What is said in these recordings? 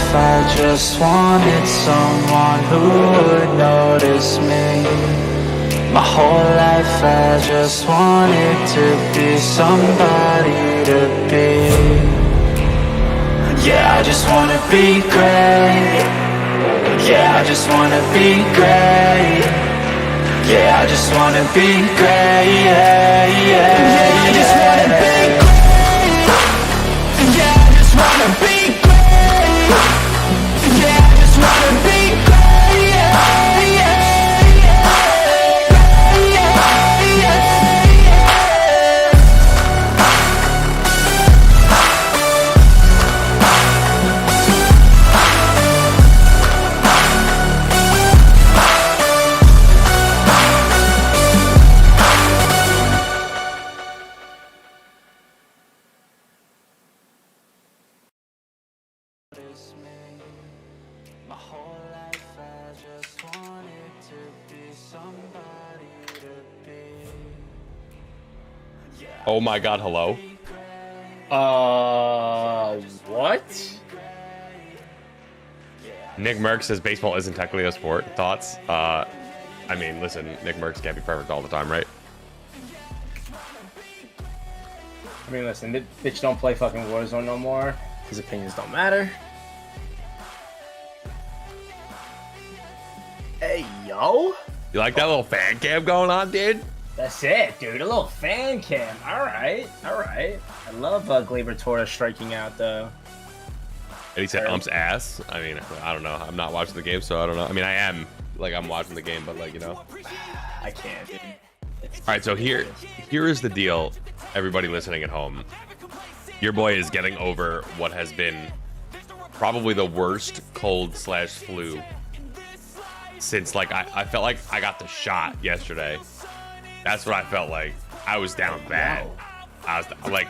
life I just wanted someone who would notice me. My whole life I just wanted to be somebody to be. Yeah, I just wanna be great. Yeah, I just wanna be great. Yeah, I just wanna be great. Yeah, yeah, yeah, I just wanna be great. Yeah, I just wanna be great. Yeah, I just wanna be great. Yeah, yeah, yeah, yeah, yeah, my whole life I just wanted to be somebody to be. Oh my god, hello? What? Nick Merckx says baseball isn't technically a sport. Thoughts? I mean, listen, Nick Merckx can't be perfect all the time, right? I mean, listen, bitch don't play fucking Warzone no more. His opinions don't matter. Hey, yo. You like that little fan cam going on, dude? That's it, dude. A little fan cam. All right, all right. I love Glaber Torres striking out, though. And he said Ump's ass. I mean, I don't know. I'm not watching the game, so I don't know. I mean, I am. Like, I'm watching the game, but, like, you know. I can't, dude. All right, so here is the deal, everybody listening at home. Your boy is getting over what has been probably the worst cold/flu since, like, I felt like I got the shot yesterday. That's what I felt like. I was down bad. I was like,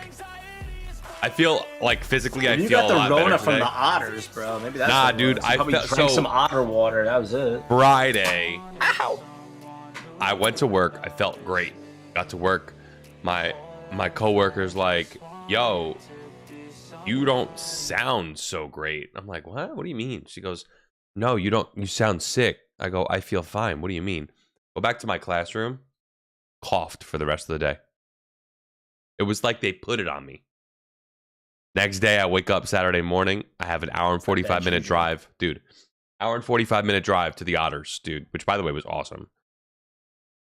I feel like physically I feel a lot better. You got the Rona from today. the otters, bro. Maybe that's Nah, what it dude, was. I probably felt drank so. some otter water. That was it. Friday, I went to work. I felt great. Got to work. My coworker's like, "Yo, you don't sound so great." I'm like, "What? What do you mean?" She goes, "No, you don't. You sound sick." I go, "I feel fine. What do you mean?" Go back to my classroom. Coughed for the rest of the day. It was like they put it on me. Next day, I wake up Saturday morning. I have an hour and 45-minute drive, dude. Hour and 45-minute drive to the Otters, dude. Which, by the way, was awesome.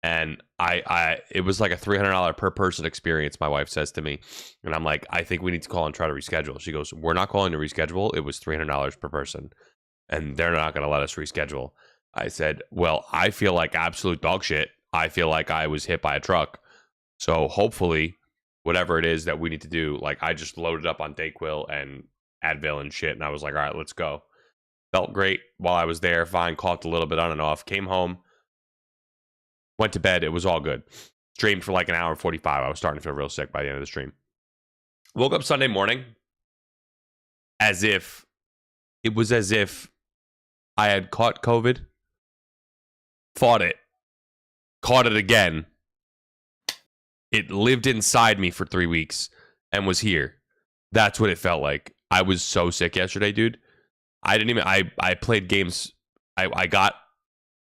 And it was like a $300 per person experience. My wife says to me, and I'm like, I think we need to call and try to reschedule. She goes, "We're not calling to reschedule. It was $300 per person, and they're not going to let us reschedule." I said, "Well, I feel like absolute dog shit. I feel like I was hit by a truck. So hopefully, whatever it is that we need to do, like I just loaded up on Dayquil and Advil and shit, and I was like, all right, let's go." Felt great while I was there. Fine, coughed a little bit on and off. Came home, went to bed. It was all good. Streamed for like an hour and 45. I was starting to feel real sick by the end of the stream. Woke up Sunday morning as if I had caught COVID, fought it, caught it again. It lived inside me for 3 weeks and was here. That's what it felt like. I was so sick yesterday, dude. I played games. I got,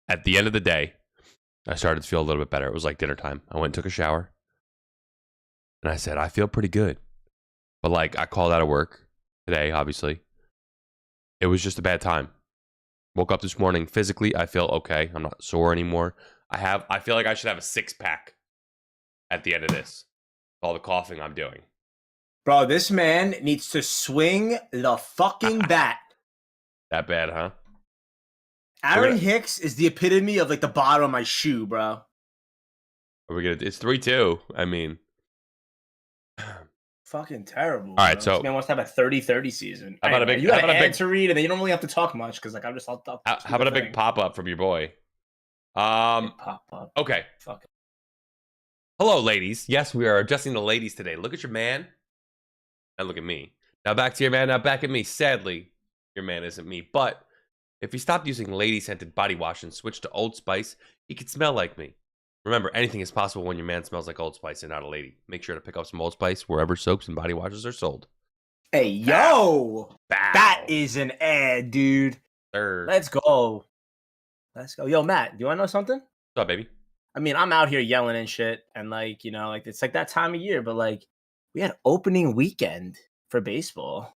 at the end of the day, I started to feel a little bit better. It was like dinner time. I went and took a shower. And I said, I feel pretty good. But like, I called out of work today, obviously. It was just a bad time. Woke up this morning. Physically, I feel okay. I'm not sore anymore. I feel like I should have a 6-pack at the end of this. All the coughing I'm doing. Bro, this man needs to swing the fucking bat. That bad, huh? Aaron Hicks is the epitome of like the bottom of my shoe, bro. Are we gonna? It's 3-2. I mean, fucking terrible. All right, bro. so this man wants to have a 30-30 season. How about Anyway, a big? you How got about an a ad big? to read, and then you don't really have to talk much because like I'll How about a big pop up from your boy? Pop up. Okay. Fuck. Hello, ladies. Yes, we are adjusting the ladies today. Look at your man. Now look at me. Now back to your man. Now back at me. Sadly, your man isn't me. But if he stopped using lady-scented body wash and switched to Old Spice, he could smell like me. Remember, anything is possible when your man smells like Old Spice and not a lady. Make sure to pick up some Old Spice wherever soaps and body washes are sold. Hey, yo! Bow. That is an ad, dude. Sir. Let's go. Let's go. Yo, Matt, do you want to know something? What's up, baby? I mean, I'm out here yelling and shit, and like, you know, like it's like that time of year, but like we had opening weekend for baseball.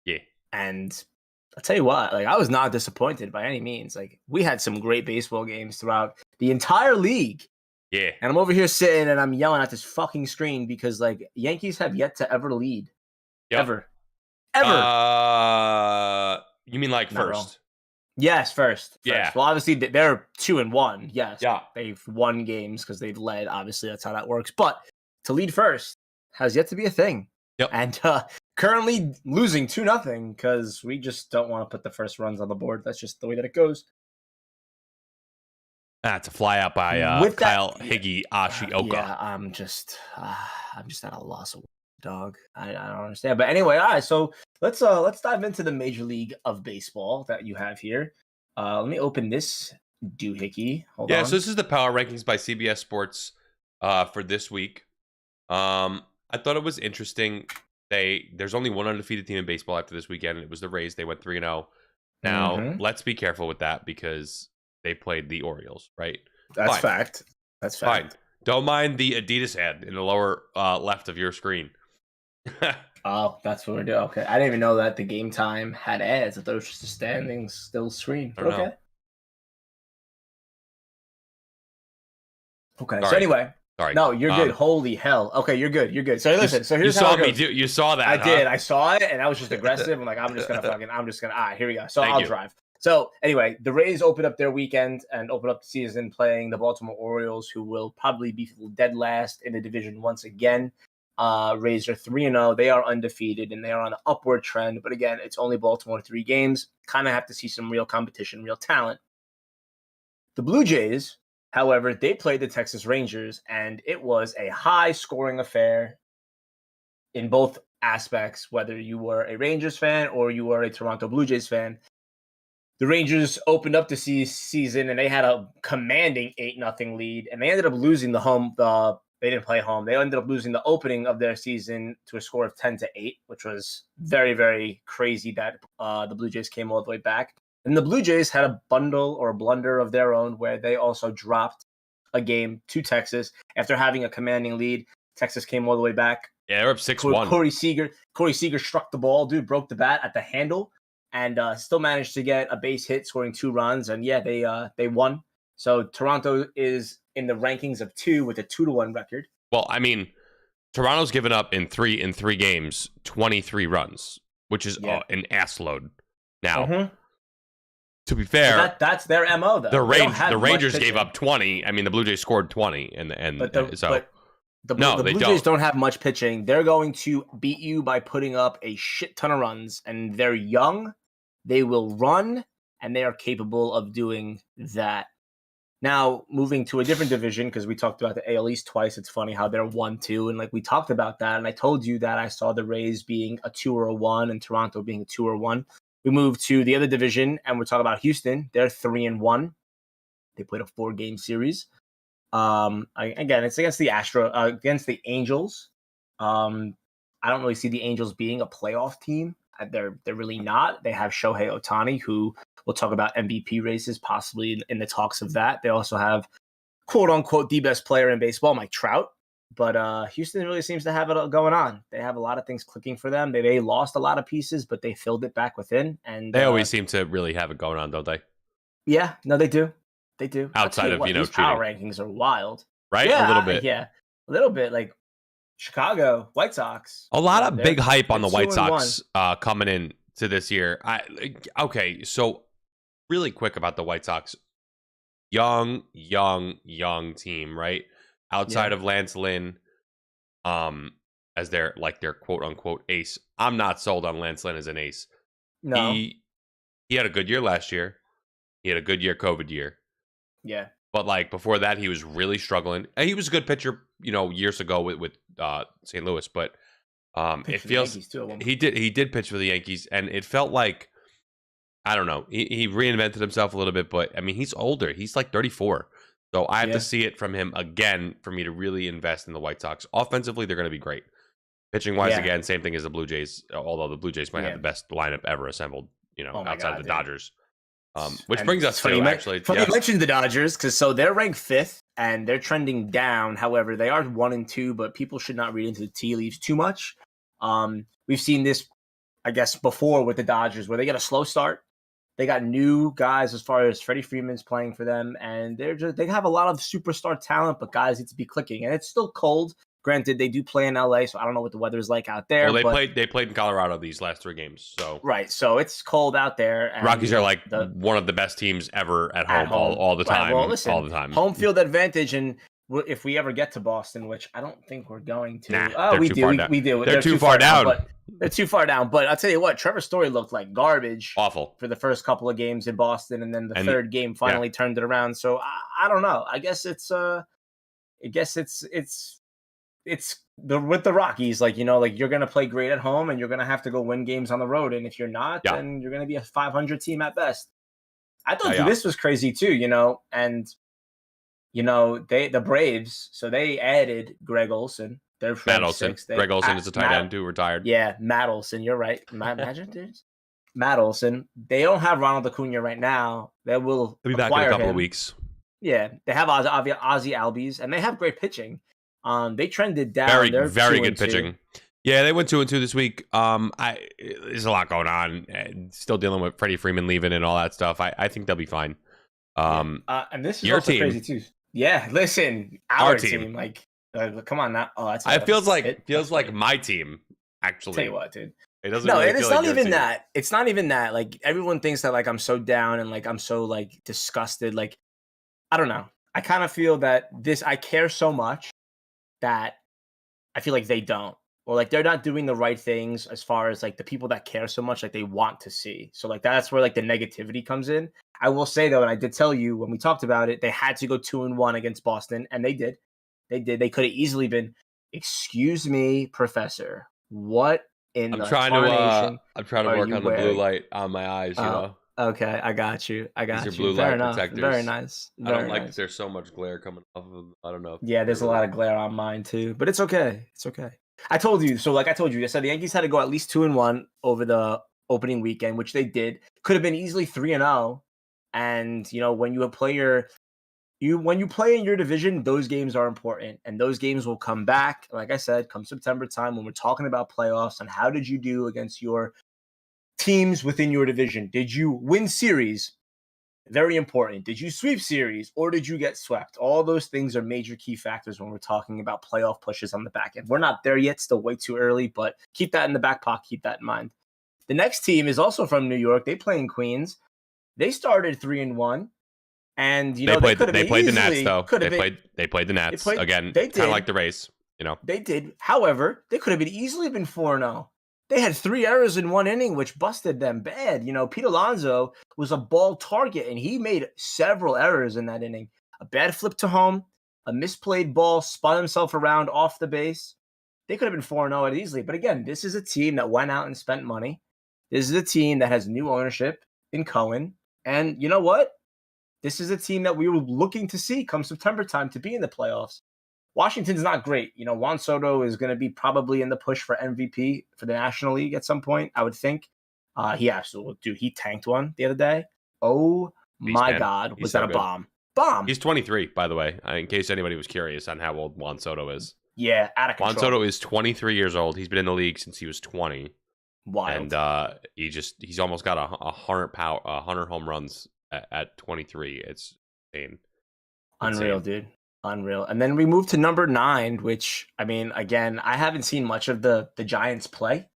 Yeah. And I'll tell you what, like I was not disappointed by any means. Like we had some great baseball games throughout the entire league. Yeah. And I'm over here sitting and I'm yelling at this fucking screen because like Yankees have yet to ever lead. Yep. Ever. You mean like Not first? wrong. Yes, first. Yeah. Well, obviously they're 2-1. Yes. Yeah. They've won games because they've led. Obviously, that's how that works. But to lead first has yet to be a thing. Yep. And currently losing 2-0 because we just don't want to put the first runs on the board. That's just the way that it goes. That's a fly out by With that- Kyle Higgy-Ashioka. Yeah, I'm just at a loss of dog. I don't understand. But anyway, all right. So let's dive into the Major League of Baseball that you have here. Let me open this doohickey. Hold on. So this is the power rankings by CBS Sports for this week. I thought it was interesting. There's only one undefeated team in baseball after this weekend, and it was the Rays. They went 3-0. Now, let's be careful with that because they played the Orioles, right? That's Fine. fact. That's fact. Fine. Don't mind the Adidas ad in the lower left of your screen. Oh, that's what we're doing. Okay. I didn't even know that the Game Time had ads. I thought it was just a standing still screen. I don't Okay. know. Okay. Sorry. So anyway. Sorry. No, you're good. Holy hell. Okay, you're good. You're good. So listen. So here's you how saw it me goes. do. You saw that. I huh? did. I saw it, and I was just aggressive. I'm like, all right, here we go. So Thank I'll you. drive. So anyway, the Rays open up their weekend and open up the season playing the Baltimore Orioles, who will probably be dead last in the division once again. Rays are 3-0. They are undefeated, and they are on an upward trend. But again, it's only Baltimore 3 games. Kind of have to see some real competition, real talent. The Blue Jays, however, they played the Texas Rangers, and it was a high-scoring affair in both aspects, whether you were a Rangers fan or you were a Toronto Blue Jays fan. The Rangers opened up the season, and they had a commanding 8-0 lead, and they ended up losing they didn't play home. They ended up losing the opening of their season to a score of 10-8, which was very, very crazy that the Blue Jays came all the way back. And the Blue Jays had a blunder of their own where they also dropped a game to Texas after having a commanding lead. Texas came all the way back. Yeah, they're up 6-1. Corey Seager struck the ball, dude, broke the bat at the handle, and still managed to get a base hit, scoring 2 runs. And yeah, they won. So Toronto is in the rankings of 2 with a 2-1 record. Well, I mean, Toronto's given up in three games 23 runs, which is an ass load. Now, to be fair, that's their MO though. The Rangers gave up 20. I mean, the Blue Jays scored 20, the Blue Jays don't have much pitching. They're going to beat you by putting up a shit ton of runs, and they're young. They will run, and they are capable of doing that. Now, moving to a different division, because we talked about the AL East twice. It's funny how they're 1-2, and like we talked about that, and I told you that I saw the Rays being a 2 or a 1, and Toronto being a 2 or 1. We move to the other division, and we're talking about Houston. They're 3-1. They played a 4-game series. Again, it's against the Angels. I don't really see the Angels being a playoff team. They're really not. They have Shohei Ohtani, who we'll talk about MVP races, possibly in the talks of that. They also have, quote unquote, the best player in baseball, Mike Trout. But Houston really seems to have it going on. They have a lot of things clicking for them. They lost a lot of pieces, but they filled it back within. And they always seem to really have it going on, don't they? Yeah, no, they do. They do. Outside of, these power rankings are wild. Right? Yeah, a little bit. Yeah, a little bit. Like Chicago, White Sox. A lot of big hype on the White Sox coming in to this year. Okay, so really quick about the White Sox. Young team, right? Outside of Lance Lynn, as their quote unquote ace. I'm not sold on Lance Lynn as an ace. No. He had a good year last year. He had a good year COVID year. Yeah. But like before that, he was really struggling. And he was a good pitcher, years ago with St. Louis. But it feels he did pitch for the Yankees, and it felt like, I don't know, he reinvented himself a little bit. But I mean, he's older. He's like 34. So I have to see it from him again for me to really invest in the White Sox. Offensively, they're going to be great. Pitching wise, Yeah. again, same thing as the Blue Jays. Although the Blue Jays might have Yeah. the best lineup ever assembled, Oh my outside God, the dude. Dodgers. Which And brings us funny to you actually, funny yes. you mentioned the Dodgers because so they're ranked 5th and they're trending down. However, they are 1 and 2, but people should not read into the tea leaves too much. We've seen this, I guess, before with the Dodgers where they get a slow start. They got new guys as far as Freddie Freeman's playing for them, and they have a lot of superstar talent, but guys need to be clicking. And it's still cold. Granted, they do play in LA, so I don't know what the weather's like out there. Well, they played in Colorado these last 3 games, so right, so it's cold out there. And Rockies are like one of the best teams ever at home, all the time. Right, well, listen, all the time. Home field advantage, and if we ever get to Boston, which I don't think we're going to. Nah, we do. We do. They're too far down. But they're too far down. But I'll tell you what, Trevor Story looked like garbage. Awful for the first couple of games in Boston, and then the third game finally turned it around. So I don't know. I guess it's with the Rockies, like you're gonna play great at home, and you're gonna have to go win games on the road. And if you're not, then you're gonna be a 500 team at best. I thought this was crazy too, and the Braves, so they added Greg Olson. They're Matt Olson. 6th. Greg Olson is a tight end who retired. Yeah, Matt Olson. You're right. Imagine dude. Matt Olson. They don't have Ronald Acuna right now. They will. He'll be back in a couple of weeks. Yeah, they have Ozzy Albies, and they have great pitching. They trended down. Very good pitching. Yeah, they went 2-2 this week. There's a lot going on. Still dealing with Freddie Freeman leaving and all that stuff. I think they'll be fine. And this is your also team. crazy too. Yeah, listen, our team. Like, come on now. Oh, that's. It feels like my team. Actually, tell you what, dude. It doesn't. No, really and it's feel not like even that. It's not even that. Like everyone thinks that like I'm so down and like I'm so like disgusted. Like I don't know. I kind of feel that I care so much that I feel like they don't, or like they're not doing the right things as far as like the people that care so much like they want to see. So like that's where like the negativity comes in. I will say though, and I did tell you when we talked about it, they had to go 2-1 against Boston, and they did. They could have easily been. Excuse me, Professor. What in I'm the trying to work on the blue light on my eyes. Okay, I got you. These are blue light protectors. Very nice. I don't like that there's so much glare coming off of them. I don't know. Yeah, there's a lot of glare on mine too, but it's okay. It's okay. I told you. So like I told you, I said the Yankees had to go at least 2-1 over the opening weekend, which they did. Could have been easily 3-0. And when you play in your division, those games are important, and those games will come back. Like I said, come September time when we're talking about playoffs and how did you do against your teams within your division? Did you win series? Very important. Did you sweep series or did you get swept? All those things are major key factors when we're talking about playoff pushes on the back end. We're not there yet, still way too early, but keep that in the back pocket. Keep that in mind. The next team is also from New York. They play in Queens. They started 3-1. And they played the Nats though. They played the Nats again. Kind of like the Rays, They did. However, they could have easily been 4-0. They had 3 errors in 1 inning, which busted them bad. Pete Alonso was a ball target, and he made several errors in that inning. A bad flip to home, a misplayed ball, spun himself around off the base. They could have been 4-0 easily. But again, this is a team that went out and spent money. This is a team that has new ownership in Cohen. And you know what? This is a team that we were looking to see come September time to be in the playoffs. Washington's not great. Juan Soto is going to be probably in the push for MVP for the National League at some point, I would think. He tanked one the other day. Oh, my God. Was that a bomb? Bomb. He's 23, by the way, in case anybody was curious on how old Juan Soto is. Yeah, out of control. Juan Soto is 23 years old. He's been in the league since he was 20. Wild. And he's almost got 100 home runs at 23. It's insane. Unreal, dude. Unreal. And then we move to number 9, which, I mean, again, I haven't seen much of the Giants play.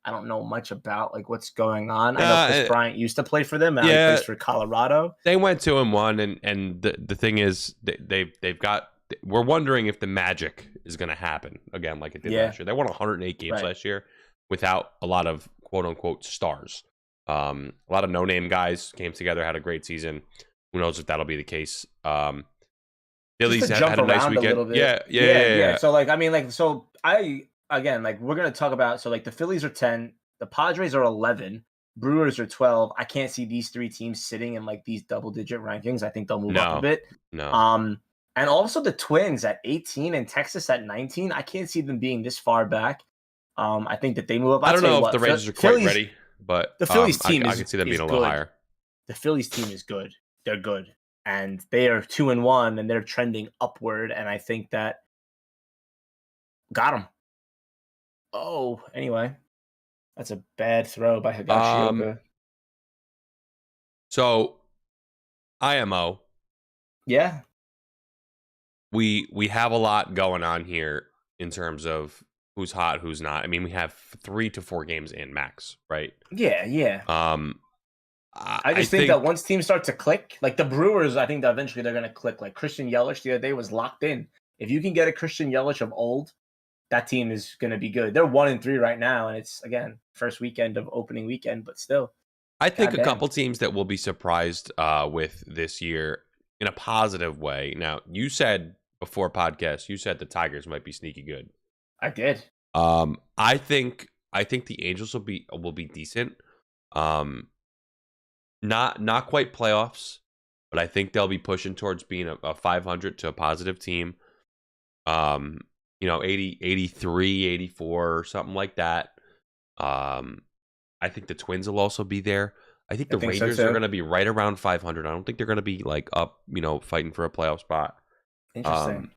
I don't know much about like what's going on. I know Chris Bryant used to play for them. And he plays for Colorado. They went 2-1, and the thing is, they've got. We're wondering if the magic is going to happen again, like it did last year. They won 108 games last year without a lot of quote unquote stars. A lot of no-name guys came together, had a great season. Who knows if that'll be the case? Phillies had a nice weekend. Yeah. So like, I mean, like, so we're gonna talk about. So like, the Phillies are 10, the Padres are 11, Brewers are 12. I can't see these 3 teams sitting in like these double-digit rankings. I think they'll move up a bit. No. And also the Twins at 18 and Texas at 19. I can't see them being this far back. I think that they move up. I I'll don't tell you know if what, the Rangers are quite Phillies, ready, but the Phillies team I could see them being a little good. higher. The Phillies team is good. They're good, and they are 2-1, and they're trending upward. And I think that got them. Oh, anyway, that's a bad throw by Higashioka. So, IMO. Yeah, We have a lot going on here in terms of who's hot, who's not. I mean, we have 3 to 4 games in max, right? yeah. I just think that once teams start to click, like the Brewers, I think that eventually they're going to click. Like Christian Yelich the other day was locked in. If you can get a Christian Yelich of old, that team is going to be good. They're 1-3 right now, and it's again first weekend of opening weekend, but still. I think goddamn. a couple teams that will be surprised with this year in a positive way. Now, you said before podcast, you said the Tigers might be sneaky good. I did. I think the Angels will be decent. Not quite playoffs, but I think they'll be pushing towards being a 500 to a positive team. 80, 83, 84, or something like that. I think the Twins will also be there. I think the Rangers are going to be right around 500. I don't think they're going to be like up, fighting for a playoff spot. Interesting.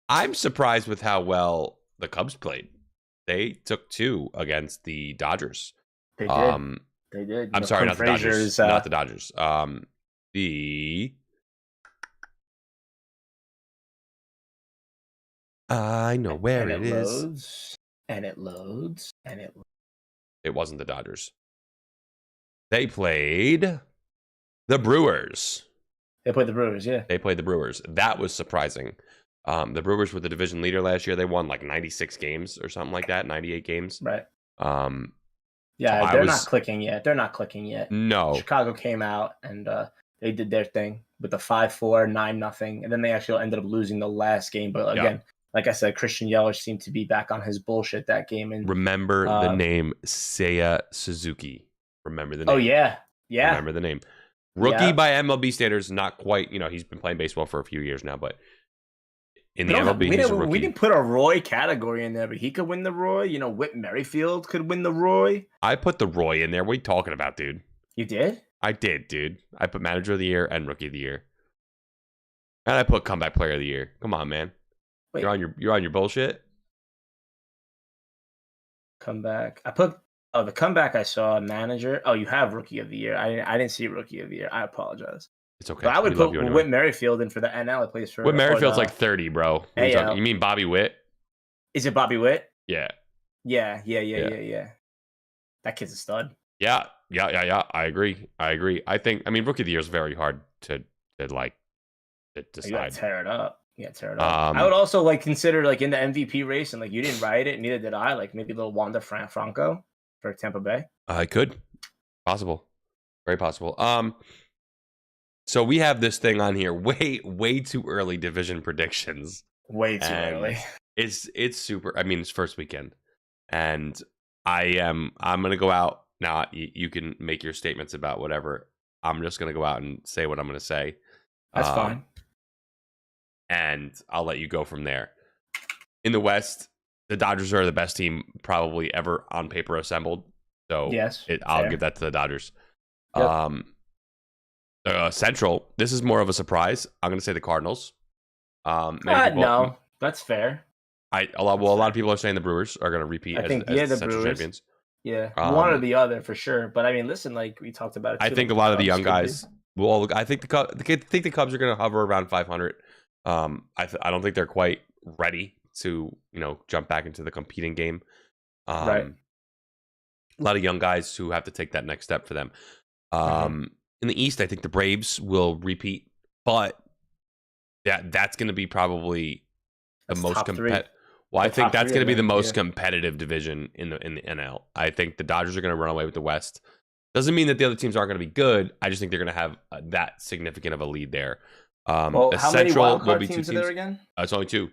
I'm surprised with how well the Cubs played. They took 2 against the Dodgers. They did. They did. I'm sorry, not the Dodgers. Not the Dodgers. I know where it is. It loads. It wasn't the Dodgers. They played the Brewers. They played the Brewers, yeah. They played the Brewers. That was surprising. The Brewers were the division leader last year. They won like 96 games or something like that, 98 games. Right. Yeah, they're not clicking yet. No. Chicago came out and they did their thing with the 5-4, 9-0, and then they actually ended up losing the last game. But again, like I said, Christian Yelich seemed to be back on his bullshit that game. And remember the name Seiya Suzuki. Remember the name. Oh yeah. Remember the name. Rookie by MLB standards, not quite. He's been playing baseball for a few years now, but in the MLB, he's a rookie. We didn't put a Roy category in there, but he could win the Roy. Whit Merrifield could win the Roy. I put the Roy in there. What are you talking about, dude? You did? I did, dude. I put Manager of the Year and Rookie of the Year, and I put Comeback Player of the Year. Come on, man. Wait. You're on your bullshit. Comeback. I put the comeback. I saw Manager. Oh, you have Rookie of the Year. I didn't see Rookie of the Year. I apologize. It's okay. But I would put Whit Merrifield in for the NL. It plays for Whit Merrifield's like 30, bro. You mean Bobby Witt? Is it Bobby Witt? Yeah. Yeah. That kid's a stud. Yeah. I agree. I think. Rookie of the Year is very hard to decide. You gotta tear it up. I would also consider in the MVP race, and you didn't ride it, neither did I. Maybe little Wander Franco for Tampa Bay. I could. Possible. Very possible. So we have this thing on here, way too early division predictions. Way too early. It's super. It's first weekend, and I'm gonna go out now. You can make your statements about whatever. I'm just gonna go out and say what I'm gonna say. That's fine. And I'll let you go from there. In the West, the Dodgers are the best team probably ever on paper assembled. So yes, I'll give that to the Dodgers. Yep. Central, this is more of a surprise. I'm going to say the Cardinals. No, that's fair. A lot of people are saying the Brewers are going to repeat as the Central Brewers. champions. Yeah, one or the other for sure. But listen, we talked about it. I think a lot of the young guys. Well, I think the Cubs are going to hover around 500. I don't think they're quite ready to jump back into the competing game. Right. A lot of young guys who have to take that next step for them. In the East, I think the Braves will repeat, but that's going to be probably the most competitive. Well, I think that's going to be the most competitive division in the NL. I think the Dodgers are going to run away with the West. Doesn't mean that the other teams aren't going to be good. I just think they're going to have that significant of a lead there. How many wild card teams are there again? It's only 2.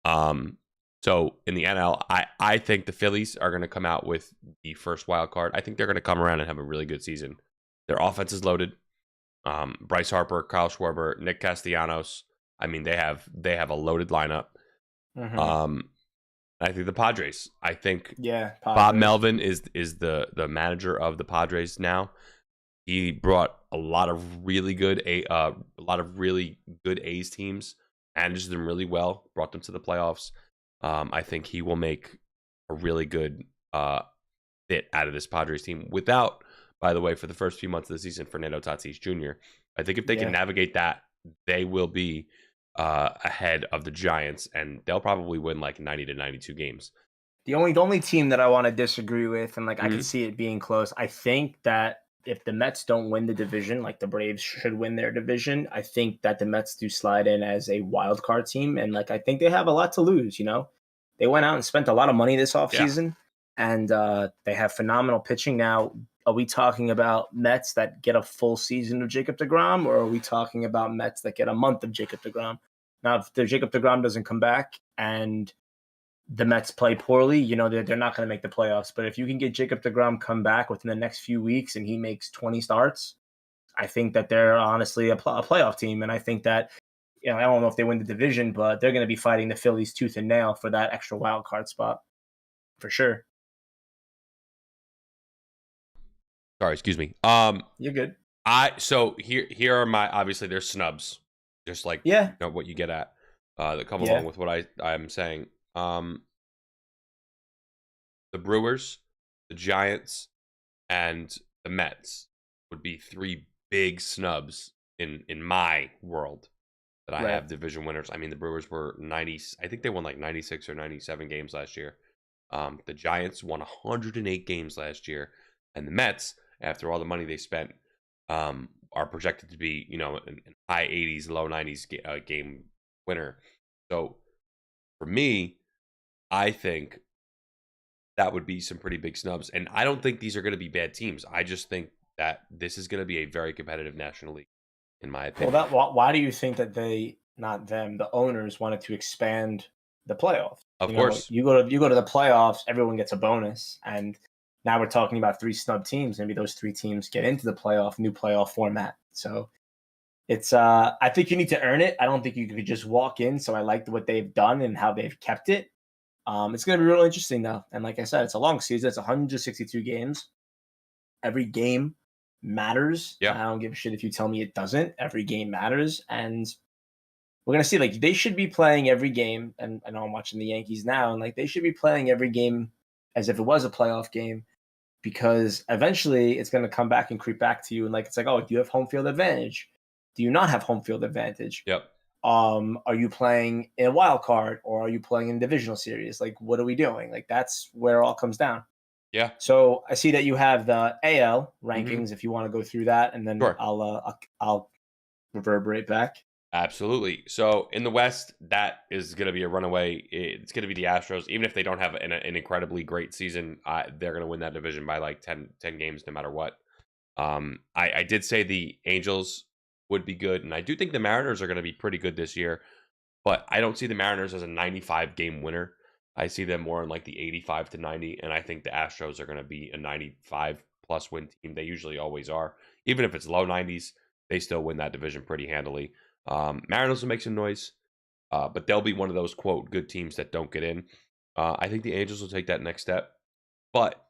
So in the NL, I think the Phillies are going to come out with the first wild card. I think they're going to come around and have a really good season. Their offense is loaded. Bryce Harper, Kyle Schwarber, Nick Castellanos. They have a loaded lineup. I think the Padres. I think Yeah, Bob Padres. Melvin is the manager of the Padres now. He brought a lot of really good A's teams, managed them really well, brought them to the playoffs. I think he will make a really good fit out of this Padres team without, by the way, for the first few months of the season, Fernando Tatis Jr. I think if they can navigate that, they will be ahead of the Giants, and they'll probably win like 90 to 92 games. The only team that I want to disagree with, and like I Mhm. can see it being close, I think that if the Mets don't win the division, like the Braves should win their division, I think that the Mets do slide in as a wild card team. And like I think they have a lot to lose, you know? They went out and spent a lot of money this offseason, and they have phenomenal pitching. Now, are we talking about Mets that get a full season of Jacob deGrom, or are we talking about Mets that get a month of Jacob deGrom? Now, if the Jacob deGrom doesn't come back and the Mets play poorly, you know, they're not going to make the playoffs. But if you can get Jacob deGrom come back within the next few weeks and he makes 20 starts, I think that they're honestly a playoff team. And I think that, you know, I don't know if they win the division, but they're going to be fighting the Phillies tooth and nail for that extra wild card spot for sure. Sorry, excuse me. You're good. So here are my, obviously there's snubs, just like Yeah. you know, what you get at that come Yeah. along with what I'm saying. The Brewers, the Giants, and the Mets would be three big snubs in my world that I Right. have division winners. I mean, the Brewers were 90. I think they won like 96 or 97 games last year. The Giants won 108 games last year, and the Mets, after all the money they spent, are projected to be, you know, in high 80s, low 90s game winner. So for me, I think that would be some pretty big snubs. And I don't think these are going to be bad teams. I just think that this is going to be a very competitive National League, in my opinion. Well, why do you think that not them, the owners wanted to expand the playoffs? Of course. You go to the playoffs, everyone gets a bonus, and now we're talking about three snub teams. Maybe those three teams get into the new playoff format. So it's I think you need to earn it. I don't think you could just walk in. So I like what they've done and how they've kept it. It's going to be real interesting though. And like I said, it's a long season. It's 162 games. Every game matters. Yeah. I don't give a shit if you tell me it doesn't. Every game matters. And we're going to see, like, they should be playing every game. And I know I'm watching the Yankees now, and like they should be playing every game as if it was a playoff game, because eventually it's going to come back and creep back to you. And like, it's like, oh, do you have home field advantage? Do you not have home field advantage? Yep. Are you playing in a wild card, or are you playing in a divisional series? Like, what are we doing? Like, that's where it all comes down. Yeah. So I see that you have the AL rankings. If you want to go through that, and then Sure. I'll reverberate back. Absolutely. So in the West, that is going to be a runaway. It's going to be the Astros. Even if they don't have an incredibly great season, they're going to win that division by like 10 games no matter what. I did say the Angels would be good, and I do think the Mariners are going to be pretty good this year, but I don't see the Mariners as a 95 game winner. I see them more in like the 85 to 90, and I think the Astros are going to be a 95 plus win team. They usually always are. Even if it's low 90s, they still win that division pretty handily. Mariners will make some noise, but they'll be one of those, quote, good teams that don't get in. I think the Angels will take that next step, but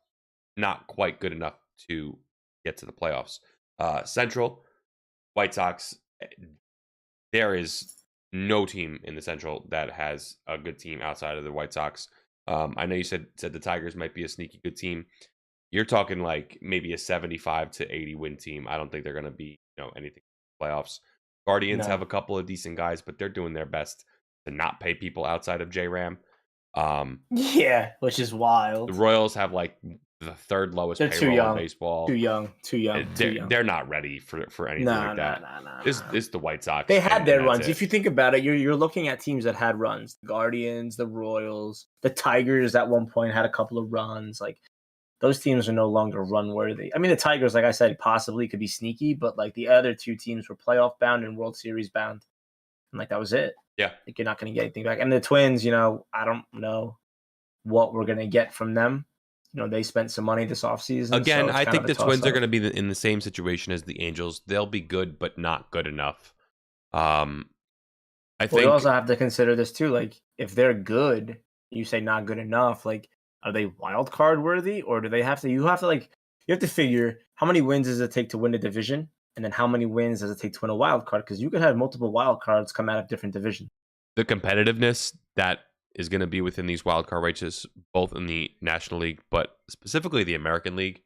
not quite good enough to get to the playoffs. Central, White Sox, there is no team in the Central that has a good team outside of the White Sox. I know you said the Tigers might be a sneaky good team. You're talking like maybe a 75 to 80 win team. I don't think they're going to be, anything in the playoffs. Guardians have a couple of decent guys, but they're doing their best to not pay people outside of J-Ram. Yeah, which is wild. The Royals have like the third lowest payroll in baseball. Too young. They're not ready for anything like that. This is the White Sox. They had their runs. If you think about it, you're looking at teams that had runs. The Guardians, the Royals, the Tigers at one point had a couple of runs. Like, those teams are no longer run worthy. I mean, the Tigers, like I said, possibly could be sneaky, but like the other two teams were playoff bound and World Series bound. And like that was it. Yeah. Like, you're not going to get anything back. And the Twins, I don't know what we're going to get from them. They spent some money this offseason. Again, I think the Twins are going to be in the same situation as the Angels. They'll be good, but not good enough. I think we also have to consider this too. Like, if they're good, You say not good enough. Like, are they wild card worthy, or do they have to? You have to figure how many wins does it take to win a division, and then how many wins does it take to win a wild card? Because you could have multiple wild cards come out of different divisions. The competitiveness that is going to be within these wild card races, both in the National League, but specifically the American League.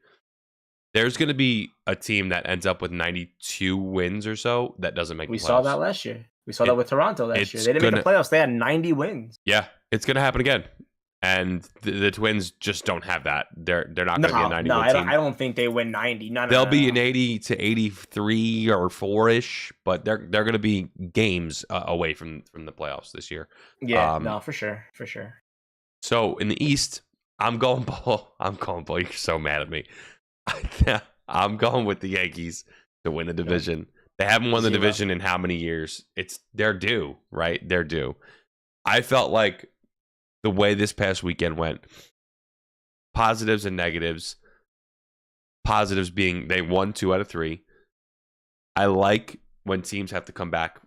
There's going to be a team that ends up with 92 wins or so that doesn't make the playoffs. We saw that last year. We saw that with Toronto last year. They didn't make the playoffs. They had 90 wins. Yeah, it's going to happen again. And the Twins just don't have that. They're not going to be a 90 win team. I don't think they win 90. They'll be an 80 to 83 or 4-ish, but they're going to be games away from the playoffs this year. Yeah, no, for sure. So in the East, I'm going Bull. You're so mad at me. I'm going with the Yankees to win the division. They haven't won the division in how many years? They're due, right? They're due. I felt like the way this past weekend went, positives and negatives. Positives being they won 2 out of 3. I like when teams have to come back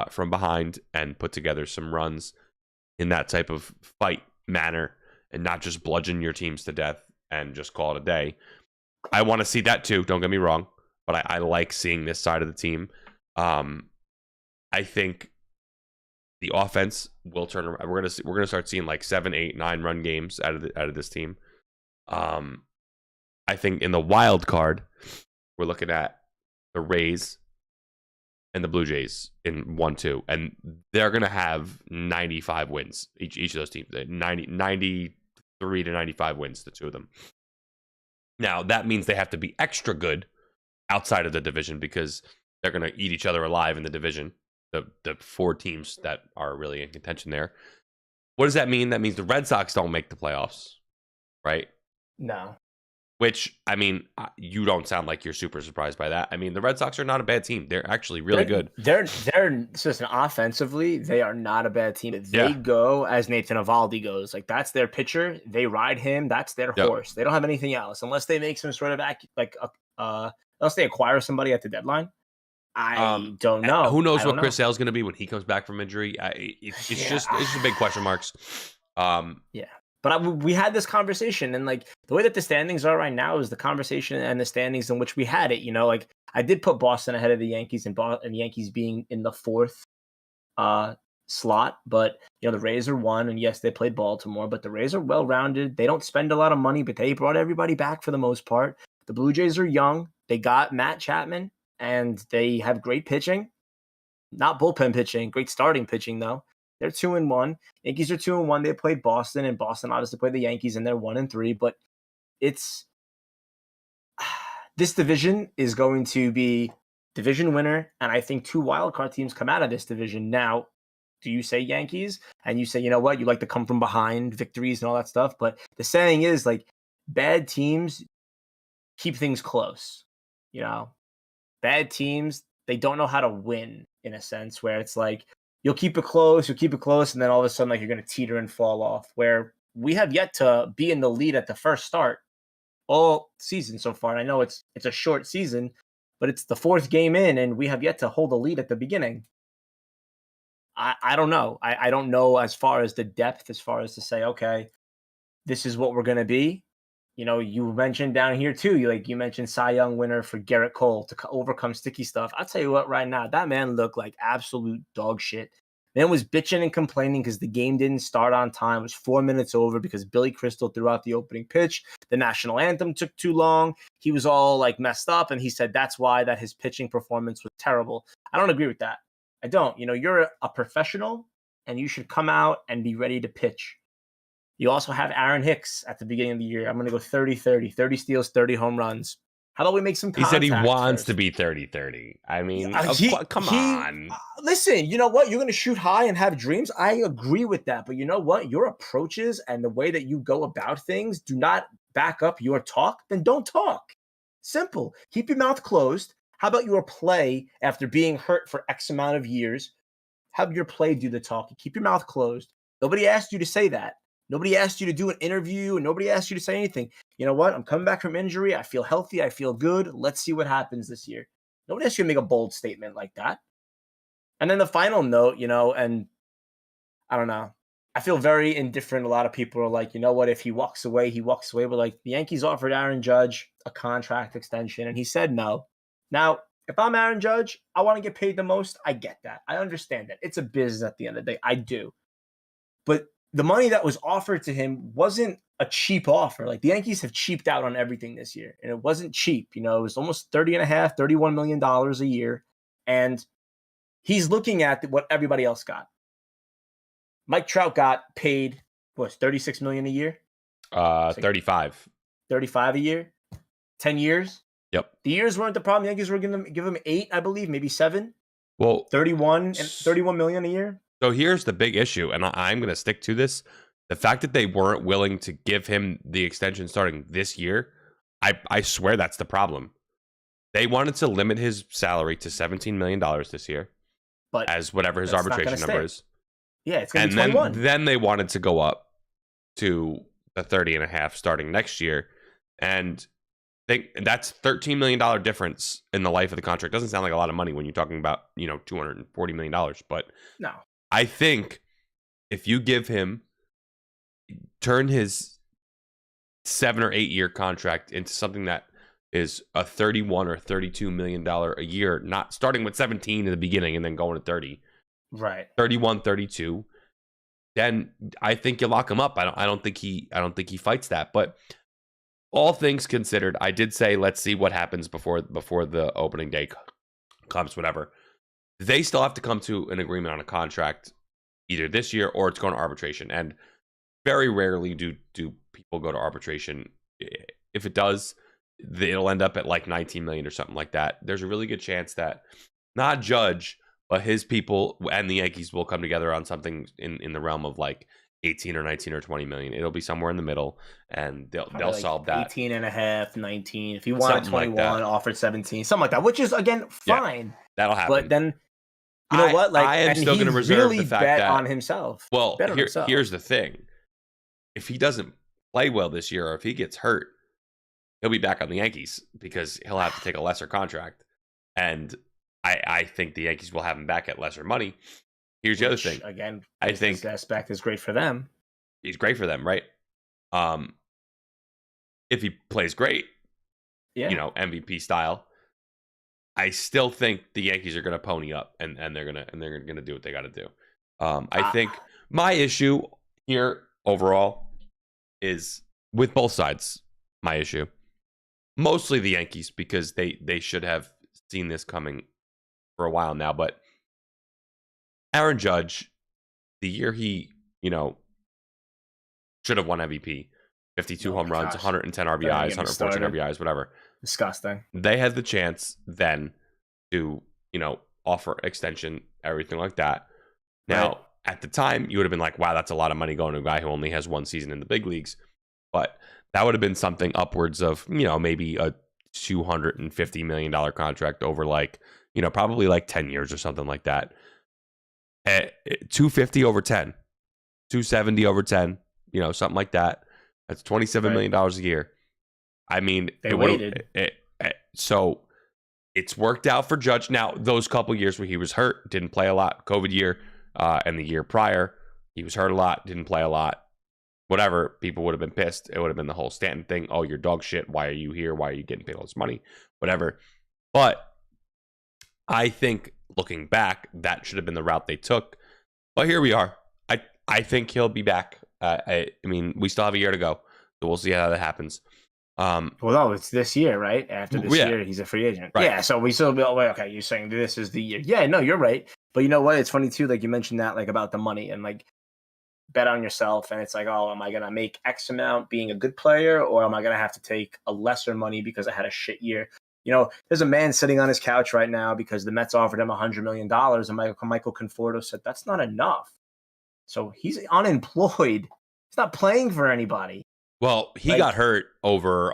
from behind and put together some runs in that type of fight manner and not just bludgeon your teams to death and just call it a day. I want to see that too. Don't get me wrong, but I like seeing this side of the team. I think the offense will turn around. We're gonna start seeing like 7, 8, 9 run games out of this team. I think in the wild card, we're looking at the Rays and the Blue Jays in 1-2, and they're gonna have 95 wins each of those teams. 93 to 95 wins, the two of them. Now, that means they have to be extra good outside of the division because they're going to eat each other alive in the division, the 4 teams that are really in contention there. What does that mean? That means the Red Sox don't make the playoffs, right? No. Which, I mean, you don't sound like you're super surprised by that. I mean, the Red Sox are not a bad team. They're actually really good. They're just offensively, they are not a bad team. They go as Nathan Eovaldi goes. Like, that's their pitcher. They ride him. That's their horse. They don't have anything else unless they make some sort of unless they acquire somebody at the deadline. I don't know. Who knows what Chris Sale's going to be when he comes back from injury? It's just big question marks. Yeah. But we had this conversation, and like the way that the standings are right now is the conversation and the standings in which we had it. You know, like I did put Boston ahead of the Yankees, and Yankees being in the 4th slot. But you know, the Rays are 1, and yes, they played Baltimore, but the Rays are well rounded. They don't spend a lot of money, but they brought everybody back for the most part. The Blue Jays are young. They got Matt Chapman, and they have great pitching, not bullpen pitching, great starting pitching though. They're 2-1. Yankees are 2-1. They played Boston, and Boston obviously played the Yankees, and they're 1-3. But this division is going to be division winner, and I think 2 wildcard teams come out of this division. Now, do you say Yankees? And you say, you know what, you like to come from behind victories and all that stuff. But the saying is, like, bad teams keep things close. You know, bad teams, they don't know how to win in a sense where it's like, you'll keep it close, and then all of a sudden, like, you're going to teeter and fall off. Where we have yet to be in the lead at the first start all season so far. And I know it's a short season, but it's the 4th game in, and we have yet to hold a lead at the beginning. I don't know. I don't know as far as the depth, as far as to say, okay, this is what we're going to be. You know, you mentioned down here too. You mentioned Cy Young winner for Garrett Cole to overcome sticky stuff. I'll tell you what, right now, that man looked like absolute dog shit. Man was bitching and complaining because the game didn't start on time. It was 4 minutes over because Billy Crystal threw out the opening pitch. The national anthem took too long. He was all like messed up, and he said that's why that his pitching performance was terrible. I don't agree with that. I don't. You know, you're a professional, and you should come out and be ready to pitch. You also have Aaron Hicks at the beginning of the year. I'm going to go 30-30, 30 steals, 30 home runs. How about we make some contact? He said he wants to be 30-30. I mean, come on. Listen, you know what? You're going to shoot high and have dreams. I agree with that. But you know what? Your approaches and the way that you go about things do not back up your talk. Then don't talk. Simple. Keep your mouth closed. How about your play after being hurt for X amount of years? Have your play do the talking. Keep your mouth closed. Nobody asked you to say that. Nobody asked you to do an interview, and nobody asked you to say anything. You know what? I'm coming back from injury. I feel healthy. I feel good. Let's see what happens this year. Nobody asked you to make a bold statement like that. And then the final note, you know, and I don't know. I feel very indifferent. A lot of people are like, you know what? If he walks away, he walks away. But like the Yankees offered Aaron Judge a contract extension, and he said no. Now, if I'm Aaron Judge, I want to get paid the most. I get that. I understand that. It's a business at the end of the day. I do. But the money that was offered to him wasn't a cheap offer. Like the Yankees have cheaped out on everything this year, and it wasn't cheap. You know, it was almost $30.5, $31 million a year. And he's looking at what everybody else got. Mike Trout got paid, what, $36 million a year? 35. 35 a year? 10 years? Yep. The years weren't the problem. The Yankees were going to give him 8, I believe, maybe 7. Well, 31 million a year. So here's the big issue, and I'm going to stick to this. The fact that they weren't willing to give him the extension starting this year, I swear that's the problem. They wanted to limit his salary to $17 million this year, but as whatever his arbitration number is. Yeah, it's going to be 21. Then they wanted to go up to the 30.5 starting next year, and that's $13 million difference in the life of the contract. Doesn't sound like a lot of money when you're talking about, you know, $240 million, but no. I think if you give him, turn his 7 or 8 year contract into something that is a $31 or $32 million a year, not starting with 17 in the beginning and then going to 30, right? 31, 32. Then I think you lock him up. I don't think he fights that. But all things considered, I did say let's see what happens before the opening day comes. Whatever, they still have to come to an agreement on a contract either this year or it's going to arbitration. And very rarely do people go to arbitration. If it does, it'll end up at like 19 million or something like that. There's a really good chance that not Judge, but his people and the Yankees will come together on something in the realm of like 18 or 19 or 20 million. It'll be somewhere in the middle, and they'll like solve that. 18 and a half, 19. If he wanted 21, like offered 17, something like that, which is again fine. Yeah, that'll happen. But then you know what? Like, I am still going to reserve really the fact bet that on himself. Well, here's the thing: if he doesn't play well this year, or if he gets hurt, he'll be back on the Yankees because he'll have to take a lesser contract. And I think the Yankees will have him back at lesser money. Here's the other thing. Again, I think this aspect is great for them. He's great for them, right? If he plays great, you know, MVP style, I still think the Yankees are going to pony up and they're going to do what they got to do. I think my issue here overall is with both sides. My issue, mostly the Yankees, because they should have seen this coming for a while now. But Aaron Judge, the year he, you know, should have won MVP, 52 home runs, 110 RBIs, 114 RBIs, whatever. Disgusting. They had the chance then to, you know, offer extension, everything like that. Now, at the time, you would have been like, wow, that's a lot of money going to a guy who only has one season in the big leagues. But that would have been something upwards of, you know, maybe a $250 million contract over like, you know, probably like 10 years or something like that. 250 over 10, 270 over 10, you know, something like that. That's $27 million a year. I mean, they waited. So it's worked out for Judge. Now, those couple years where he was hurt, didn't play a lot, COVID year, and the year prior, he was hurt a lot, didn't play a lot. Whatever, people would have been pissed. It would have been the whole Stanton thing. Oh, you're dog shit. Why are you here? Why are you getting paid all this money? Whatever. But I think looking back, that should have been the route they took. But here we are. I think he'll be back. I mean, we still have a year to go, so we'll see how that happens. Well, no, it's this year, right? After this year, he's a free agent. Right. Yeah, so we still be okay. You're saying this is the year? Yeah, no, you're right. But you know what? It's funny too. Like you mentioned that, like about the money and like. Bet on yourself, and it's like, oh, am I gonna make X amount being a good player, or am I gonna have to take a lesser money because I had a shit year? You know, there's a man sitting on his couch right now because the Mets offered him $100 million, and Michael Conforto said that's not enough. So he's unemployed. He's not playing for anybody. Well, he got hurt over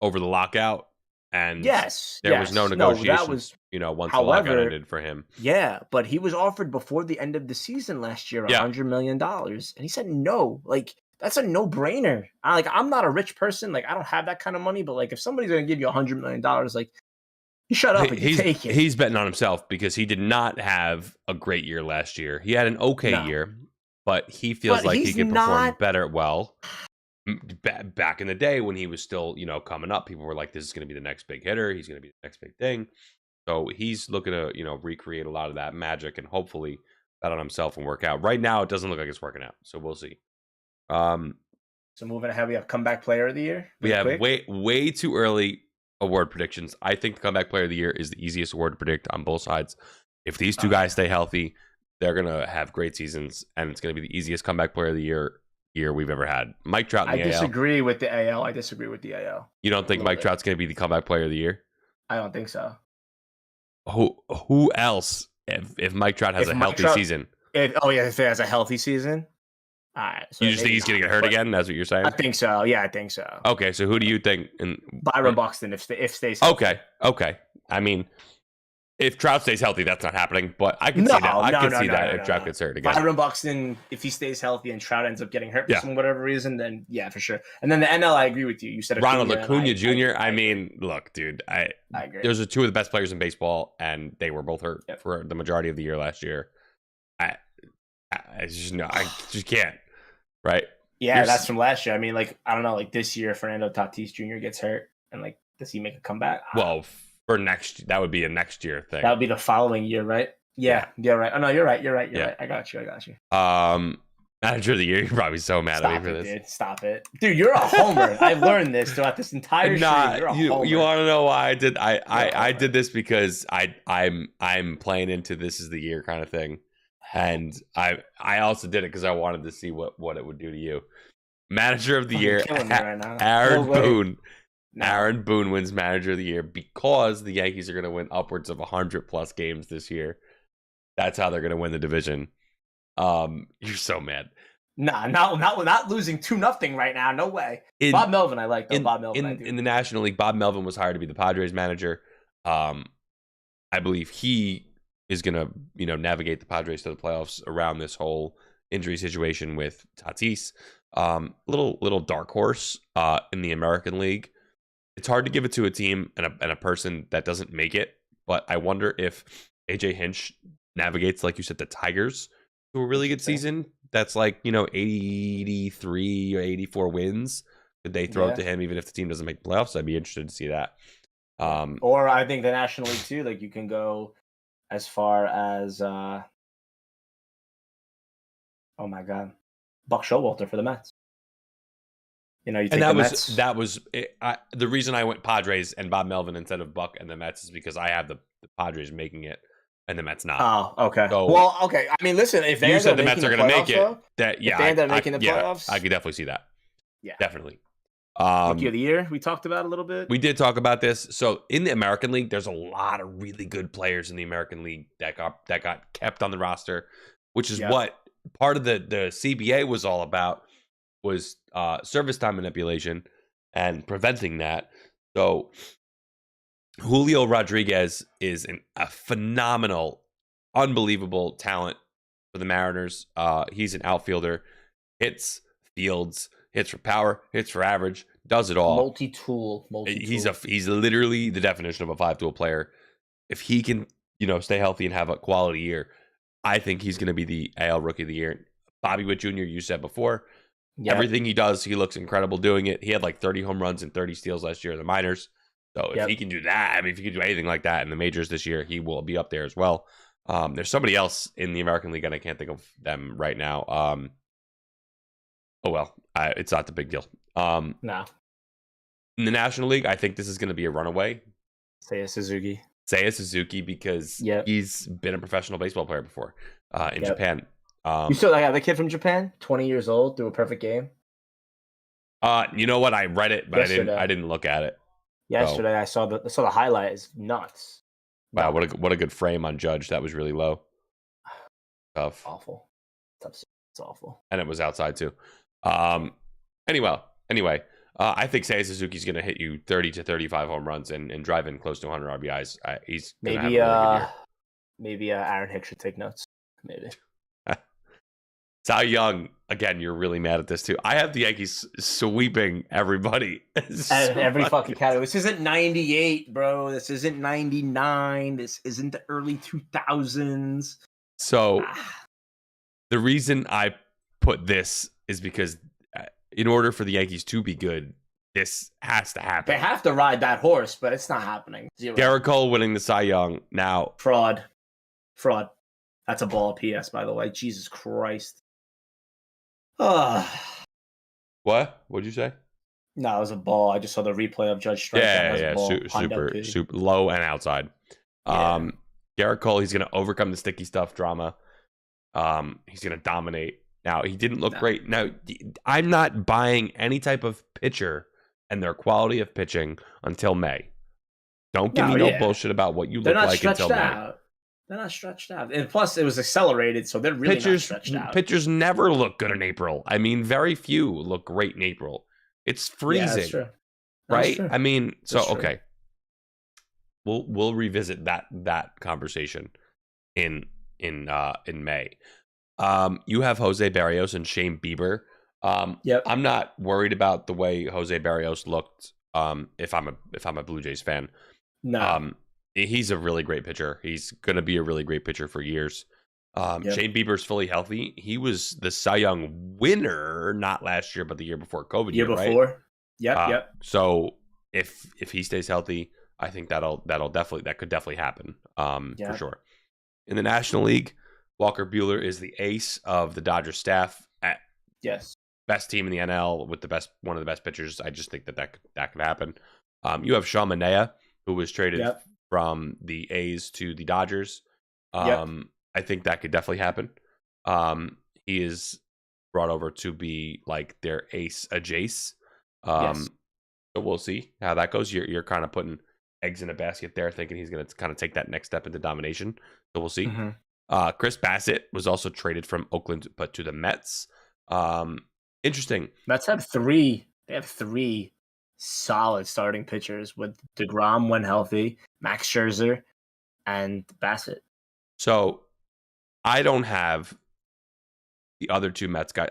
the lockout, and there was no negotiation. No, that was, you know, once the lockout ended for him. Yeah, but he was offered before the end of the season last year $100 million, and he said no. Like that's a no-brainer. I'm not a rich person. Like I don't have that kind of money, but like if somebody's gonna give you $100 million, like you shut up and you take it. He's betting on himself because he did not have a great year last year. He had an okay year, but he feels But like he he's could perform not- better. Well, back in the day when he was still, coming up, people were like, "This is going to be the next big hitter. He's going to be the next big thing." So he's looking to, recreate a lot of that magic and hopefully bet on himself and work out. Right now, it doesn't look like it's working out. So we'll see. So moving ahead, we have comeback player of the year. We have quick. way too early award predictions. I think the comeback player of the year is the easiest award to predict on both sides. If these two guys stay healthy, they're gonna have great seasons, and it's gonna be the easiest comeback player of the year we've ever had. Mike Trout in the I AL. disagree with the AL. I disagree with the AL. You don't think a Mike bit. Trout's gonna be the comeback player of the year? I don't think so. Who else? If Mike Trout has If a Mike healthy Trout- season, If he has a healthy season. All right. So you just think maybe he's gonna not, get hurt but again? That's what you're saying? I think so. Yeah, I think so. Okay, so who do you think? Byron Buxton, if stays healthy. Okay. I mean, if Trout stays healthy, that's not happening. But I can No, see that. I no, can no, see no, that no, if no, Trout no. gets hurt again. Byron Buxton, if he stays healthy and Trout ends up getting hurt for Yeah. some whatever reason, then yeah, for sure. And then the NL, I agree with you. You said Ronald and Acuna Jr. I agree. mean, look, dude, I agree. those are two of the best players in baseball, and they were both hurt Yep. for the majority of the year last year. I just can't. Right? Yeah, You're that's from last year. I mean, like, I don't know, like this year, Fernando Tatis Jr. gets hurt, and like, does he make a comeback? Well, for that would be a next year thing. That would be the following year, right? Yeah, right. Oh no, you're right. You're right. I got you. Manager of the year, you're probably so mad at me Stop for it, this. dude. Stop it, dude. You're a homer. I've learned this throughout this entire stream. You're a homer. You want to know why I did? I homer. did this because I'm playing into this is the year kind of thing, and I also did it because I wanted to see what it would do to you. Manager of the You're year, killing me right now. Aaron No way. Boone. No. Aaron Boone wins Manager of the Year because the Yankees are going to win upwards of 100+ games this year. That's how they're going to win the division. You're so mad. Nah, not losing 2-0 right now. No way. Bob Melvin, I like though. Bob Melvin, I do. In the National League, Bob Melvin was hired to be the Padres manager. I believe he is going to navigate the Padres to the playoffs around this whole injury situation with Tatis. Little dark horse in the American League. It's hard to give it to a team and a person that doesn't make it, but I wonder if AJ Hinch navigates, like you said, the Tigers to a really good season. That's like 83 or 84 wins. Could they throw it to him even if the team doesn't make the playoffs? I'd be interested to see that. Or I think the National League too. Like you can go as far as oh my god, Buck Showalter for the Mets. You take and the Mets. that was the reason I went Padres and Bob Melvin instead of Buck and the Mets is because I have the Padres making it and the Mets not. Oh, okay. So, okay. I mean, listen, if they you end said up the Mets making are going to make playoffs, it. though, That yeah, if they end up making the playoffs, I could definitely see that. Yeah, definitely. Rookie of the year, we talked about a little bit. We did talk about this. So in the American League, there's a lot of really good players in the American League that got kept on the roster, which is what part of the CBA was all about, was service time manipulation and preventing that. So Julio Rodriguez is a phenomenal, unbelievable talent for the Mariners. He's an outfielder, hits, fields, hits for power, hits for average, does it all. Multi-tool. He's literally the definition of a 5-tool player. If he can, stay healthy and have a quality year, I think he's going to be the AL Rookie of the Year. Bobby Witt Jr., you said before, everything he does, he looks incredible doing it. He had like 30 home runs and 30 steals last year in the minors. So if he can do that, I mean, if he can do anything like that in the majors this year, he will be up there as well. There's somebody else in the American League, and I can't think of them right now. It's not the big deal. No. In the National League, I think this is going to be a runaway. Seiya Suzuki, because he's been a professional baseball player before in Japan. You saw the kid from Japan, 20 years old, threw a perfect game. You know what? I read it, but Yesterday. I didn't look at it. Yesterday, I saw the highlight. It's nuts. Wow, what a good frame on Judge. That was really low. Tough. Awful. It's awful. And it was outside too. Anyway, I think Seiya Suzuki's going to hit you 30 to 35 home runs and drive in close to 100 RBIs. He's gonna have a really good year. Maybe Aaron Hicks should take notes. Maybe. Cy Young, again, you're really mad at this too. I have the Yankees sweeping everybody. Every fucking category. This isn't 98, bro. This isn't 99. This isn't the early 2000s. So the reason I put this is because in order for the Yankees to be good, this has to happen. They have to ride that horse, but it's not happening. Zero. Garrett Cole winning the Cy Young. Now, Fraud. That's a ball. PS, by the way. Jesus Christ. what? What'd you say? No, it was a ball. I just saw the replay of Judge Strike. Yeah. Super low and outside. Yeah. Garrett Cole, he's going to overcome the sticky stuff drama. He's going to dominate. Now, he didn't look great. Now, I'm not buying any type of pitcher and their quality of pitching until May. Don't give me no bullshit about what you look like until May. They're not stretched out. And plus, it was accelerated, so they're really not stretched out. Pitchers never look good in April. I mean, very few look great in April. It's freezing, that's true. right? True. I mean, That's true. Okay. We'll revisit that conversation in May. You have Jose Barrios and Shane Bieber. Yep. I'm not worried about the way Jose Barrios looked. If I'm a Blue Jays fan, No. He's a really great pitcher. He's gonna be a really great pitcher for years. Yep. Shane Bieber's fully healthy. He was the Cy Young winner, not last year, but the year before COVID. Year before. Right? Yep. So if he stays healthy, I think that could definitely happen. For sure. In the National League, Walker Buehler is the ace of the Dodgers staff. Yes. Best team in the NL with one of the best pitchers. I just think that could happen. You have Sean Manaea, who was traded from the A's to the Dodgers. I think that could definitely happen. He is brought over to be like their ace Jace. So we'll see how that goes. You're kind of putting eggs in a basket there, thinking he's going to kind of take that next step into domination. So we'll see. Mm-hmm. Chris Bassett was also traded from Oakland, but to the Mets. Interesting. Mets have three. They have three solid starting pitchers with DeGrom when healthy, Max Scherzer, and Bassett. So I don't have the other two Mets guys.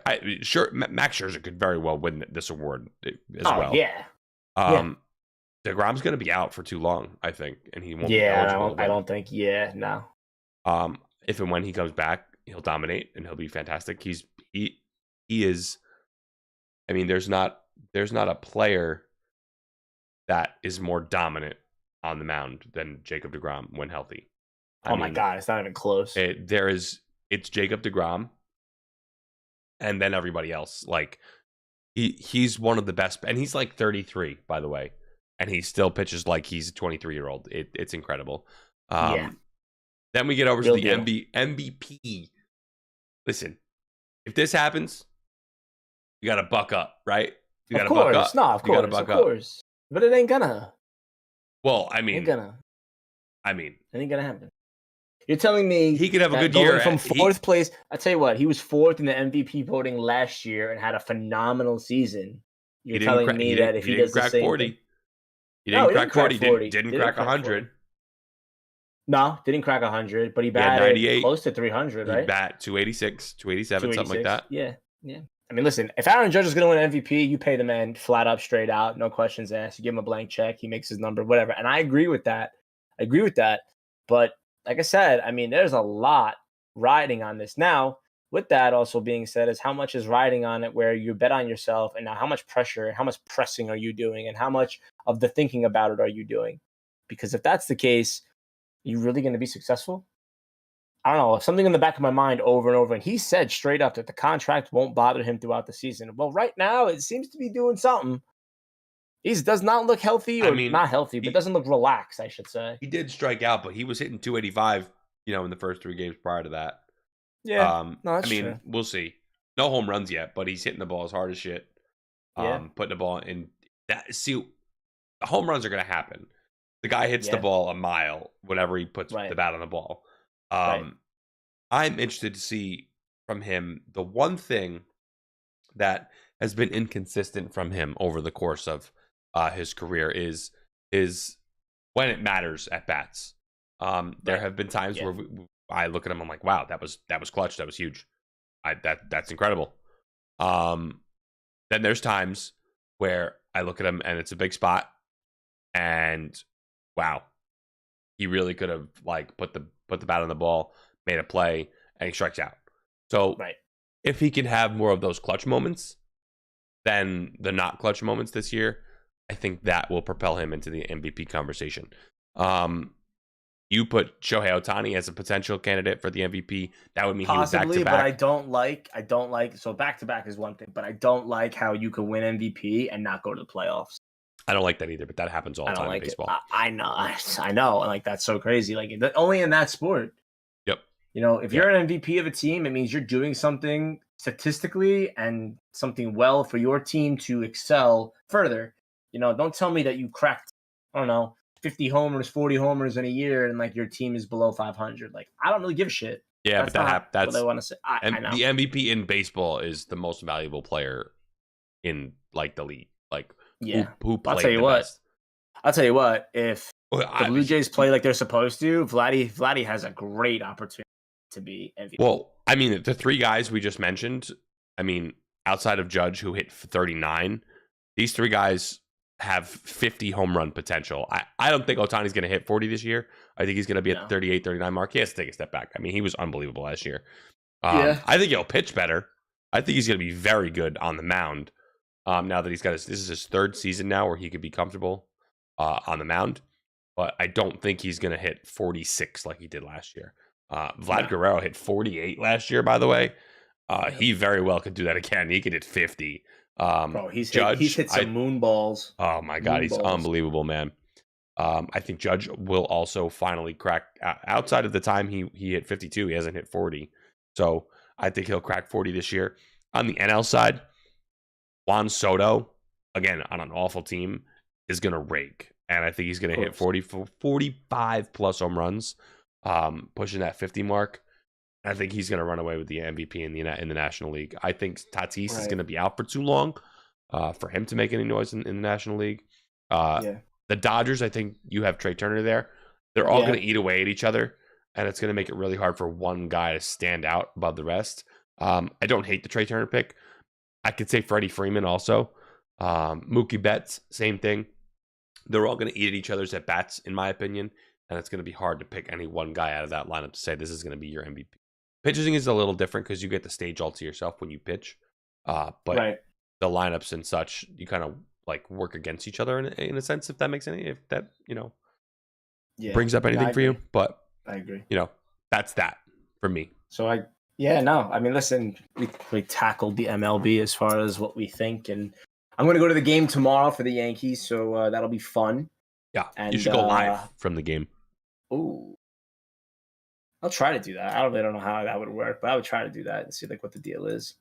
Max Scherzer could very well win this award as well. Yeah. DeGrom's going to be out for too long, I think, and he won't. Yeah, I don't think. Yeah, no. If and when he comes back, he'll dominate and he'll be fantastic. He is. I mean, there's not a player that is more dominant on the mound than Jacob DeGrom when healthy. My God, it's not even close. It's Jacob DeGrom, and then everybody else. Like he's one of the best, and he's like 33, by the way, and he still pitches like he's a 23-year-old. It's incredible. Then we get over to the MVP. Listen, if this happens, you got to buck up, right? You got to buck up. No, of course. But it ain't gonna. Well, I mean, it ain't gonna happen. You're telling me he could have a good year from fourth place. I tell you what, he was fourth in the MVP voting last year and had a phenomenal season. You're telling me that if he does the same 40, thing, he didn't crack 40. Didn't crack 100. No, didn't crack 100, but he batted close to 300, right? He bat 286, 287, something like that. Yeah. I mean, listen, if Aaron Judge is going to win MVP, you pay the man flat up, straight out, no questions asked. You give him a blank check, he makes his number, whatever. And I agree with that. But like I said, I mean, there's a lot riding on this. Now, with that also being said, is how much is riding on it where you bet on yourself, and now how much pressure, how much pressing are you doing, and how much of the thinking about it are you doing? Because if that's the case, you really going to be successful? I don't know, something in the back of my mind over and over. And he said straight up that the contract won't bother him throughout the season. Well, right now it seems to be doing something. He does not look healthy, not healthy, but doesn't look relaxed, I should say. He did strike out, but he was hitting 285, in the first 3 games prior to that. Yeah, no, that's true. We'll see. No home runs yet, but he's hitting the ball as hard as shit. Putting the ball in. The home runs are going to happen. The guy hits the ball a mile whenever he puts the bat on the ball. I'm interested to see from him the one thing that has been inconsistent from him over the course of his career is when it matters at bats. There have been times where I look at him, I'm like, wow, that was clutch, that was huge. That's incredible. Then there's times where I look at him and it's a big spot, and wow, he really could have put the bat on the ball, made a play, and he strikes out. So if he can have more of those clutch moments than the not clutch moments this year, I think that will propel him into the MVP conversation. You put Shohei Ohtani as a potential candidate for the MVP. That would mean possibly, he was back to but back. I don't like. So back to back is one thing, but I don't like how you can win MVP and not go to the playoffs. I don't like that either, but that happens all the time in baseball. I know, I know, and like that's so crazy. Like only in that sport. Yep. You know, if you're an MVP of a team, it means you're doing something statistically and something well for your team to excel further. You know, don't tell me that you cracked, I don't know, 50 homers, 40 homers in a year, and like your team is below 500. Like, I don't really give a shit. Yeah, that's but that's what I want to say. I know. The MVP in baseball is the most valuable player in like the league. Like, who played I'll tell you the what. best? I'll tell you what. If the Blue Jays play like they're supposed to, Vladdy has a great opportunity to be MVP. Well, I mean, the three guys we just mentioned, I mean, outside of Judge, who hit 39, these three guys have 50 home run potential. I don't think Ohtani's going to hit 40 this year. I think he's going to be at the 38, 39 mark. He has to take a step back. I mean, he was unbelievable last year. I think he'll pitch better. I think he's going to be very good on the mound. Now that this is his third season now where he could be comfortable on the mound. But I don't think he's going to hit 46 like he did last year. Vlad Guerrero hit 48 last year, by the way. He very well could do that again. He could hit 50. Bro, he's hit some moon balls. Oh my God, he's unbelievable, man. I think Judge will also finally crack outside of the time he hit 52. He hasn't hit 40. So I think he'll crack 40 this year. On the NL side, Juan Soto, again, on an awful team, is going to rake. And I think he's going to hit 45 plus home runs, pushing that 50 mark. I think he's going to run away with the MVP in the National League. I think Tatis is going to be out for too long for him to make any noise in the National League. The Dodgers, I think you have Trey Turner there. They're all going to eat away at each other, and it's going to make it really hard for one guy to stand out above the rest. I don't hate the Trey Turner pick. I could say Freddie Freeman also. Mookie Betts, same thing. They're all going to eat at each other's at-bats, in my opinion, and it's going to be hard to pick any one guy out of that lineup to say this is going to be your MVP. Pitching is a little different because you get the stage all to yourself when you pitch. But the lineups and such, you kind of like work against each other in a sense, if that makes any, if that, brings up anything for you. But I agree. That's that for me. So I mean, listen, we tackled the MLB as far as what we think, and I'm going to go to the game tomorrow for the Yankees, so that'll be fun. Yeah, and you should go live from the game. Ooh. I'll try to do that. I don't know how that would work, but I would try to do that and see like what the deal is.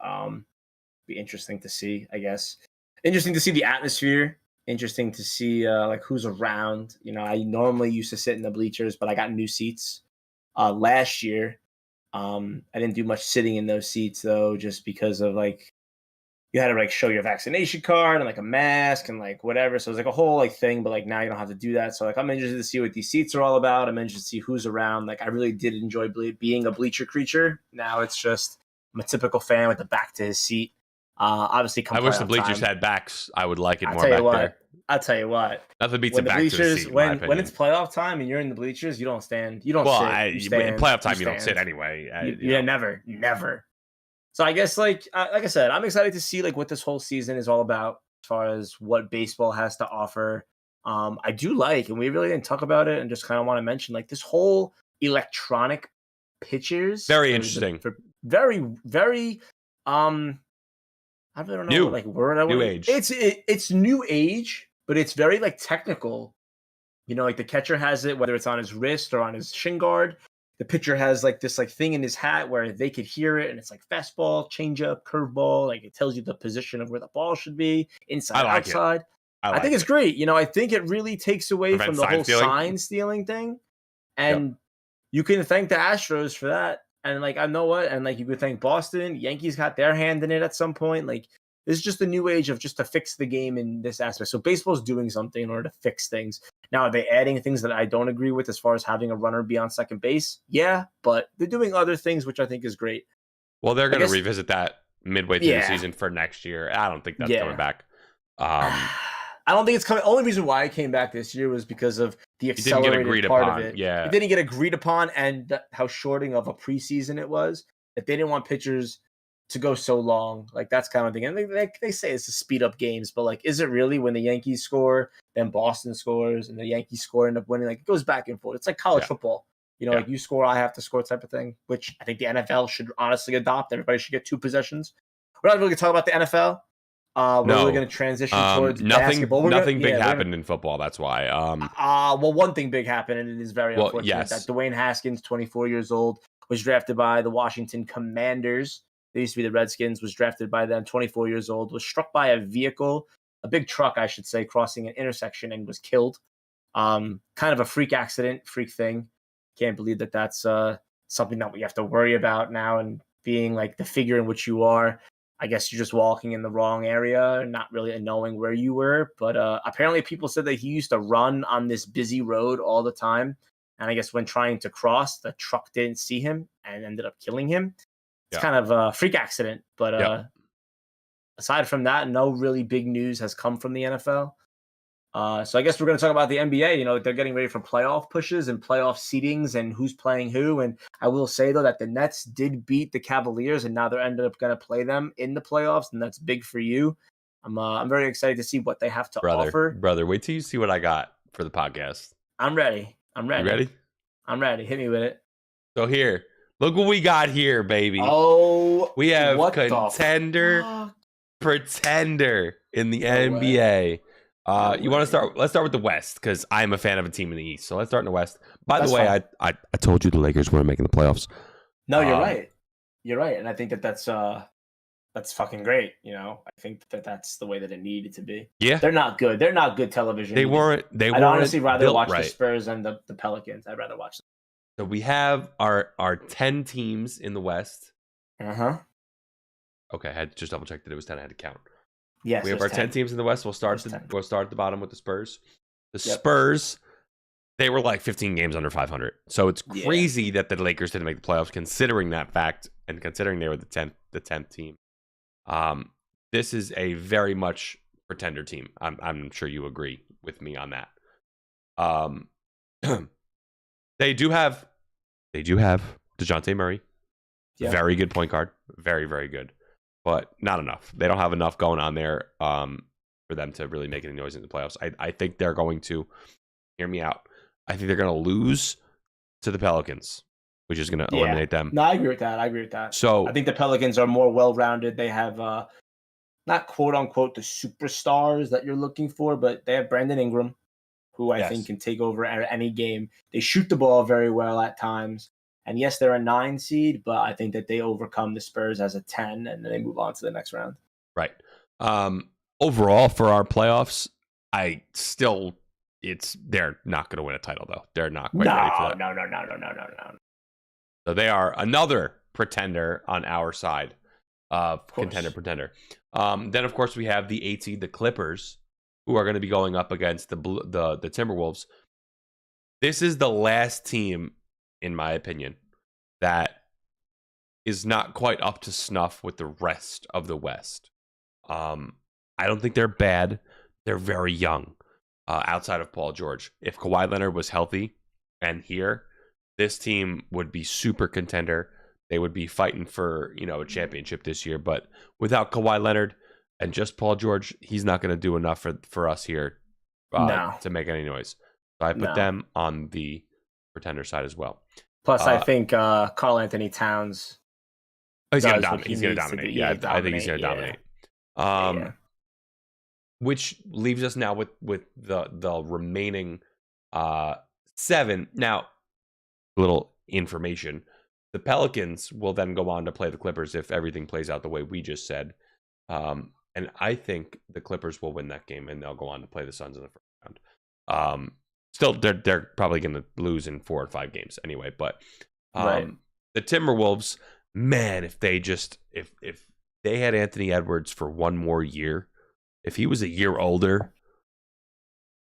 Be interesting to see, I guess. Interesting to see the atmosphere. Interesting to see like who's around. I normally used to sit in the bleachers, but I got new seats last year. I didn't do much sitting in those seats though, just because of like you had to like show your vaccination card and like a mask and like whatever. So it was like a whole like thing, but like now you don't have to do that. So like I'm interested to see what these seats are all about. I'm interested to see who's around. Like I really did enjoy being a bleacher creature. Now it's just I'm a typical fan with the back to his seat. Obviously, I wish the bleachers had backs. I would like it more back there. I'll tell you what. Nothing beats a back to the seat. When it's playoff time and you're in the bleachers, you don't stand. You don't sit. You stand, in playoff time, you don't sit anyway. Never. So I guess like I said, I'm excited to see like what this whole season is all about as far as what baseball has to offer. I do like, and we really didn't talk about it, and just kind of want to mention like this whole electronic pitchers. Very interesting. Very, very. I really don't know what like word I would. New age. It's new age, but it's very like technical. Like the catcher has it, whether it's on his wrist or on his shin guard. The pitcher has like this like thing in his hat where they could hear it, and it's like fastball, changeup, curveball. Like it tells you the position of where the ball should be, inside, outside. I think it's great. I think it really takes away from the whole sign stealing thing, and you can thank the Astros for that. And like I know what, and like you could thank Boston. Yankees got their hand in it at some point. Like this is just a new age of just to fix the game in this aspect. So baseball's doing something in order to fix things. Now, are they adding things that I don't agree with as far as having a runner be on second base? Yeah, but they're doing other things, which I think is great. Well, they're going to revisit that midway through the season for next year. I don't think that's coming back. I don't think it's coming. The only reason why it came back this year was because of the accelerated part of it. Yeah. It didn't get agreed upon, and how shorting of a preseason it was. That they didn't want pitchers to go so long. Like that's kind of thing. And they say it's to speed up games, but like, is it really when the Yankees score, then Boston scores, and the Yankees score end up winning? Like it goes back and forth. It's like college football. Like you score, I have to score type of thing, which I think the NFL should honestly adopt. Everybody should get 2 possessions. We're not really going to talk about the NFL. We're really going to transition towards basketball. Nothing big happened in football. That's why. Well, one thing big happened, and it is very unfortunate that Dwayne Haskins, 24 years old, was drafted by the Washington Commanders. They used to be the Redskins, was drafted by them, 24 years old, was struck by a vehicle, a big truck, I should say, crossing an intersection and was killed. Kind of a freak thing. Can't believe that that's something that we have to worry about now, and being like the figure in which you are. I guess you're just walking in the wrong area, not really knowing where you were. But apparently people said that he used to run on this busy road all the time. And I guess when trying to cross, the truck didn't see him and ended up killing him. It's kind of a freak accident. But aside from that, no really big news has come from the NFL. So I guess we're going to talk about the NBA. They're getting ready for playoff pushes and playoff seedings and who's playing who. And I will say, though, that the Nets did beat the Cavaliers, and now they're ended up going to play them in the playoffs, and that's big for you. I'm very excited to see what they have to offer. Brother, wait till you see what I got for the podcast. I'm ready. You ready? I'm ready. Hit me with it. So here, look what we got here, baby. Oh, we have contender, pretender in the NBA. You want to start? Let's start with the West, because I'm a fan of a team in the East. So let's start in the West. By the way, I told you the Lakers weren't making the playoffs. No, you're right. You're right, and I think that's fucking great. I think that's the way that it needed to be. Yeah, they're not good. They're not good television. They weren't. I'd honestly rather watch the Spurs and the Pelicans. I'd rather watch them. So we have our 10 teams in the West. Okay, I had to just double check that it was 10. I had to count. Yes, we have our 10 teams in the West. We'll start at the bottom with the Spurs. Spurs, they were like 15 games under 500. So it's crazy that the Lakers didn't make the playoffs, considering that fact and considering they were the 10th team. This is a very much pretender team. I'm sure you agree with me on that. They do have DeJounte Murray. Yep. Very good point guard. Very, very good. But not enough. They don't have enough going on there for them to really make any noise in the playoffs. I think they're going to, hear me out, I think they're going to lose to the Pelicans, which is going to eliminate them. No, I agree with that. So I think the Pelicans are more well-rounded. They have not quote-unquote the superstars that you're looking for, but they have Brandon Ingram, who I think can take over at any game. They shoot the ball very well at times. And yes, they're a 9 seed, but I think that they overcome the Spurs as a 10, and then they move on to the next round. Right. Overall, for our playoffs, they're not going to win a title, though. They're not quite ready for that. No. So they are another pretender on our side of pretender. Then, of course, we have the 8 seed, the Clippers, who are going to be going up against the Timberwolves. This is the last team, in my opinion, that is not quite up to snuff with the rest of the West. I don't think they're bad. They're very young, outside of Paul George. If Kawhi Leonard was healthy and here, this team would be super contender. They would be fighting for, a championship this year. But without Kawhi Leonard and just Paul George, he's not going to do enough for us here to make any noise. So I put them on the pretender side as well. Plus, I think Karl Anthony Towns. He's going to dominate. He's going to dominate. Yeah, I think he's going to dominate. Which leaves us now with the remaining 7. Now, a little information. The Pelicans will then go on to play the Clippers if everything plays out the way we just said. And I think the Clippers will win that game, and they'll go on to play the Suns in the first round. Still, they're probably going to lose in 4 or 5 games anyway. But the Timberwolves, man, if they had Anthony Edwards for one more year, if he was a year older,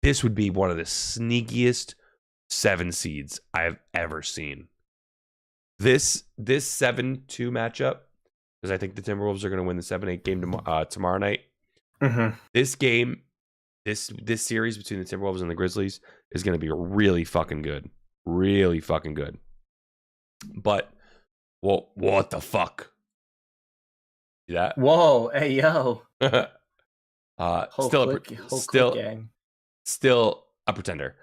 this would be one of the sneakiest 7 seeds I've ever seen. This 7-2 matchup, because I think the Timberwolves are going to win the 7-8 game tomorrow night. Mm-hmm. This game, this series between the Timberwolves and the Grizzlies is going to be really fucking good. Really fucking good. But, well, what the fuck? See that? Whoa, hey yo. Whole Still click gang. still a pretender.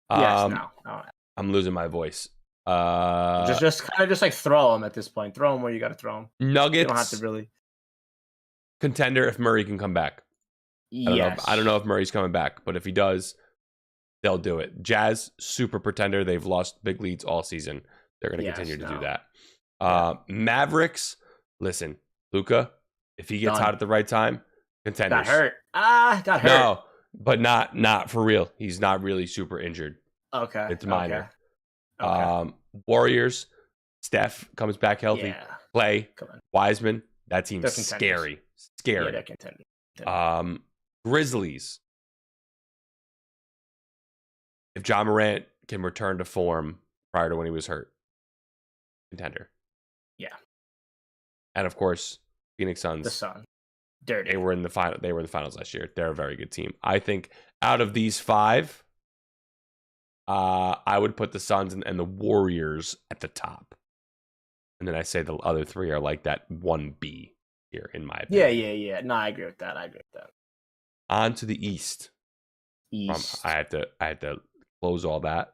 Yes, no. I'm losing my voice. Just kind of just like throw them at this point. Throw them where you got to throw them. Nuggets. You don't have to really. Contender if Murray can come back. Yes. I don't know if Murray's coming back, but if he does, they'll do it. Jazz, super pretender. They've lost big leads all season. They're going to continue to do that. Mavericks, listen, Luka, if he gets hot at the right time, contenders. Got hurt. No, but not for real. He's not really super injured. Okay. It's minor. Okay. Warriors, Steph comes back healthy. Yeah. Clay, Come on. Wiseman, that team's They're contenders. Scary. Yeah, they're contenders. Grizzlies. If John Morant can return to form prior to when he was hurt, contender. Yeah. And of course, Phoenix Suns. The Sun. Dirty. They were in the finals last year. They're a very good team. I think out of these five, I would put the Suns and the Warriors at the top. And then I say the other three are like that 1B here, in my opinion. Yeah. No, I agree with that. On to the East. East. I had to close all that,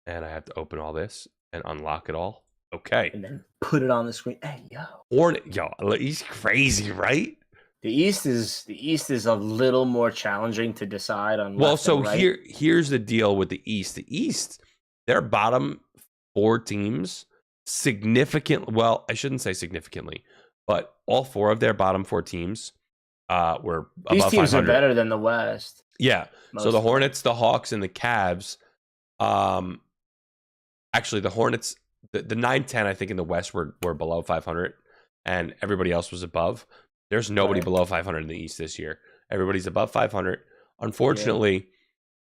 and I have to open all this and unlock it all. Okay. And then put it on the screen. Hey, yo. Hornet, he's crazy, right? The East is a little more challenging to decide on. Well, so right. here's the deal with the East. The East, their bottom four teams well, I shouldn't say significantly, but all four of their bottom four teams were above 500. These teams are better than the West. Yeah. So the Hornets, the Hawks, and the Cavs. Actually, the Hornets, the 9-10, I think in the West were below 500, and everybody else was above. There's nobody below 500 in the East this year. Everybody's above 500. Unfortunately,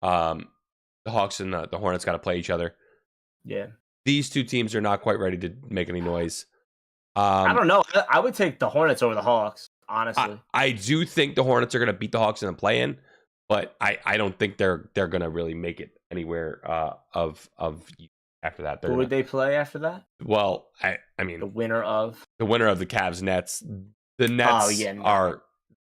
the Hawks and the Hornets got to play each other. Yeah. These two teams are not quite ready to make any noise. I don't know. I would take the Hornets over the Hawks, honestly. I do think the Hornets are going to beat the Hawks in the play-in, but I don't think they're going to really make it anywhere of after that. Who would they play after that? Well, I mean the winner of the Cavs Nets. The Nets are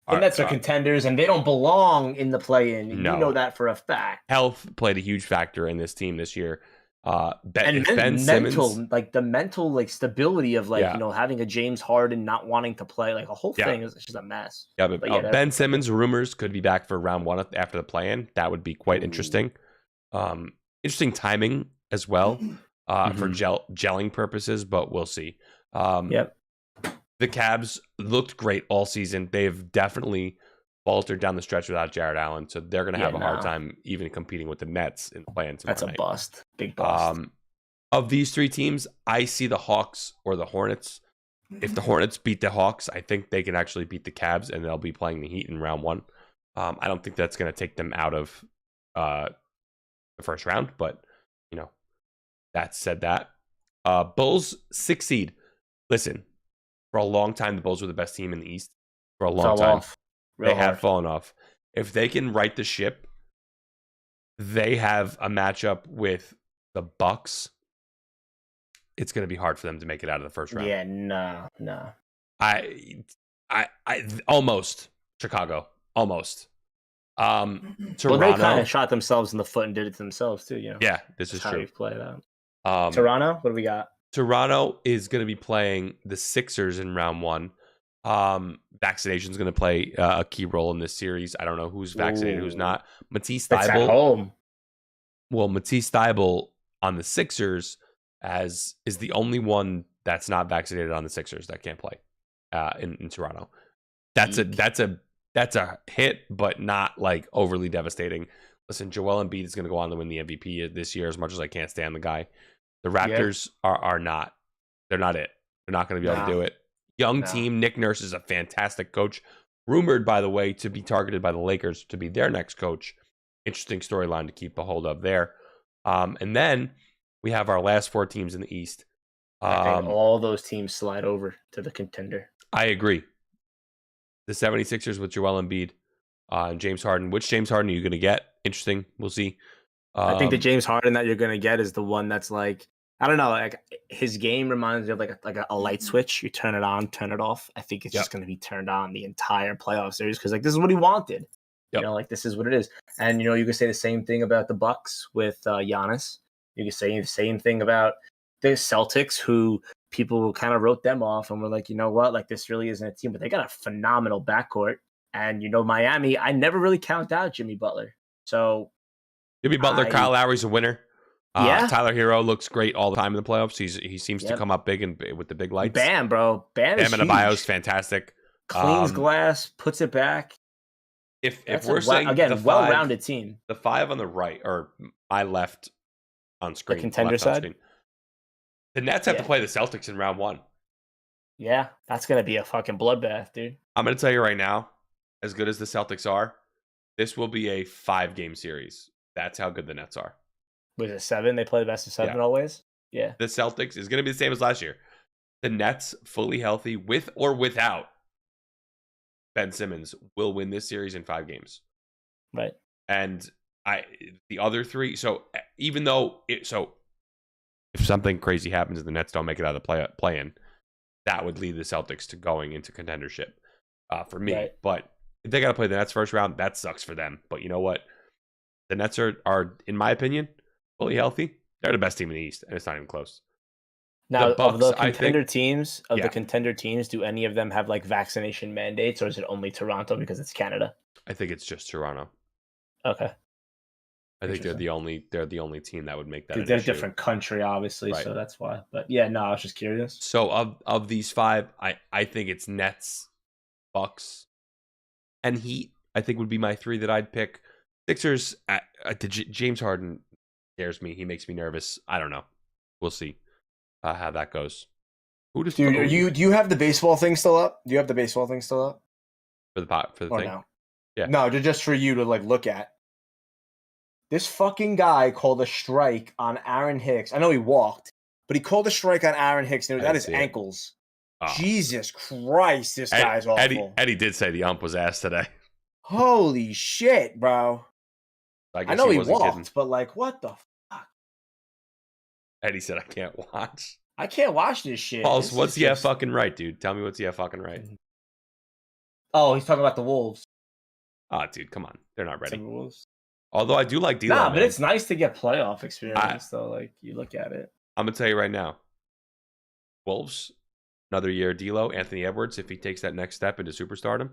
the Nets are contenders, and they don't belong in the play-in. No. You know that for a fact. Health played a huge factor in this team this year. Ben mental, Simmons, like the mental stability of having a James Harden not wanting to play, like a whole thing is just a mess. Yeah, but Ben Simmons rumors could be back for round one after the play-in. That would be quite interesting. Interesting timing as well for gelling purposes, but we'll see. The Cavs looked great all season. They've definitely faltered down the stretch without Jared Allen, so they're going to have a hard time even competing with the Nets in the play-in tomorrow night. That's a bust. Big bust. Of these three teams, I see the Hawks or the Hornets. If the Hornets beat the Hawks, I think they can actually beat the Cavs, and they'll be playing the Heat in round one. I don't think that's going to take them out of the first round, but that said that. Bulls 6 seed. Listen, for a long time, the Bulls were the best team in the East. For a long time. They have fallen off. If they can right the ship, they have a matchup with the Bucks. It's going to be hard for them to make it out of the first round. Yeah, no. I almost Chicago, almost. Toronto. Well, they kind of shot themselves in the foot and did it to themselves too. Yeah, this is how true. you play that. Toronto, what do we got? Toronto is going to be playing the Sixers in round one. Vaccination is going to play a key role in this series. I don't know who's vaccinated, who's not. Matisse Thybulle. It's at home. Well, Matisse Thybulle on the Sixers is the only one that's not vaccinated on the Sixers that can't play in Toronto. That's a hit, but not like overly devastating. Listen, Joel Embiid is going to go on to win the MVP this year. As much as I can't stand the guy, the Raptors are not. They're not it. They're not going to be able to do it. Young team. Nick Nurse is a fantastic coach. Rumored, by the way, to be targeted by the Lakers to be their next coach. Interesting storyline to keep a hold of there. And then we have our last four teams in the East. I think all those teams slide over to the contender. I agree. The 76ers with Joel Embiid and James Harden. Which James Harden are you going to get? Interesting. We'll see. I think the James Harden that you're going to get is the one that's like I don't know. Like his game reminds me of like a light switch. You turn it on, turn it off. I think it's just going to be turned on the entire playoff series because like this is what he wanted. Yep. You know, like this is what it is. And you know, you could say the same thing about the Bucks with Giannis. You could say the same thing about the Celtics, who people kind of wrote them off and were like, you know what, like this really isn't a team, but they got a phenomenal backcourt. And you know, Miami, I never really count out Jimmy Butler. So Jimmy Butler, Kyle Lowry's a winner. Yeah. Tyler Hero looks great all the time in the playoffs. He seems to come up big and with the big lights. Bam, bro. Bam is Adebayo's fantastic. Cleans glass, puts it back. If we're saying again, well-rounded team. The 5 on the right or my left on screen, the contender side. The Nets have to play the Celtics in round 1. Yeah, that's gonna be a fucking bloodbath, dude. I'm gonna tell you right now, as good as the Celtics are, this will be a 5-game series. That's how good the Nets are. Was it 7? They play the best of 7 always? Yeah. The Celtics is going to be the same as last year. The Nets, fully healthy, with or without Ben Simmons, will win this series in 5 games. Right. And the other 3, so even though if something crazy happens and the Nets don't make it out of the play-in, that would lead the Celtics to going into contendership for me. Right. But if they got to play the Nets first round, that sucks for them. But you know what? The Nets are, in my opinion, fully healthy. They're the best team in the East, and it's not even close. Now, of the contender teams, do any of them have like vaccination mandates, or is it only Toronto because it's Canada? I think it's just Toronto. Okay. I think they're the only team that would make that. They're a different country, obviously, right. So that's why. But yeah, no, I was just curious. So of these 5, I think it's Nets, Bucks, and Heat. I think would be my 3 that I'd pick. Sixers, James Harden scares me. He makes me nervous. I don't know. We'll see how that goes. Dude, do you have the baseball thing still up? Do you have the baseball thing still up for the thing? No? Yeah. No, just for you to like look at. This fucking guy called a strike on Aaron Hicks. I know he walked, but he called a strike on Aaron Hicks and it was at his ankles. Oh. Jesus Christ, this guy's awful. Eddie did say the ump was ass today. Holy shit, bro. I know he walked, kidding. But like, what the fuck? Eddie said, I can't watch. I can't watch this shit. Pauls, what's the fucking right, dude? Tell me what's the fucking right. Oh, he's talking about the Wolves. Oh, dude, come on. They're not ready. Although I do like D'Lo. Nah, but it's nice to get playoff experience, though. Like, you look at it. I'm going to tell you right now. Wolves, another year. D'Lo, Anthony Edwards, if he takes that next step into superstardom.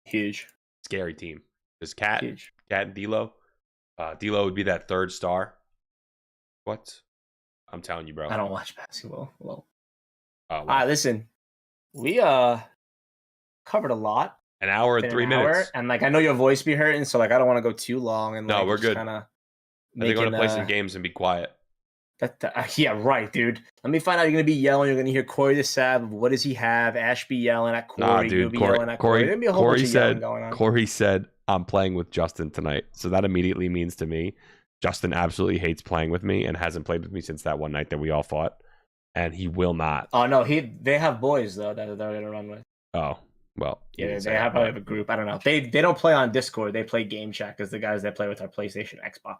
Huge. Scary team. There's Cat and D'Lo. D'Lo would be that 3rd star. What? I'm telling you, bro. I don't watch basketball. Well. Oh, wow. Listen. We covered a lot. An hour and 3 minutes. And like I know your voice be hurting, so like I don't want to go too long. And no, like, we're good. I think we're gonna play some games and be quiet. Yeah, right, dude. Let me find out. You're gonna be yelling. You're gonna hear Corey the Sav. What does he have? Ash be yelling at Corey. Nah, dude. You'll be yelling at Corey. There'll be a whole bunch of yelling going on. Corey said, "I'm playing with Justin tonight." So that immediately means to me, Justin absolutely hates playing with me and hasn't played with me since that one night that we all fought, and he will not. Oh no, they have boys though that they're gonna run with. Oh. Well, yeah, they probably have a group. I don't know. They don't play on Discord. They play Game Chat because the guys that play with our PlayStation, Xbox,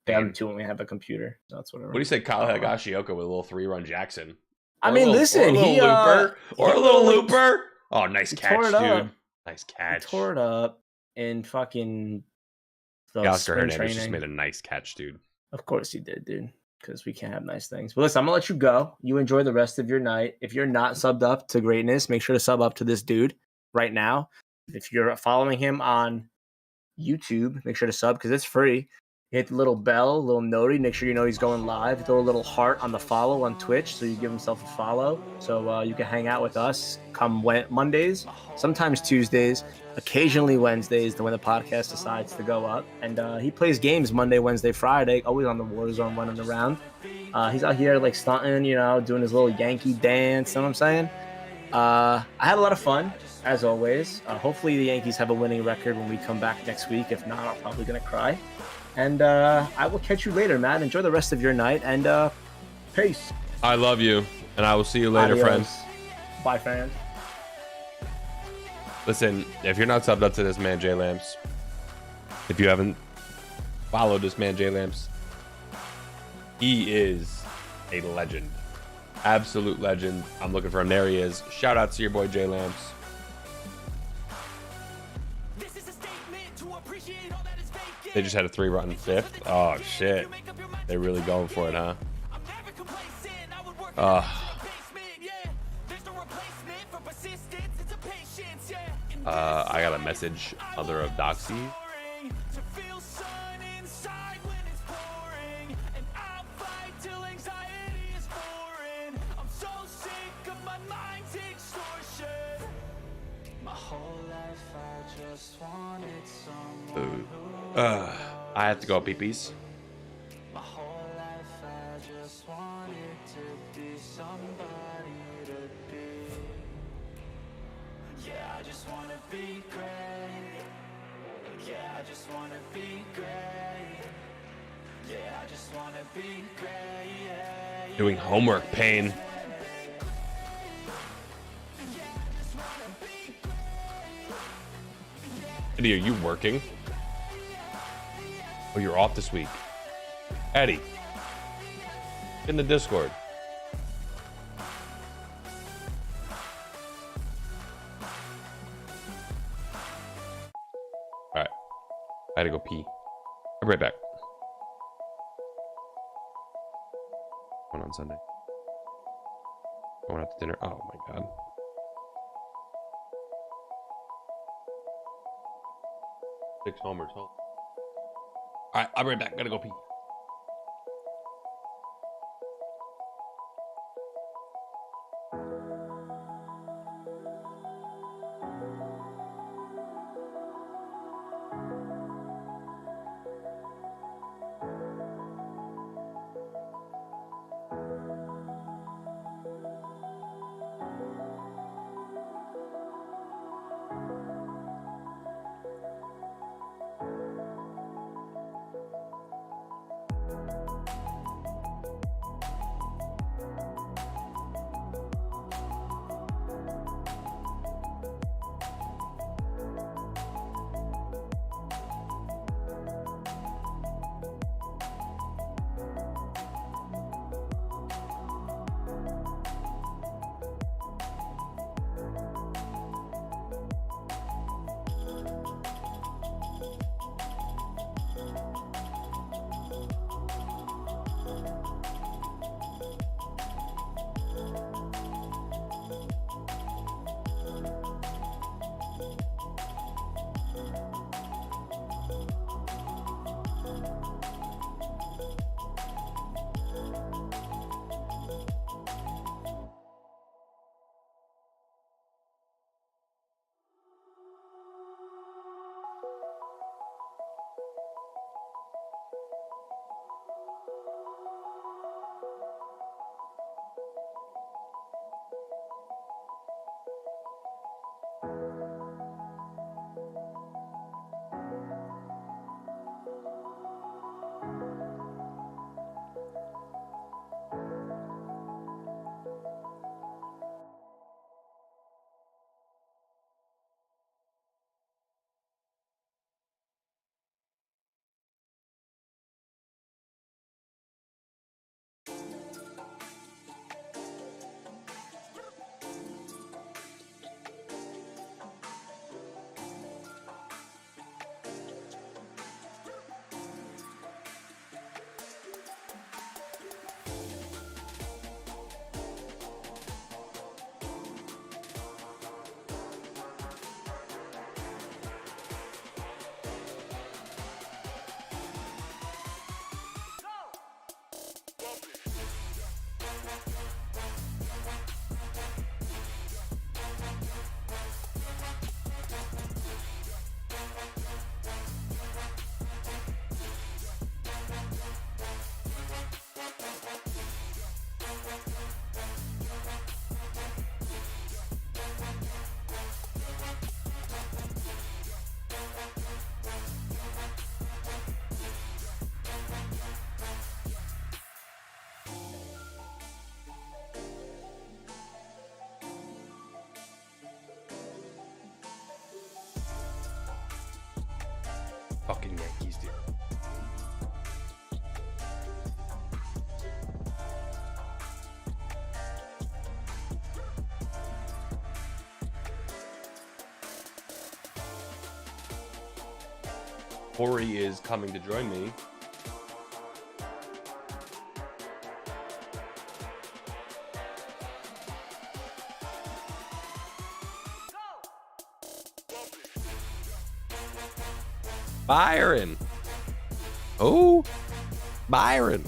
they have 2 when we have a computer. So that's whatever. What do you say, Kyle Higashioka with a little 3-run Jackson? I mean, listen, he a little looper. Oh, nice catch, dude. Nice catch. He tore it up in fucking. Oscar Hernandez just made a nice catch, dude. Of course he did, dude. Because we can't have nice things. But listen, I'm going to let you go. You enjoy the rest of your night. If you're not subbed up to Greatness, make sure to sub up to this dude right now. If you're following him on YouTube, make sure to sub because it's free. Hit the little bell, little noti. Make sure you know he's going live. Throw a little heart on the follow on Twitch so you give himself a follow. So you can hang out with us come Mondays, sometimes Tuesdays, occasionally Wednesdays when the podcast decides to go up. And he plays games Monday, Wednesday, Friday, always on the Warzone running around. He's out here like stunting, doing his little Yankee dance. You know what I'm saying? I had a lot of fun, as always. Hopefully the Yankees have a winning record when we come back next week. If not, I'm probably going to cry. And I will catch you later, Matt. Enjoy the rest of your night, and peace. I love you, and I will see you later, Adios. friends. Bye, fans. Listen, if you're not subbed up to this man, Jay Lamps, if you haven't followed this man, Jay Lamps, he is a legend. Absolute legend. I'm looking for him. There he is. Shout out to your boy Jay Lamps. They just had a 3-run 5th. Oh shit. They're really going for it, huh? I got a message, mother of Doxy. I have to go pee-pees. Yeah, I just wanna be great. Yeah, I just wanna be great. Yeah, I just wanna be great. Yeah, Doing homework, pain. Eddie, are you working? Oh, you're off this week. Eddie, in the Discord. All right, I had to go pee. I'll be right back. Going on Sunday. Going out to dinner. Oh my god. Six homers. All right, I'll be right back. Gotta go pee. Corey is coming to join me. Byron. Oh, Byron.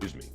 Excuse me.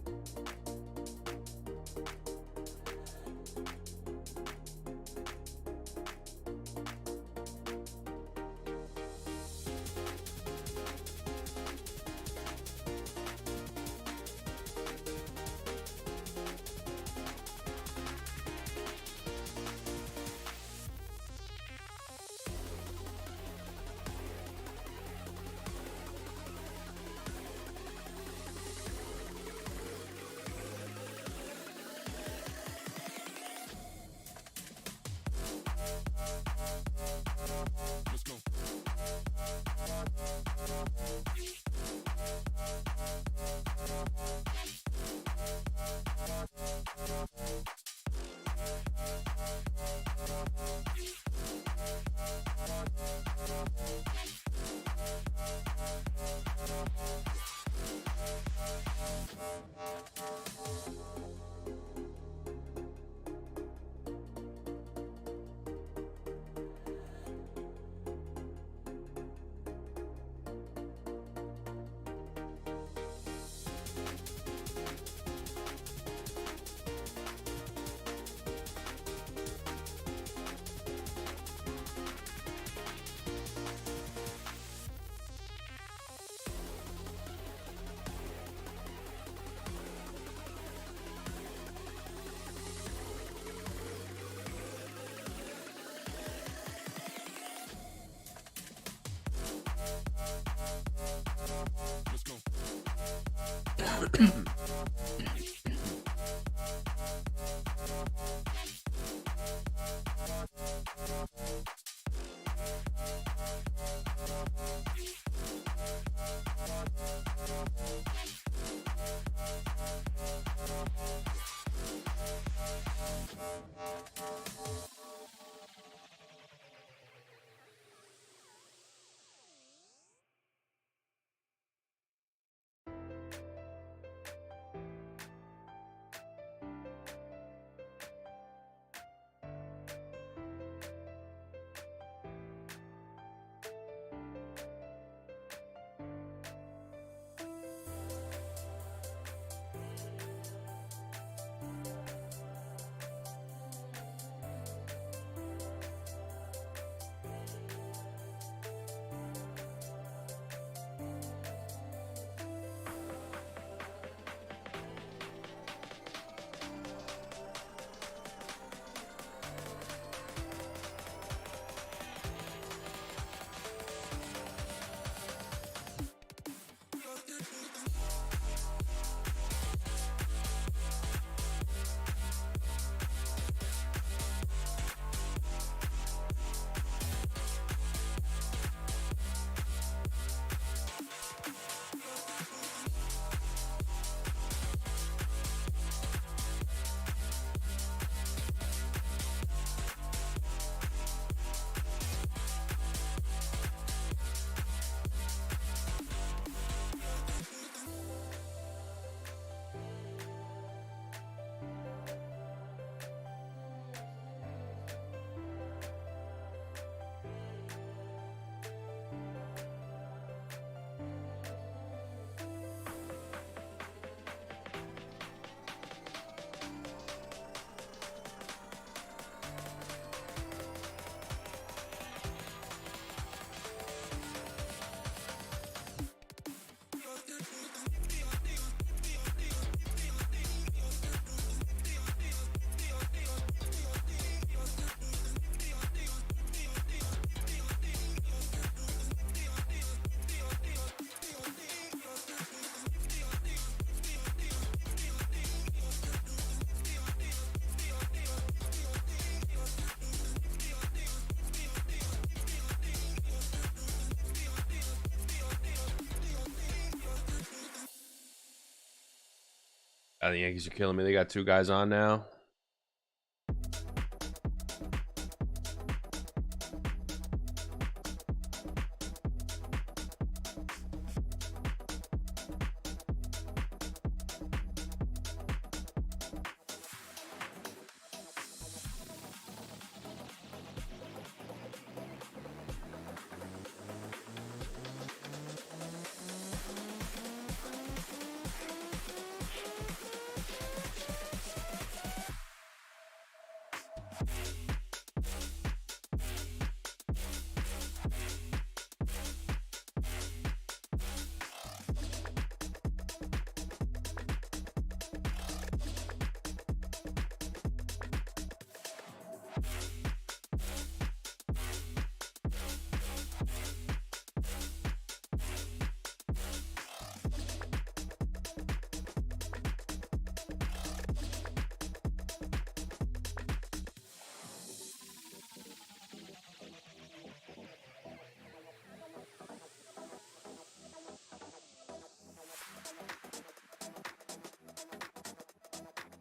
The Yankees are killing me. They got 2 guys on now.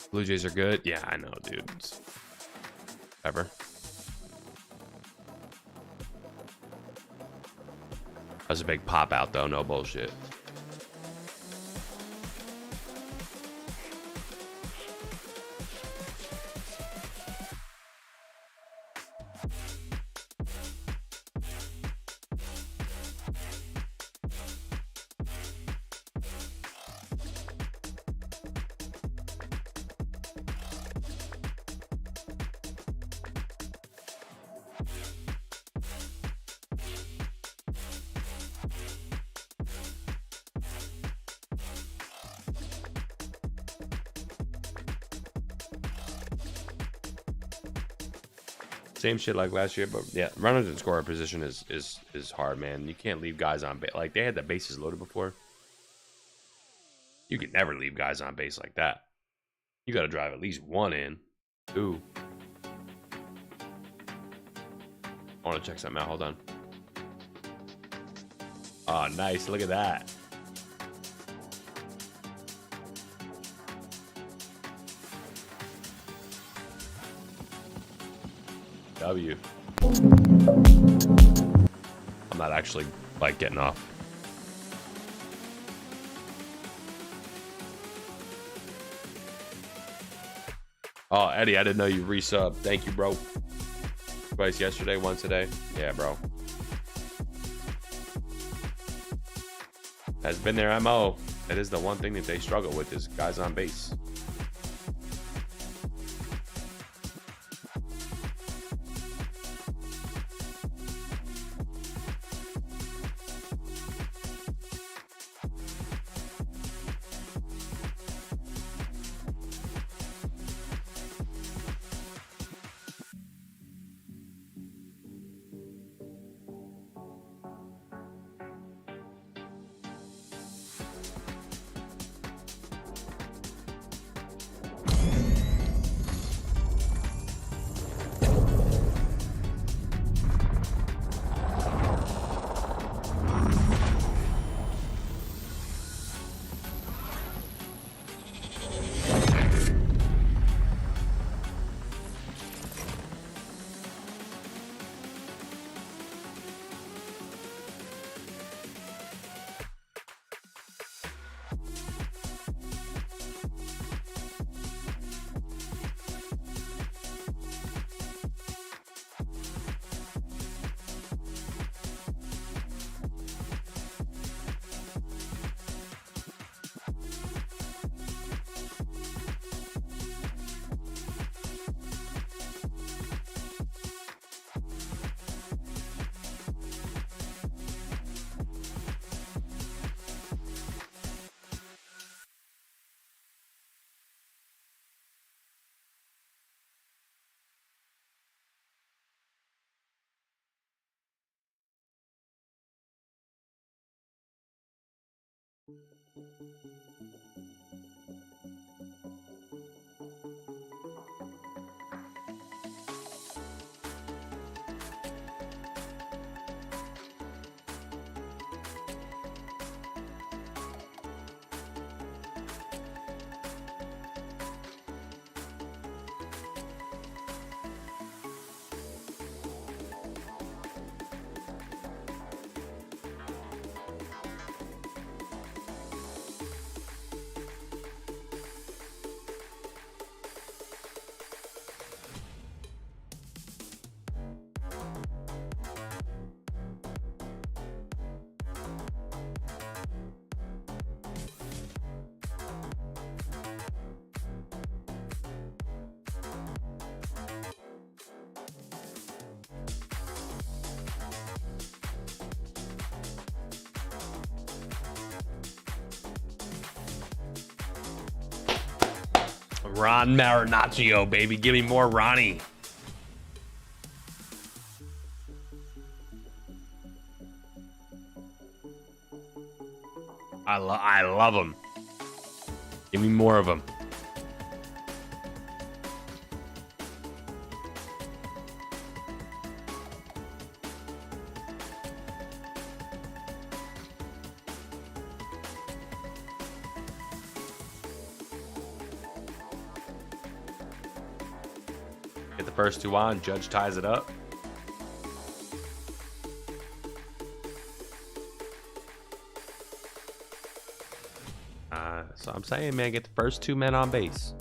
Blue Jays are good. Yeah, I know, dude. Ever. That was a big pop out, though. No bullshit. Same shit like last year, but yeah, runners in scorer position is hard, man. You can't leave guys on base. Like, they had the bases loaded before. You could never leave guys on base like that. You got to drive at least 1 in. 2. I want to check something out. Hold on. Oh, nice. Look at that. W. I'm not actually like getting off. Oh, Eddie, I didn't know you resub. Thank you, bro. Twice yesterday, once today. Yeah, bro. Has been their MO. That is the one thing that they struggle with, is guys on base. Ron Marinaccio, baby. Give me more Ronnie. I love him. Give me more of him. Get the first two on. Judge ties it up. So I'm saying, man, get the first two men on base.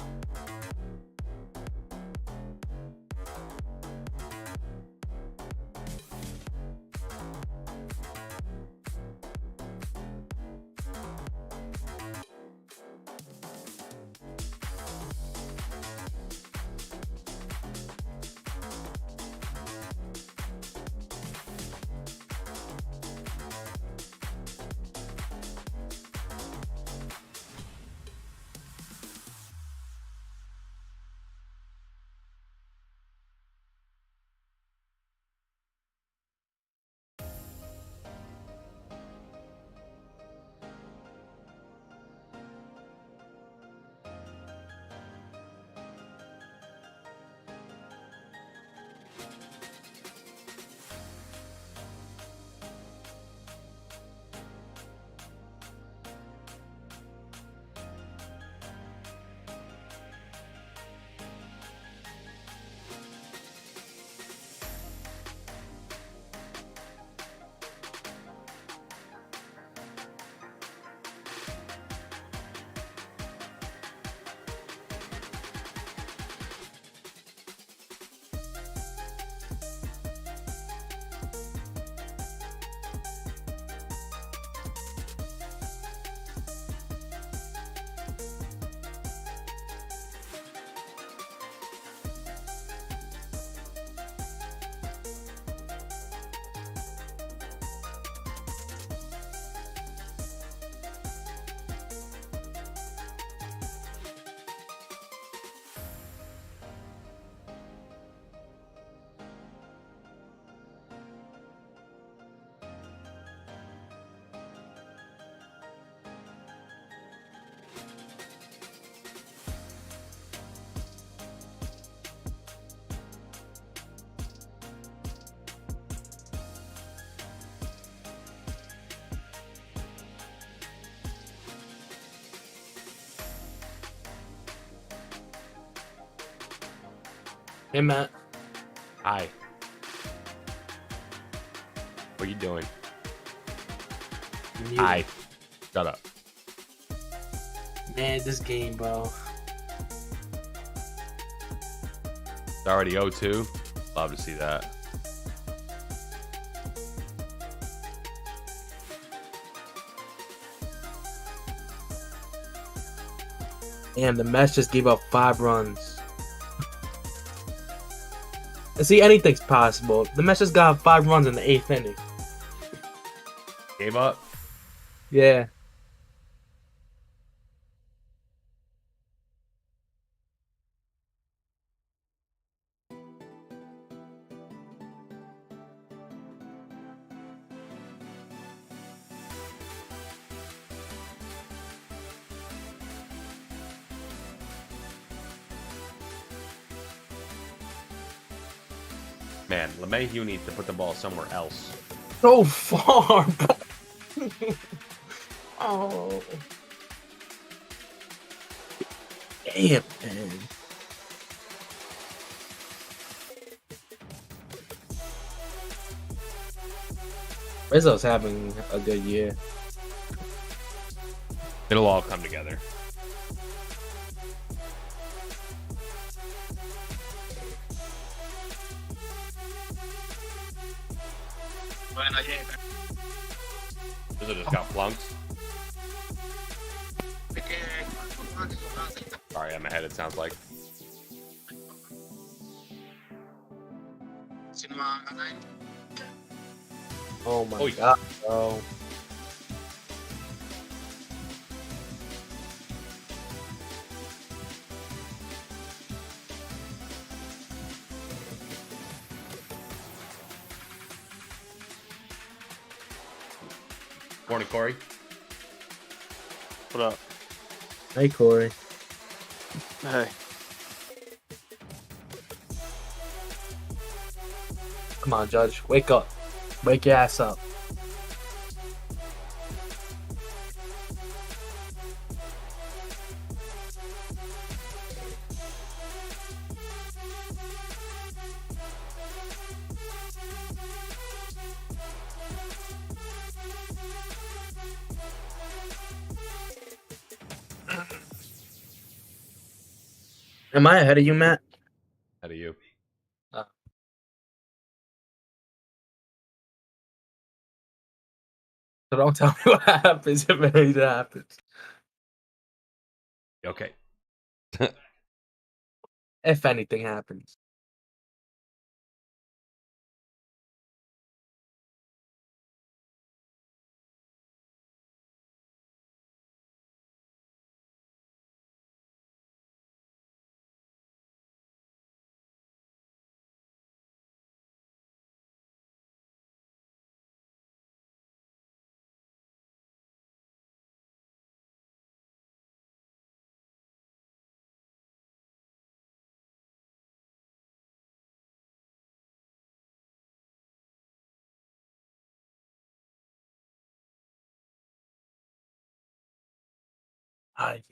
Hey, Matt. Hi. What are you doing? Muted. Hi. Shut up. Man, this game, bro. It's already 0-2. Love to see that. Damn, the Mets just gave up 5 runs. See, anything's possible. The Mets just got 5 runs in the 8th inning. Game up. Yeah. Man, LeMahieu needs to put the ball somewhere else. So far, bro. Oh. Damn, man. Rizzo's having a good year. It'll all come together. Rizzo just got flunked. Sorry, I'm ahead, it sounds like. Oh my Oy. god, bro. Morning, Corey. What up? Hey, Corey. Hey. Come on, Judge. Wake up. Wake your ass up. Am I ahead of you, Matt? How do you? So don't tell me what happens if anything happens. Okay. If anything happens. Hi.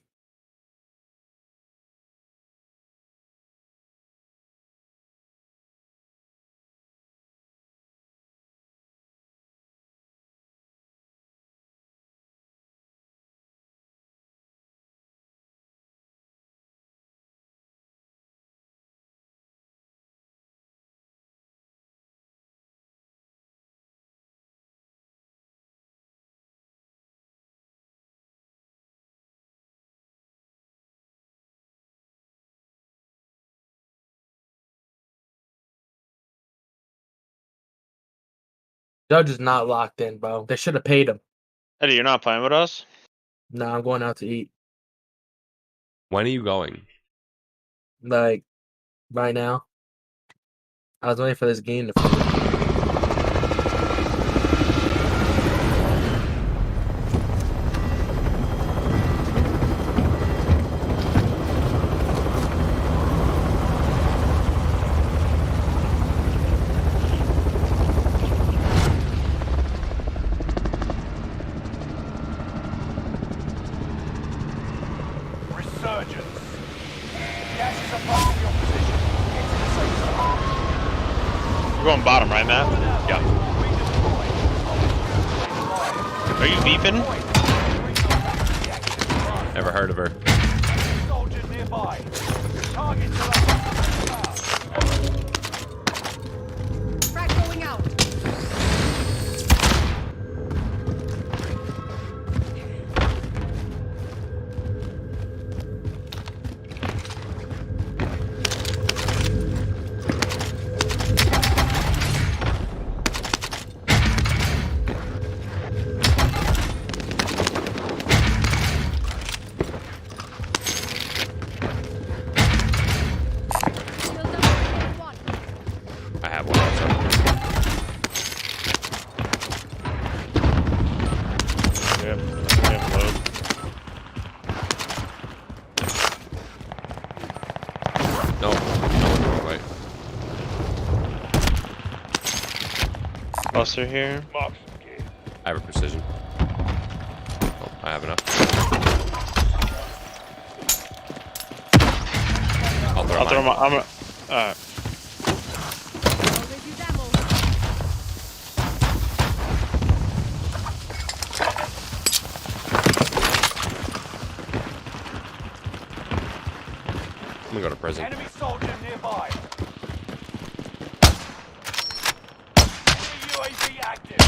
Judge is not locked in, bro. They should have paid him. Eddie, you're not playing with us? No, I'm going out to eat. When are you going? Like, right now. I was waiting for this game to finish. Resurgence. Gas is approaching your position. Get to the safe zone. You're going bottom, right, Matt? Yeah. Are you beeping? Never heard of her. Soldiers nearby. Targets are up. Frag going out. I have one also. Yep. We have load. No, wrong way. Buster here. I have a precision. Oh, I have enough. I'll throw I'll throw mine. my. Alright. Always use ammo. I'm gonna go to prison. Enemy soldier nearby. Enemy UAV active.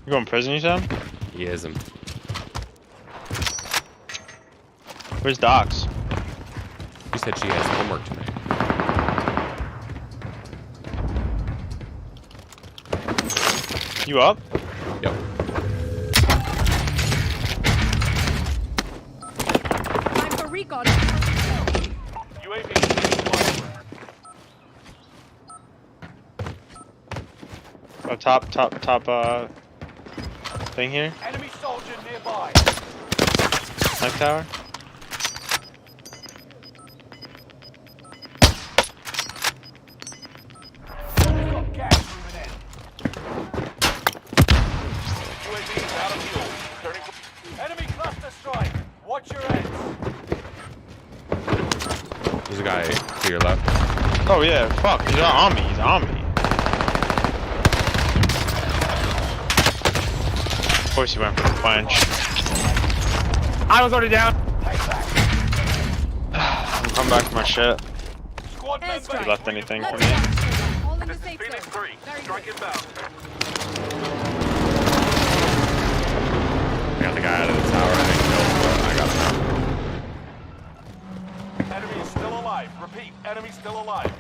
You going prison, you said? He is him. Where's Docs? She said she has homework tonight. You up? Yep. Time for recon. top thing here. Enemy soldier nearby. Knife tower. We've got gas moving in. UAV's out of fuel. Enemy cluster strike. Watch your heads. There's a guy to your left. Oh yeah, fuck. He's on me. He's on me. Of course he went for the flange. I was already down. I'm coming back for my shit. Squad member. Airstrike. He left anything for Let's me? go. All in the safe Phoenix zone. 3. Very Strike good. inbound. I got the guy out of the tower. I didn't kill him, but I got him. Enemy is still alive. Repeat, enemy still alive.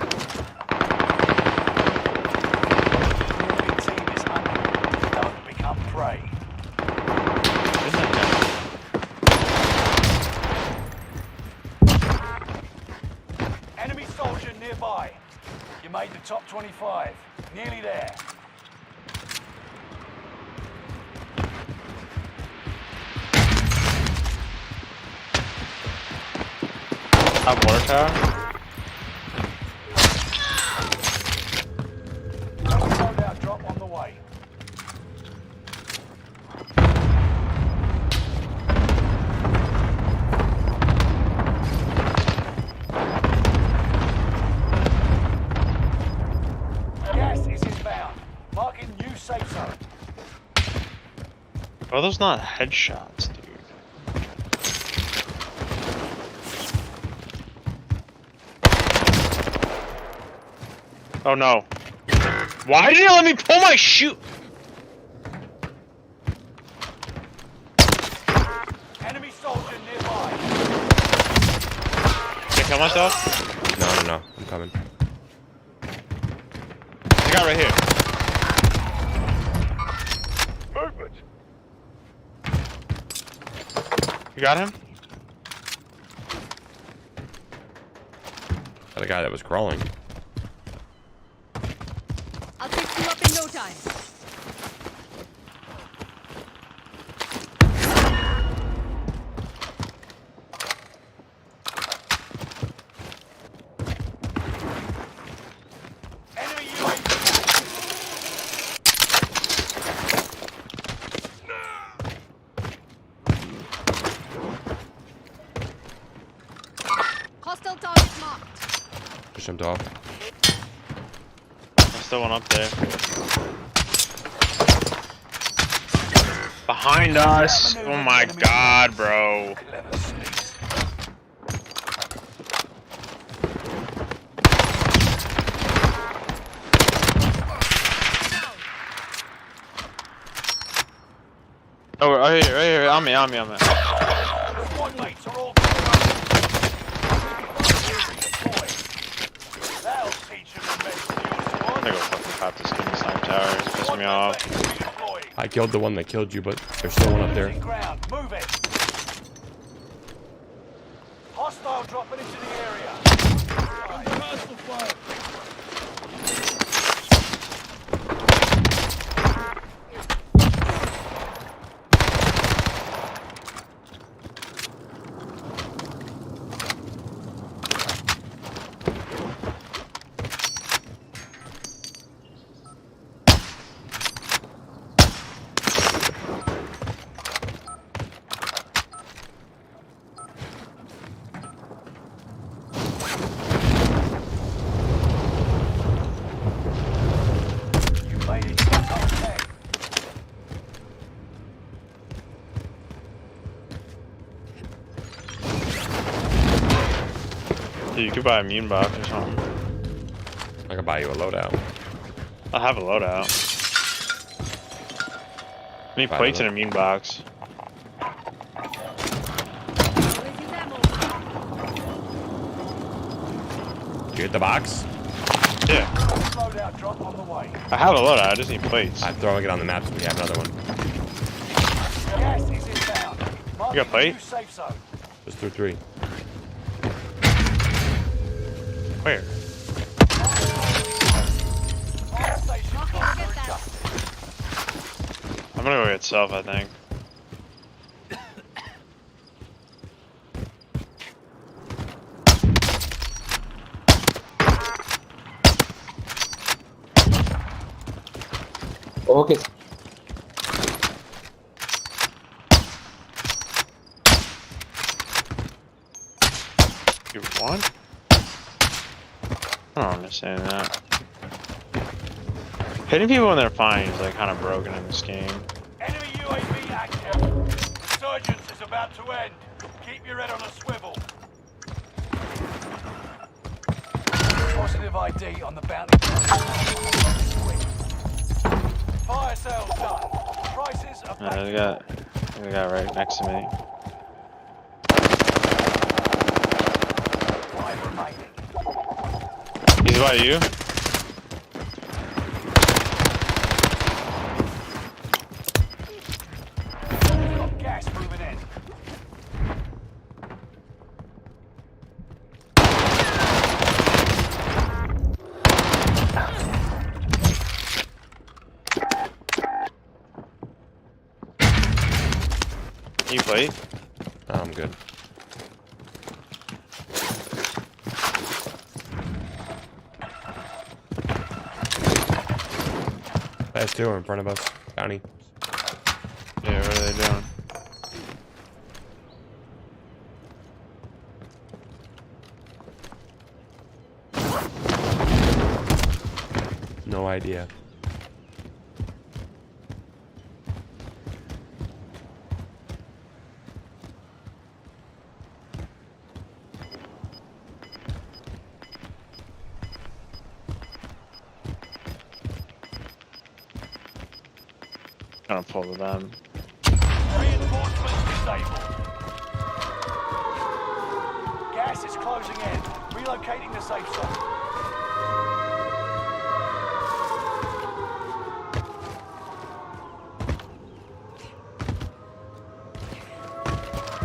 Your team is under. Don't become prey. Enemy soldier nearby. You made the top 25. Nearly there. Top water tower. Loadout drop on the way. Gas is inbound. Marking new safe zone. Are those not headshots, dude? Oh no. Why didn't you let me pull my shoe? Enemy soldier nearby. Can I kill myself? No. I'm coming. The guy right here. Movement. You got him? Got a guy that was crawling. I'll fix you up in no time. Enemy UAV. Hostile target marked. Push him off. There's still one up there. Behind us! Oh my god, bro. Clever sneaks. Oh, right here, on me. Squad mates are all going up. That'll teach them the best of your I'm squad. gonna go fucking pop this kid in sniper tower. It's pissing me off. Redeploying. I killed the one that killed you, but there's still one up there. Losing ground. Move it. Hostile dropping into the area. Hostile fire. You made it to the top 10. Dude, you could buy a immune box or something. I can buy you a loadout. I'll have a loadout. I need Buy plates the and immune box. Always use ammo. You hit the box? Yeah, Loadout drop on the way. I have a loadout. I just need plates. I'm throwing it on the map so we have another one. Gas is inbound. Marking plate? new safe zone. Just through 3. Where? Fire station Marking close get for that. adjustment. gonna go get self, I think. Okay. You want? I don't understand that. Hitting people when they're fine is like kind of broken in this game. Enemy UAV active. Resurgence is about to end. Keep your head on a swivel. Positive ID on the bounty. Fire sales done. Prices are back. They got right next to me. 5 remaining. He's by you. Got gas moving in. You fight? Oh, I'm good. Last two are in front of us. Bounty. Yeah, what are they doing? No idea. Trying to pull to them. Reinforcements disabled. Gas is closing in. Relocating the safe zone.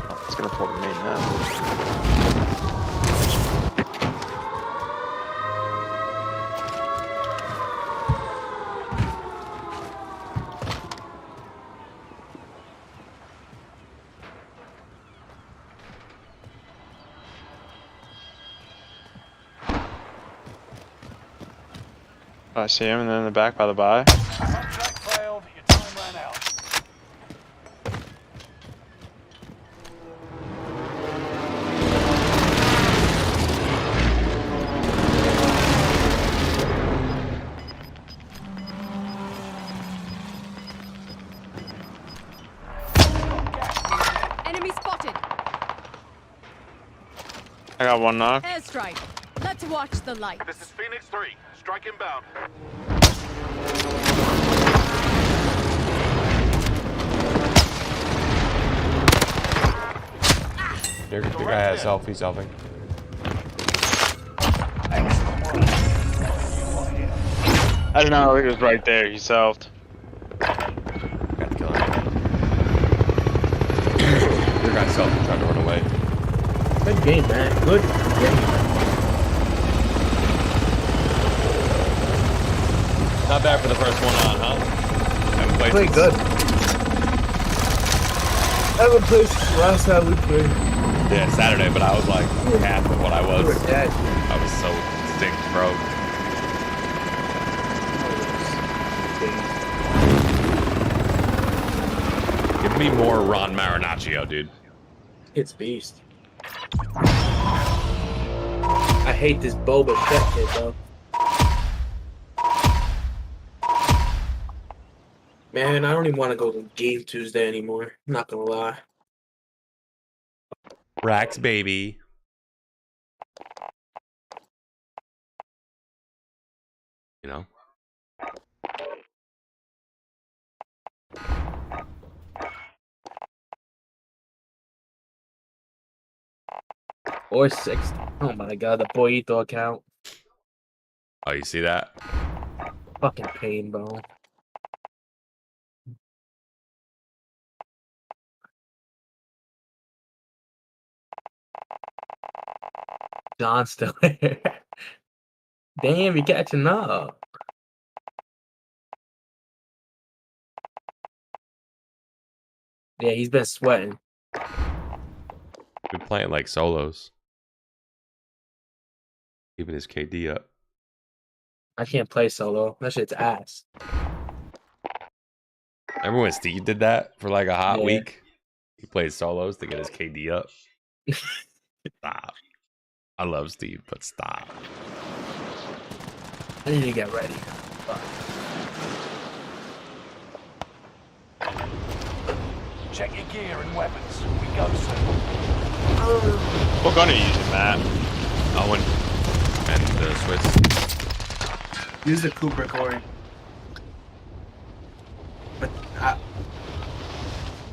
Oh, it's gonna pull to me now. I see him, and then in the back by the buy. Contract failed. Your time ran out. Enemy spotted. I got one knock. Airstrike. Let's watch the light. This is Phoenix 3. Strike inbound. The guy has self. He's selfing. I don't know. He was right there. He selfed. Got to kill him. Your guy self trying to run away. Good game, man. Good game. Not bad for the first one on, huh? Haven't played Played since- good. Haven't played since last time we played. Yeah, Saturday, but I was like half of what I We was. were dead. I was so sick, bro. Give me more Ron Marinaccio, dude. It's beast. I hate this Boba Fett kid, though. Man, I don't even want to go to Game Tuesday anymore. I'm not gonna lie. Rax, baby. You know? Or 6th. Oh my god, the Boito account. Oh, you see that? Fucking pain, bro. John's still there. Damn, you catching up. Yeah, he's been sweating. Been playing like solos. Keeping his KD up. I can't play solo. That shit's ass. Remember when Steve did that for like a hot Yeah. week? He played solos to get his KD up. Stop. I love Steve, but stop. I need to get ready. Fuck. Check your gear and weapons. We go soon. What gun are you using, Matt? Owen and the Swiss. Use the Cooper, Corey. But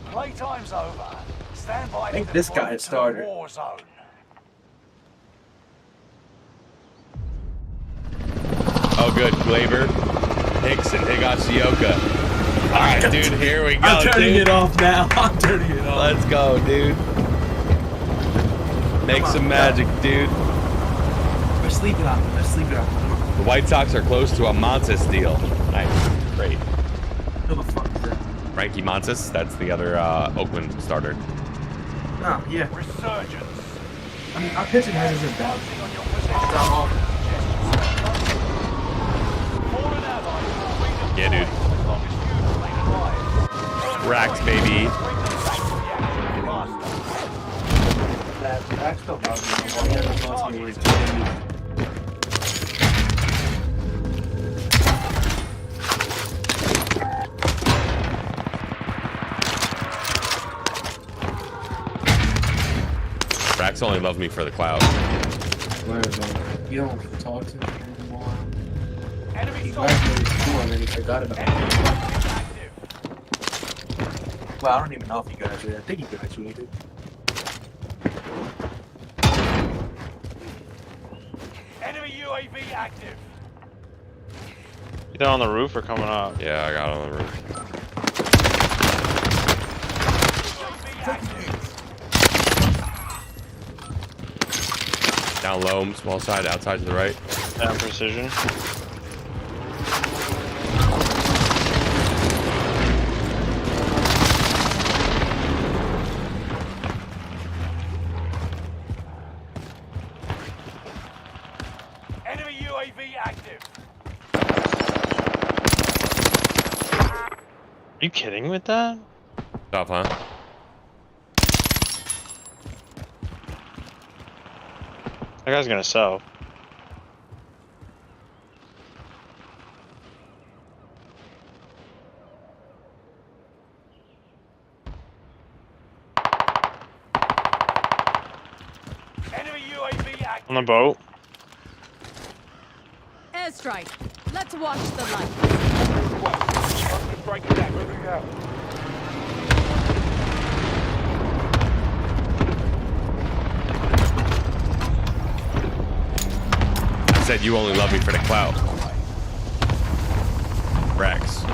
Playtime's over. Stand by. I think for this guy deployment is to the starter. War zone. Oh, good. Glaber, Hicks, and Higashioka. All right, dude. Here we go. I'm turning dude. it off now. I'm turning it off. Let's go, dude. Make some magic, dude. We're sleeping on them. They're sleeping on them. The White Sox are close to a Montes deal. Nice. Great. Who the fuck is that? Frankie Montes. That's the other Oakland starter. Oh, yeah. Resurgence. I mean, our pitching hasn't been bad. Focusing on your position. Fallen allies will redeploy Yeah, dude. as long as you remain alive. Racks, baby. Bring them back to the action faster. That's still bugs me. He hasn't lost me with Racks only loves me for the clout. Where is it? You don't talk to him anymore. Enemy He soldiers graduated school and then he forgot about it. active. Well, I don't even know if he graduated. I think he graduated. Enemy UAV active. Either on the roof or coming up. Yeah, I got it on the roof. UAV active. Down low, small side, outside to the right. Down precision. Enemy UAV active. Are you kidding with that? Tough, huh? That guy's gonna sell. Enemy UAV active. On the boat. Airstrike. Let's watch the light. Strike attack. Moving out. I said you only love me for the clout. Racks.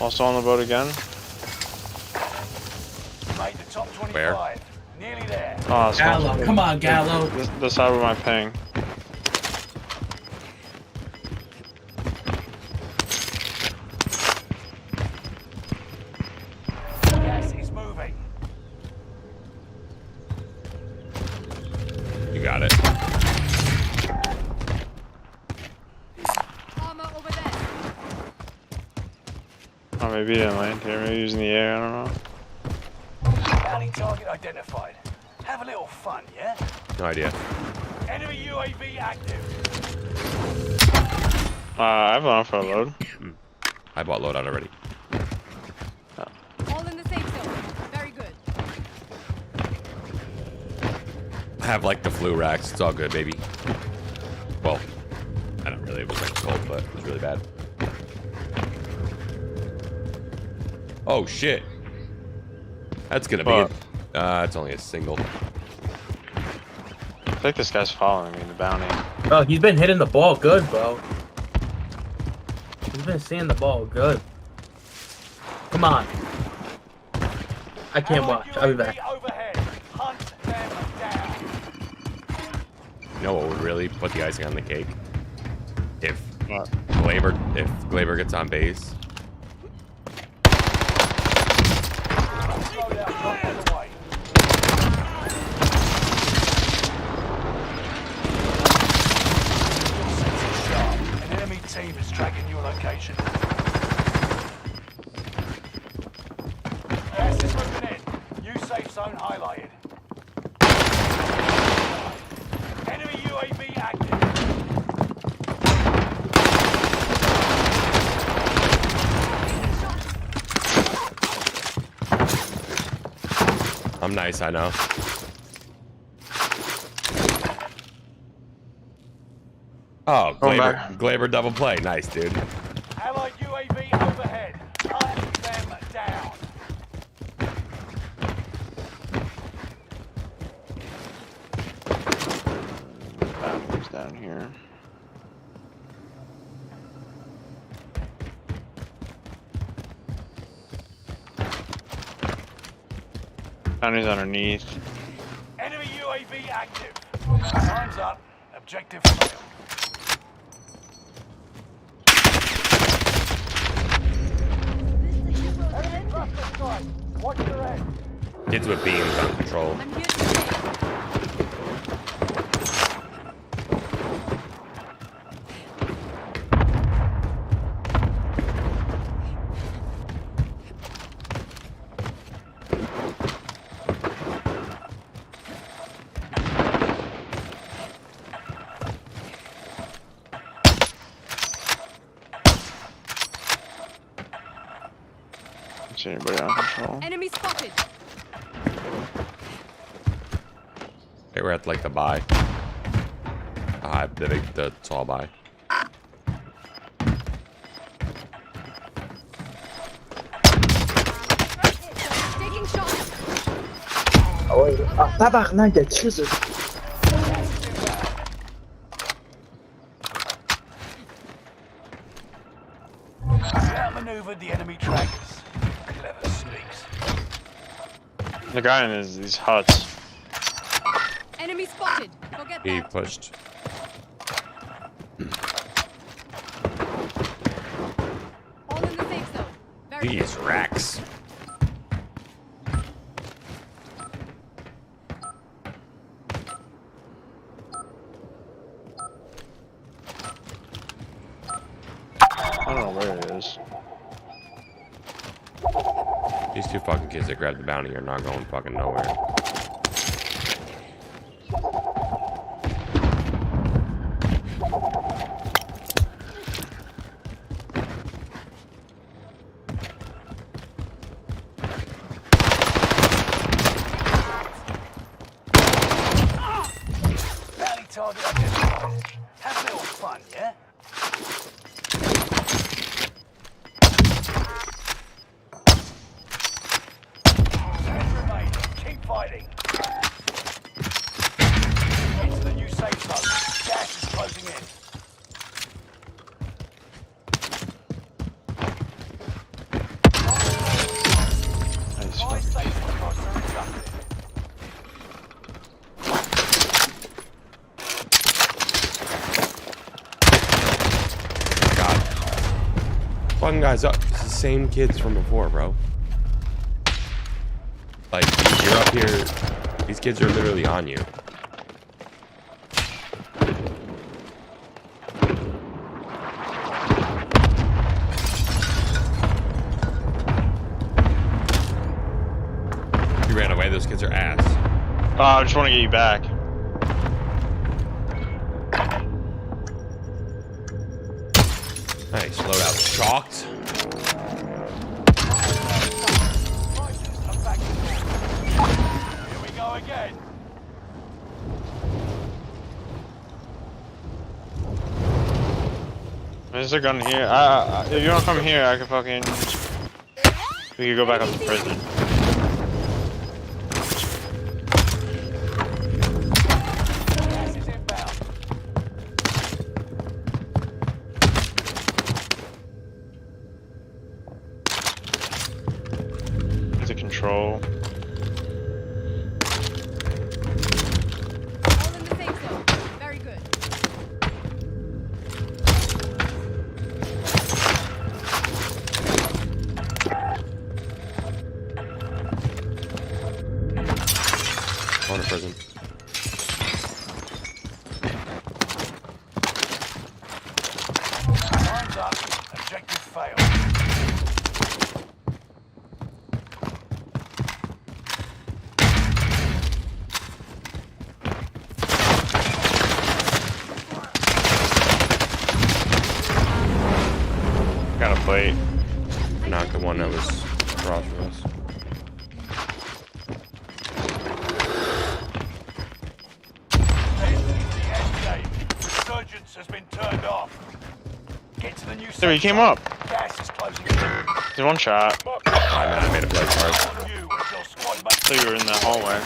Also on the boat again. Made the top 25. Where? Nearly there. Oh, it's Gallo, come on, Gallo. This side of my ping. Gas is moving. You got it. Armor over there. Oh, maybe he didn't land here. Maybe he was in the air. I don't know. Bounty target identified. Have a little fun, yeah? No idea. Enemy UAV active. I've gone for a load. I bought loadout already. All in the safe zone. Very good. I have like the flu racks. It's all good, baby. Well, I don't really. It was like cold, but it was really bad. Oh shit. That's gonna be it. It's only a single. I think this guy's following me, the bounty. Bro, he's been hitting the ball good, bro. He's been seeing the ball good. Come on. I can't watch. I'll be back. UAV overhead. Hunt them down. You know what would really put the icing on the cake? If What? Glaber gets on base highlighted. Enemy UAV active. I'm nice, I know. Oh, Glaber double play. Nice, dude. Allied UAV overhead. Hunt them down. Bathrooms down here. Bounty's underneath. Enemy UAV active. Time's up. Objective failed. Enemy cluster strike. Watch your head. Kids with beams on control. I'm here to stay. Don't see anybody on control. Enemy spotted. They were at like the buy. The tall buy. Taking shots. Outmaneuvered the enemy trackers. Clever sneaks. The guy in these huts. Enemy spotted. Forget He that. pushed. All in the safe zone. Very good. These racks. I don't know where it is. These two fucking kids that grabbed the bounty are not going fucking nowhere. Bounty target identified. Have a little fun, yeah? Ten remain. Keep fighting. Get to the new safe zone. Gas is closing in. Nice. Five safe across the inducted. God. Fucking guys up. It's the same kids from before, bro. Like, you're up here. These kids are literally on you. You ran away. Those kids are ass. Oh, I just want to get you back. Nice. Loadout chalked. Here we go again. There's a gun here. If you don't come here, I can fucking. We can go back up to prison. Gas is inbound. There's a control. All in the safe zone. Very good. Going to prison. Time's up. Objective failed. across from us. This is the end game. Resurgence has been turned off. Get to the new There, he safe came zone. up. Gas is closing in. Did one shot. I made a play for us. On you as your squad I mates. thought you were in the hallway.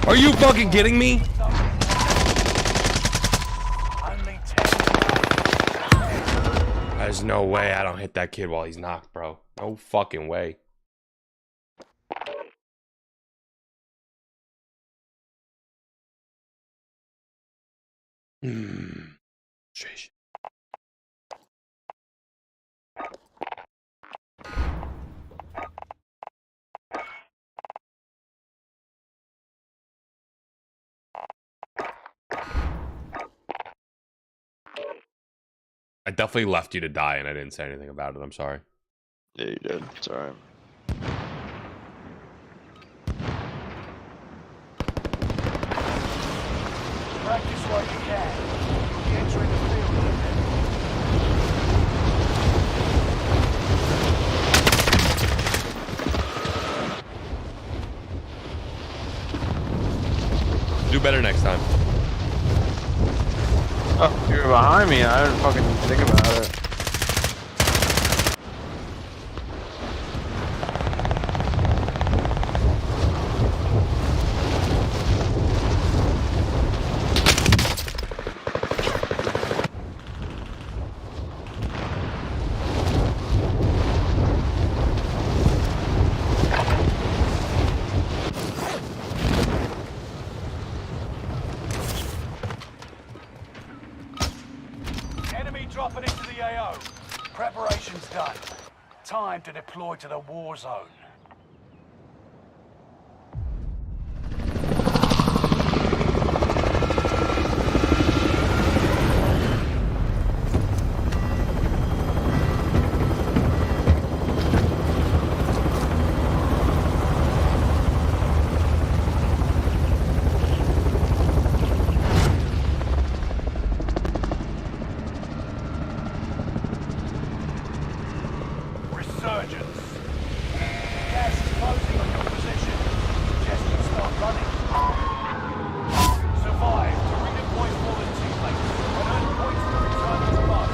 Are you fucking kidding me? Only 10. There's no way I don't hit that kid while he's knocked, bro. No fucking way. Sheesh. I definitely left you to die and I didn't say anything about it. I'm sorry. Yeah, you did. It's alright. Practice what you can. You'll be entering the field in a minute. Do better next time. Oh, you were behind me. I didn't fucking think about it. Enemy dropping into the AO. Preparation's done. Time to deploy to the war zone. Resurgence. Gas is closing on your position. Suggest you start running. Survive to redeploy fallen teammates and earn points to return to command.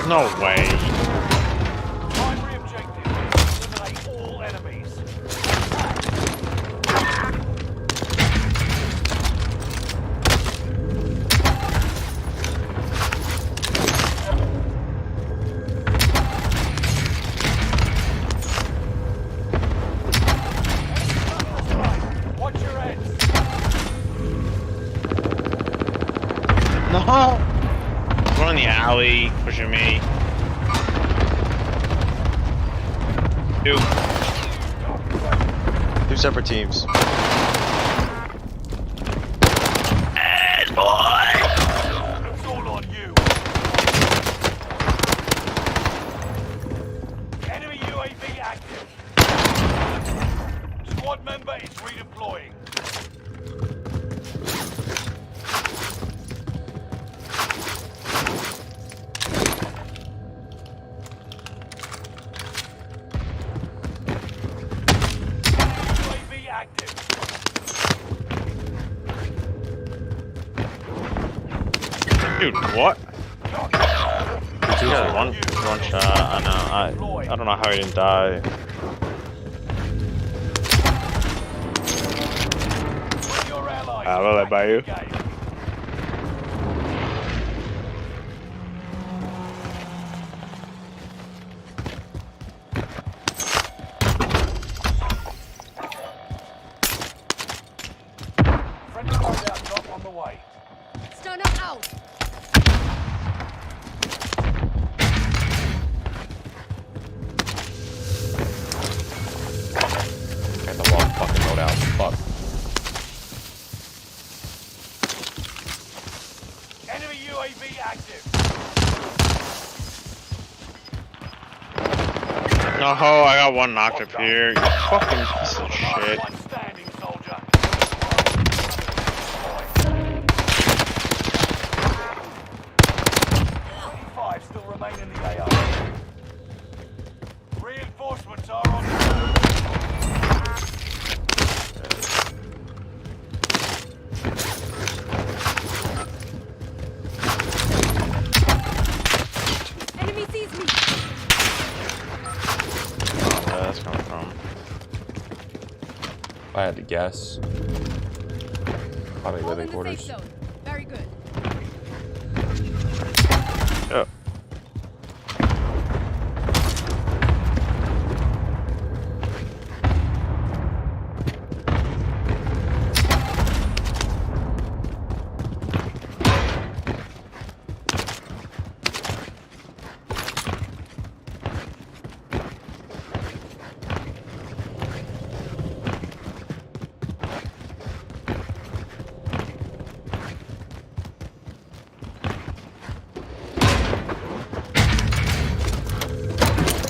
No way. Primary objective: eliminate all enemies. Watch your heads. No. One in the alley, pushing me. Two separate teams. It's all on you. Enemy UAV active. Squad member is redeploying. Dude, what? Yeah, one shot. I know. I don't know how he didn't die. I will let by you. Friendly loadout drop on the way. Stunner out. Got the wrong fucking loadout. Fuck. Enemy UAV active. Oh, I got one knocked up here. You fucking piece of shit. One standing, soldier. 25 still remain in the AO. Reinforcements are on the Enemy sees me. Where that's coming from? If I had to guess, probably All living in the quarters. safe zone. Very good. Yeah.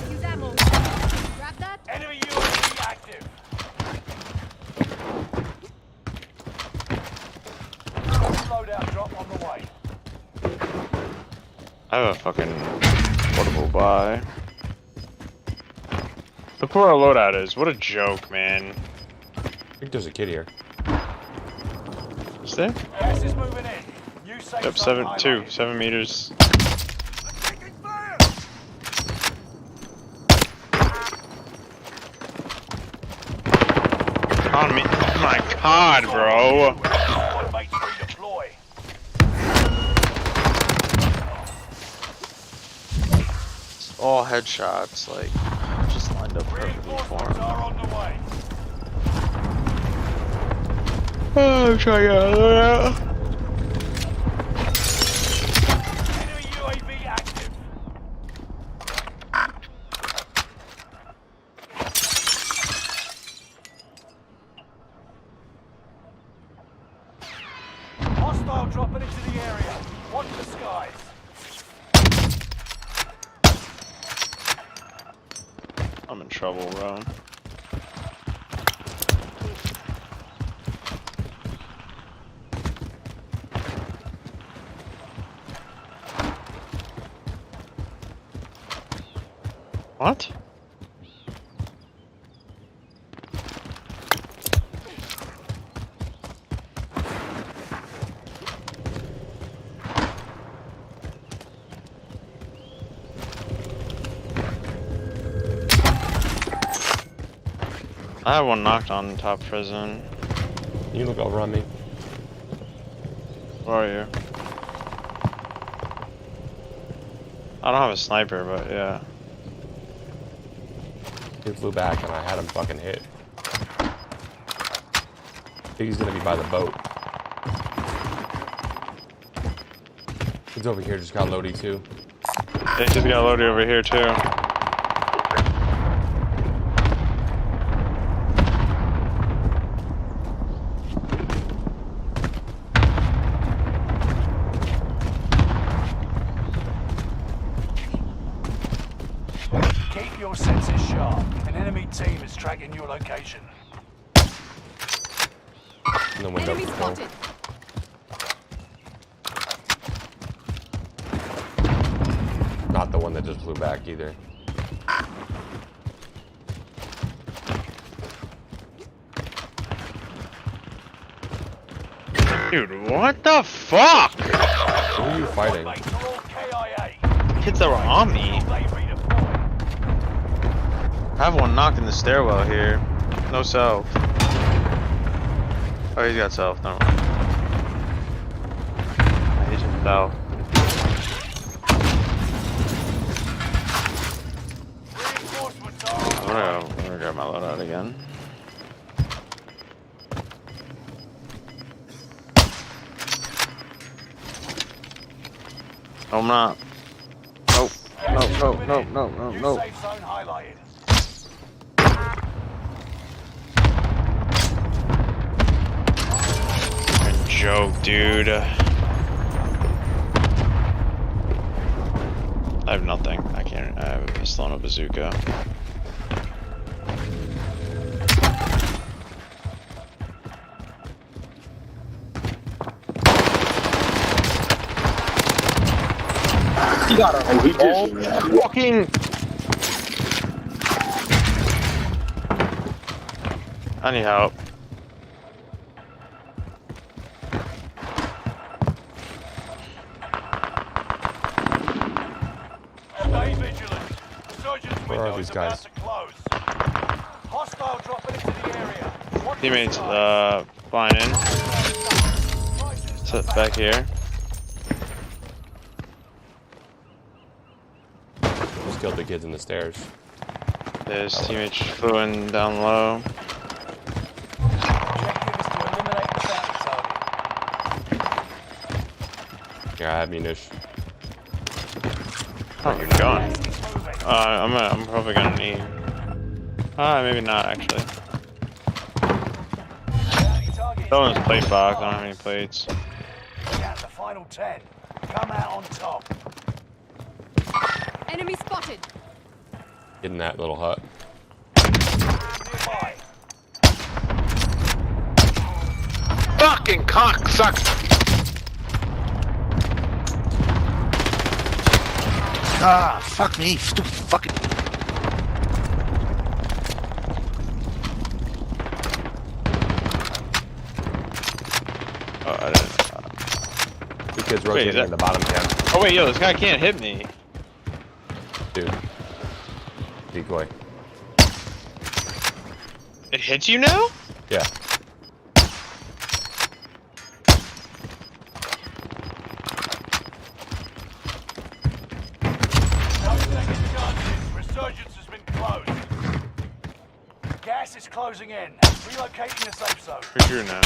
Use ammo. Grab that. enemy UAV active. Loadout drop on the way. I have a fucking portable buy. Look where our loadout is. What a joke, man. I think there's a kid here. Is there? Gas is moving in. New safe Yep, zone highlighted. 7 meters. Taking fire. On me. Oh my god, bro. Mates redeploy. All headshots, like, just lined up perfectly for Reinforcements him. are on the way. Oh, I'm trying to get out of there. Enemy UAV active. Hostile dropping into the area. Watch the skies. I'm in trouble, bro. What? I have one knocked on top prison. You look over on me. Where are you? I don't have a sniper, but yeah. He flew back and I had him fucking hit. I think he's gonna be by the boat. He's over here, just got Lodi too. They just got loaded over here too. Keep your senses sharp. An enemy team is tracking your location. In the window. Enemy spotted. Not the one that just flew back either. Dude, what the fuck? Who are you fighting? Mates are all KIA. Kids that were on me. They redeploy. I have one knocked in the stairwell here. No self. Oh, he's got self. Never mind. He's just self. Reinforcements are on. I'm gonna grab my loadout again. No, I'm not. Nope. Nope. New safe zone highlighted. Joke, dude. I have nothing. I can't. I have a pistol and a bazooka. He got her. Oh, fucking! I need help. Stay vigilant. Resurgence Where are window these is about guys? to close. Hostile dropping into the area. Watch the Teammates, skies. flying in. Sit back here. Just killed the kids in the stairs. There's teammates flew in down low. Objective is to eliminate the bounty target. Yeah, I have munition. Oh, you're gone. Gas is moving. I'm probably gonna need. Maybe not actually. Bounty target is That one's down. plate box. I don't have any plates. Down to the final 10. Come out on top. Enemy spotted. Get in that little hut. Nearby. Fucking cocksucker! Ah, fuck me, stupid fucking. Oh, I didn't. Two kids Wait, rotating is that- in the bottom camp. Oh wait, yo, this guy can't hit me. Dude. Decoy. It hits you now? Yeah. No second chances. Resurgence has been closed. Gas is closing in. Relocating the safe zone. For sure now.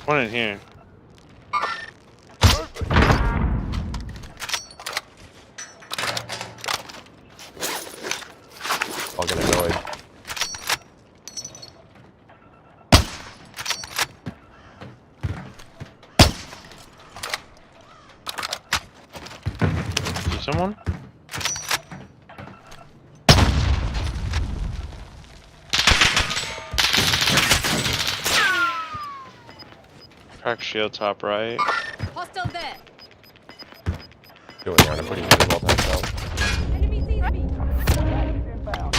One in here. Fucking annoyed. See someone? Crack shield top right. Hostile there. Doing that, I'm putting you as well times out. Enemy sees me. Inbound.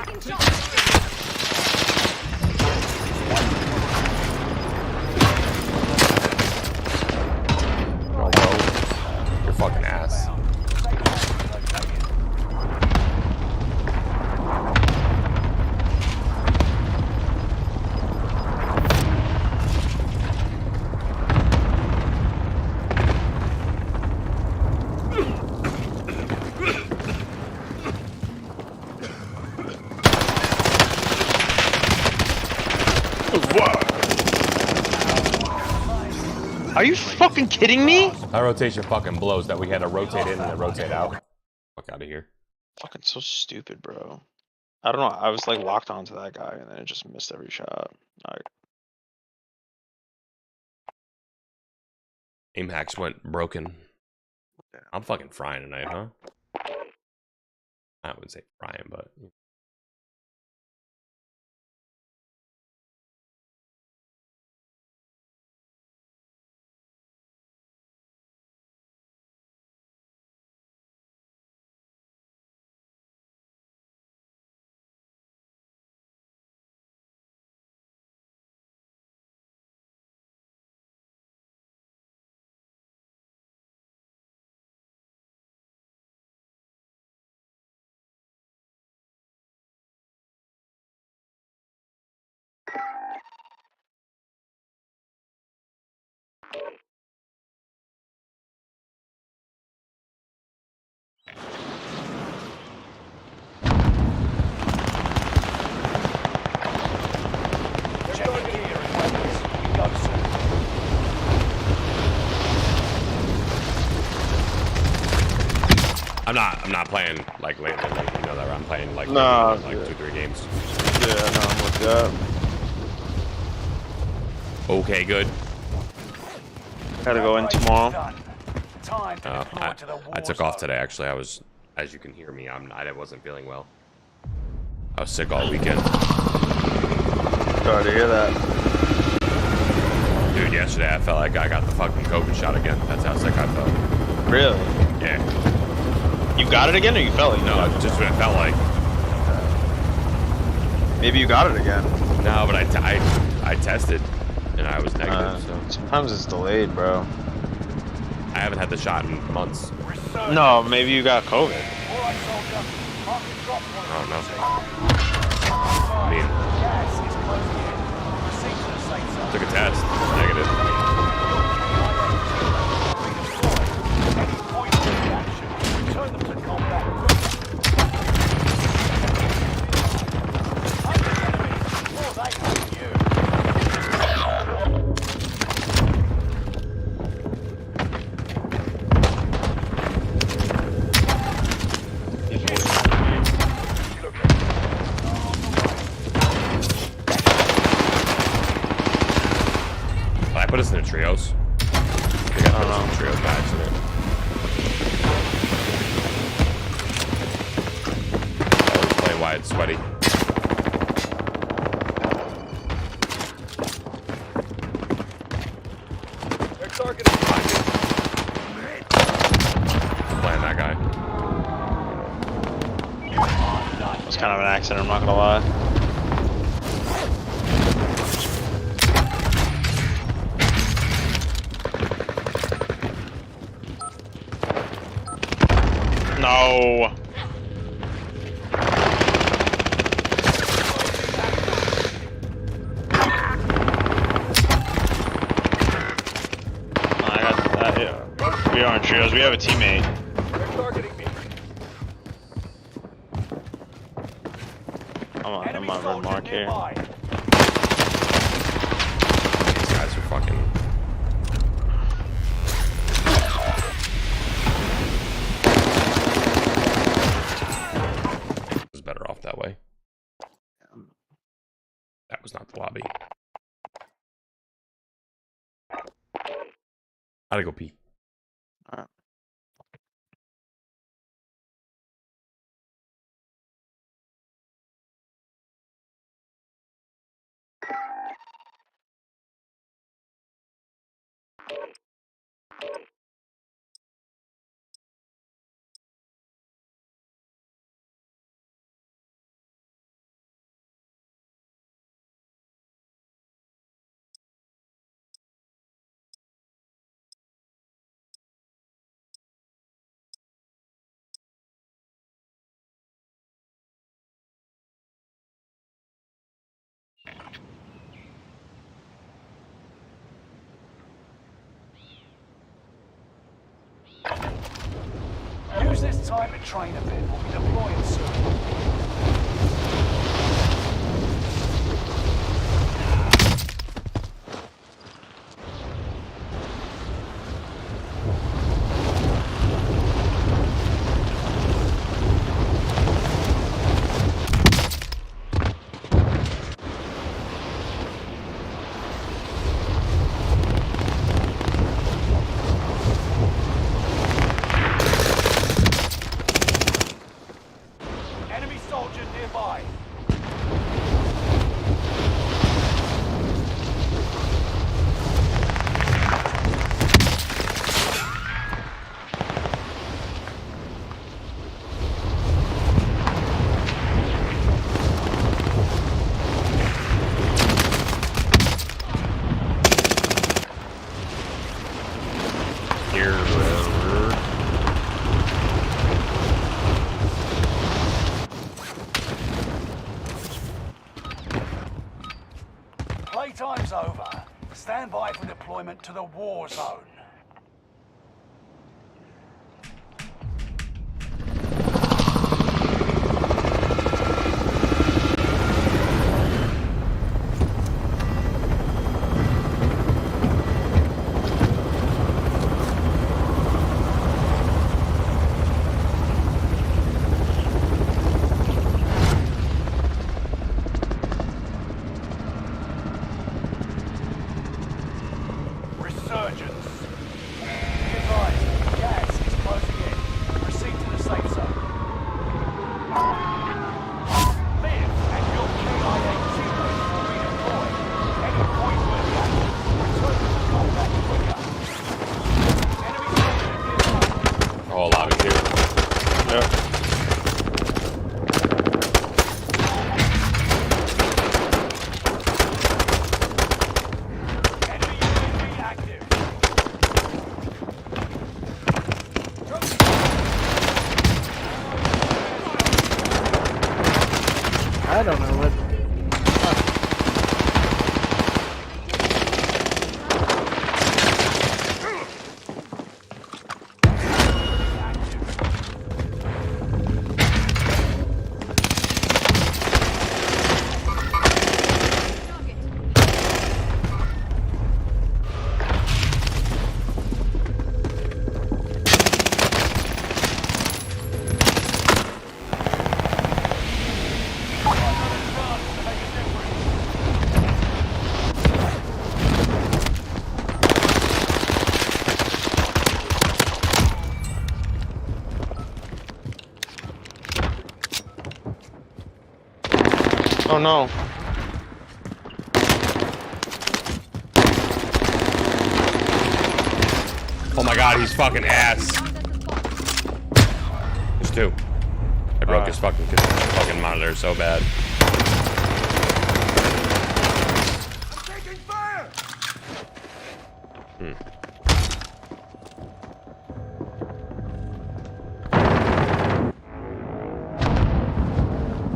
Taking shots. Oh, bro. You're fucking ass. Are you fucking kidding me? That rotation fucking blows that we had to rotate in and then rotate out. Fuck out of here. Fucking so stupid, bro. I don't know. I was like locked onto that guy and then it just missed every shot. Like, Aim hacks went broken. I'm fucking frying tonight, huh? I wouldn't say frying, but Check your gear and weapons. We go soon. I'm not playing like lately. Like, you know that I'm playing like Nah, like 2-3 games. yeah, no, I'm with that. Okay, good. Gotta go in tomorrow. Done. Time to deploy to the war I took off zone. today. Actually, I was, as you can hear me, I wasn't feeling well. I was sick all weekend. Sorry to hear that. Dude, yesterday I felt like I got the fucking COVID shot again. That's how sick I felt. Really? Yeah. You got it again or you felt like No, just what it felt like. Maybe you got it again. No, but I tested and I was negative. So Sometimes it's delayed, bro. I haven't had the shot in months. Resurgence. No, maybe you got COVID. All right, soldier. Mark the drop point. I don't know. I mean- gas is closing in. Proceed to the safe zone. Took a test. Negative. Redeploy. Any point of reaction. Return them to combat. Hunt the enemy before they hunt you. Well, I put us in the trios. I think I put us in the trios by accident. I was playing wide, sweaty. Playing that guy. It was kind of an accident, I'm not gonna lie. No. I got that, yeah. We are in trios. We have a teammate. I'm on red mark here. These guys are fucking. Was better off that way. That was not the lobby. Gotta go pee. Use this time to train a bit. We'll be deploying soon. redeployment to the war zone. Resurgence. Be advised, gas is closing in. Proceed to the safe zone. Live and your KIA teammates will redeploy. Any point will be active. Return to combat quicker. Enemy soldiers Oh, a lot of here. Yep. Enemy UAV active. I don't know what. Oh no. Oh my god, he's fucking ass. There's two. I broke his fucking monitor so bad. Taking fire!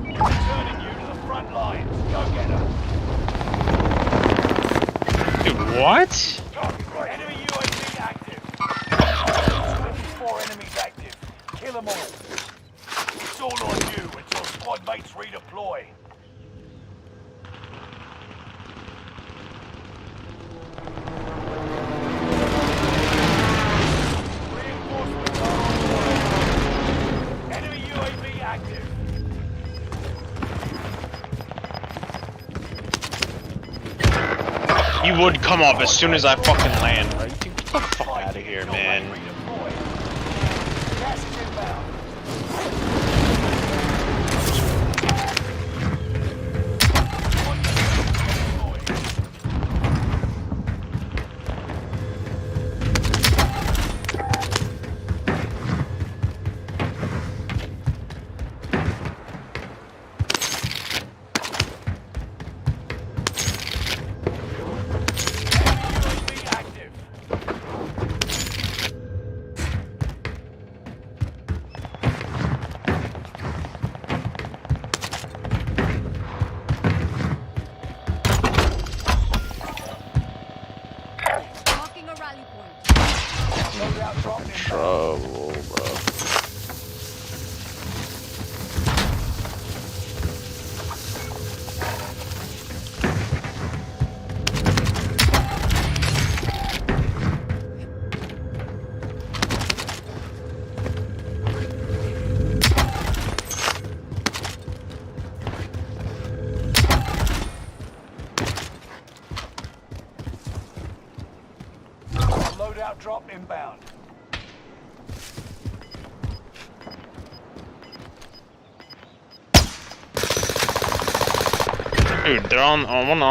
Returning you to the front lines. Go get them. Dude, what? Enemy UAV active. 24 enemies active. Kill them all. It's all on you until squad mates redeploy. Reinforcements are on the way. Enemy UAV active. He would come up as soon as I fucking land. Right? Get the fuck out of here, man. Redeploy. Gas is inbound. UAV active. Marking a rally point. Loadout drop inbound. Trouble, bro. Loadout drop inbound. Dude, they're on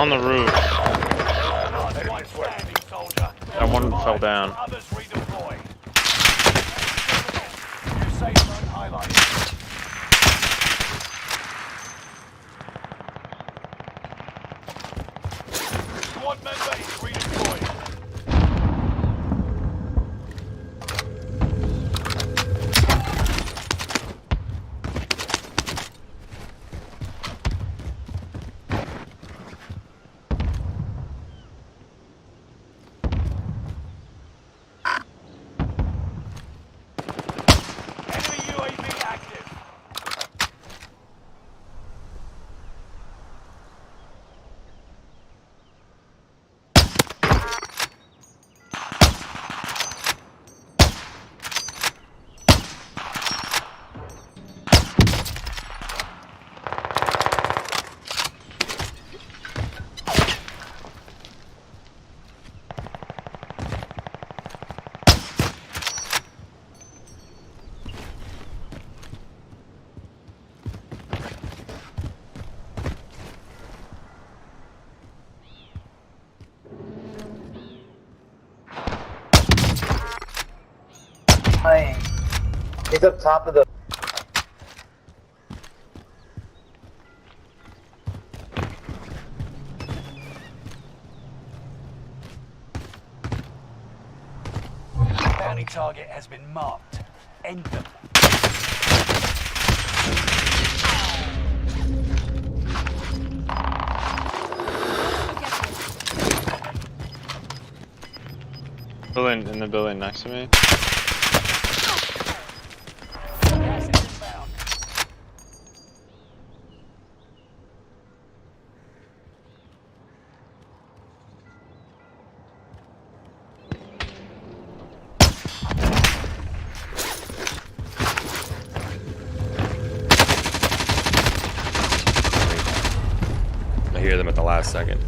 the roof. Last one standing, soldier. That one fell down. Others redeploy. New safe zone highlighted. Squad member is redeployed. He's up top of the. Bounty target has been marked. End them. Building in the building next to me. Gas is inbound. I hear them at the last second.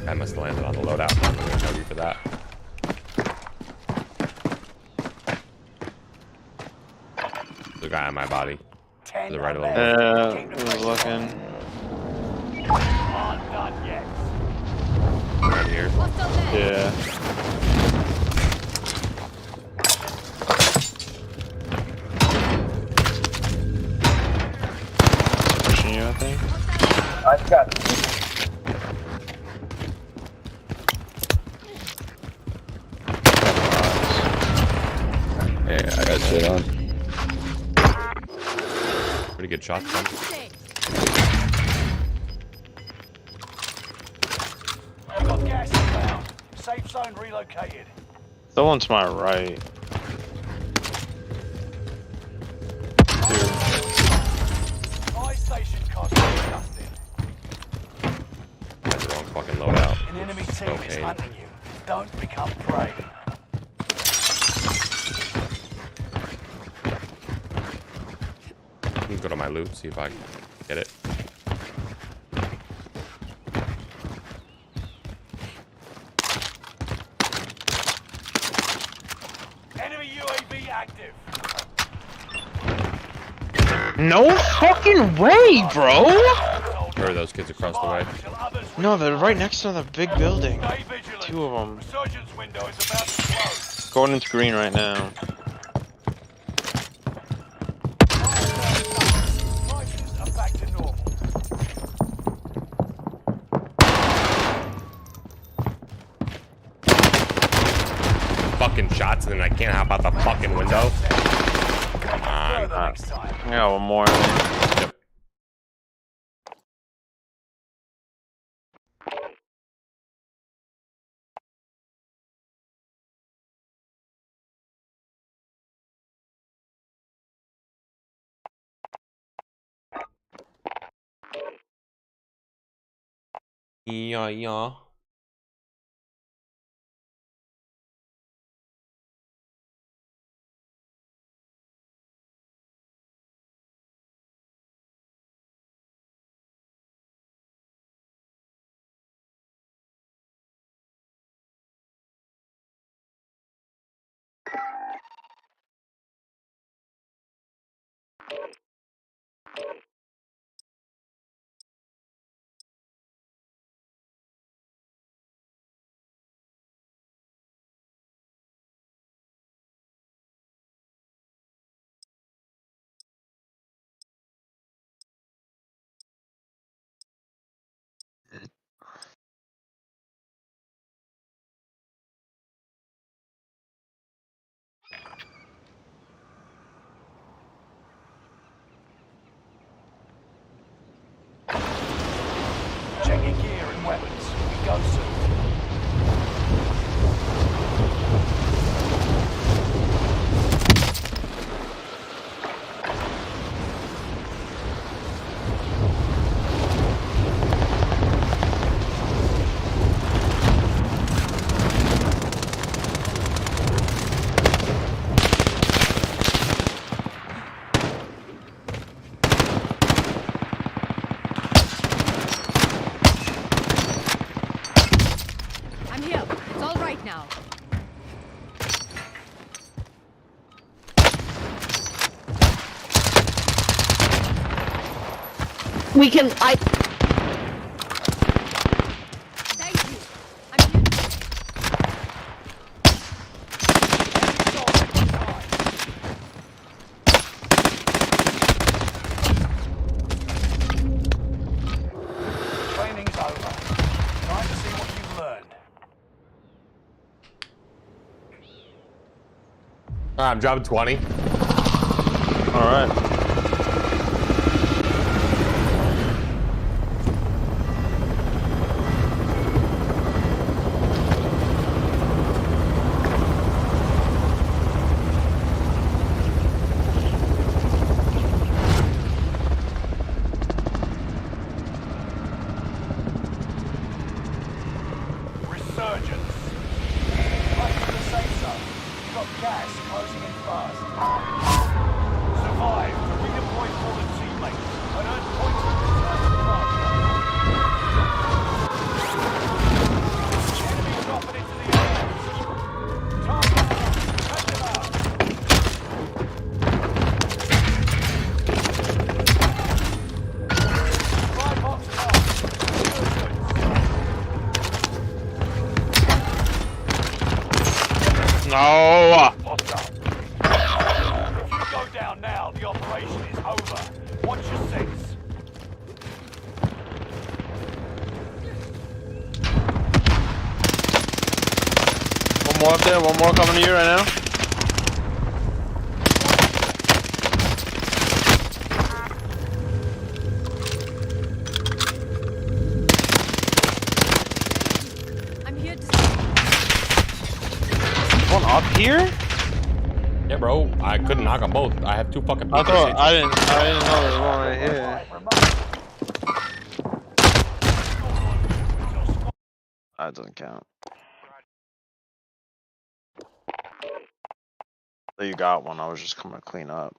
I must have landed on the loadout. I'm gonna tell you for that. The guy on my body. 10 To the right of the left. Yeah, Keep I the was pressure looking. on. Aren't done yet. Right here. Hostile there. Yeah. Pushing you, I think. I've got. Yeah, I got shit on. Pretty good shot. Son. I've got gas inbound. Safe zone relocated. The one to my right. Dude. Buy station cost adjusted. That's the wrong fucking loadout. An enemy team is Okay. hunting you. Don't become prey. Let's go to my loot, see if I can get it. Enemy UAV active. No fucking way, bro! Where are those kids across the way? Until others No, they're right next to the big building. stay vigilant. Two of them. Resurgence window is about to close. Going into green right now. Prices are back to normal. Fucking shots and then I can't hop out the fucking window. Come on. Further next time. I got one more. Yep. Yeah, yeah. Check your gear and weapons. We go soon. I'm here. It's all right now. We can. I'm dropping 20. All right. Resurgence. Back to the safe zone. You've got gas closing in fast. Survive to redeploy fallen teammates and earn points for return to departure. Enemy dropping into the air. Target down. Take them out. Supply box marked. No. Hostile. If you go down now, the operation is over. Watch your six. One more up there. One more coming to you right now. I'm here to One up here? Yeah, bro. I couldn't knock them both. I have 2 fucking I people. thought I didn't know there was one right here. That doesn't count. So you got one. I was just coming to clean up.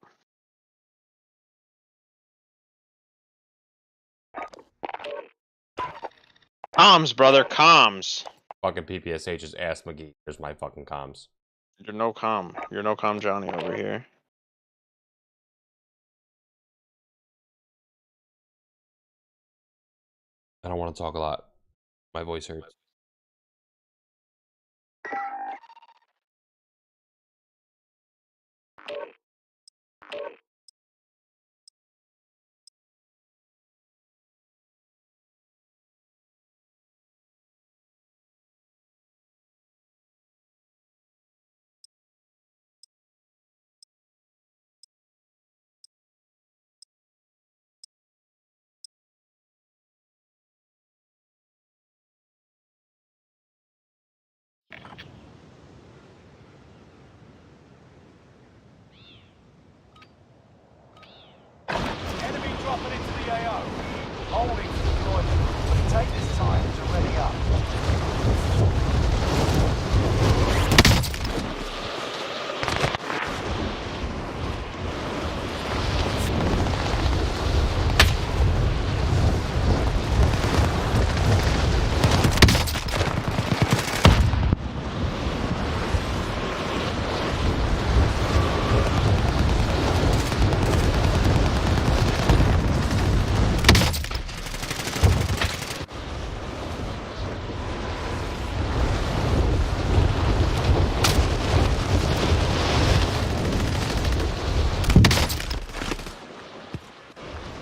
Comms, brother, comms. Fucking PPSH is ass McGee. Here's my fucking comms. You're no comm. You're no comm Johnny over here. I don't want to talk a lot. My voice hurts. Enemy dropping into the AO. Holding for deployment. Take this time to ready up.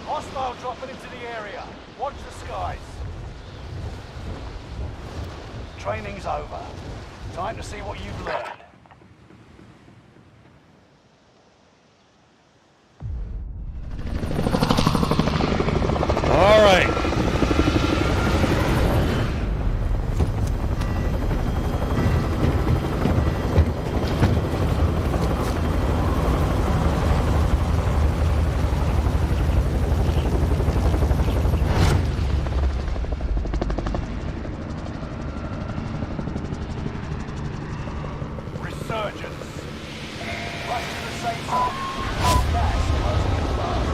Hostile dropping into the area. Watch the skies. Training's over. Time to see what you've learned. All right. Resurgence. Back to the safe zone. Gas closing in fast.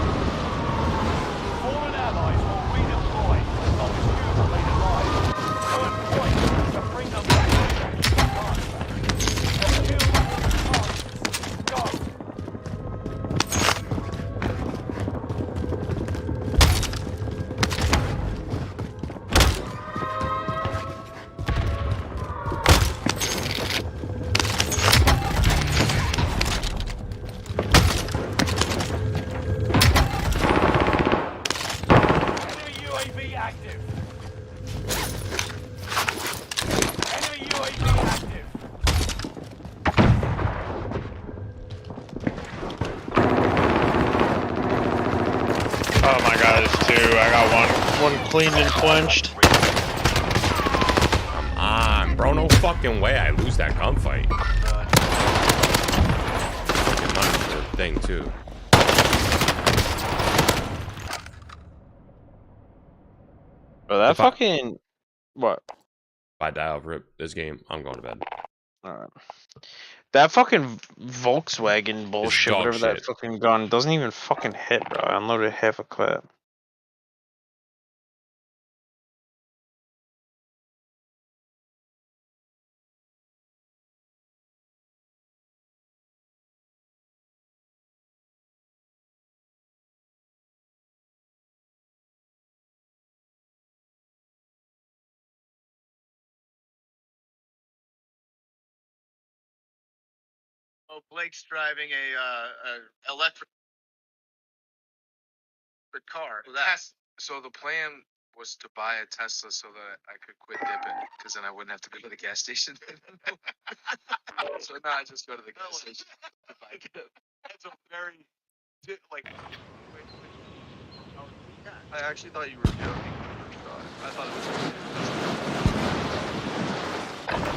Fallen allies will redeploy as long as you remain alive. Earn points to bring them back to faster. Kill targets. Go. one cleaned and quenched. Come on, bro. No fucking way I lose that gunfight. Fucking money for the thing, too. Bro, that If I- fucking... What? If I die off rip this game, I'm going to bed. Alright. That fucking Volkswagen bullshit, dog whatever that shit. fucking gun, doesn't even fucking hit, bro. I unloaded half a clip. Oh, Blake's driving a electric car. Well, so the plan was to buy a Tesla so that I could quit dipping, because then I wouldn't have to go to the gas station. So now I just go to the gas station. If I dip. That's a very like. I actually thought you were joking when you first thought it. I thought it was.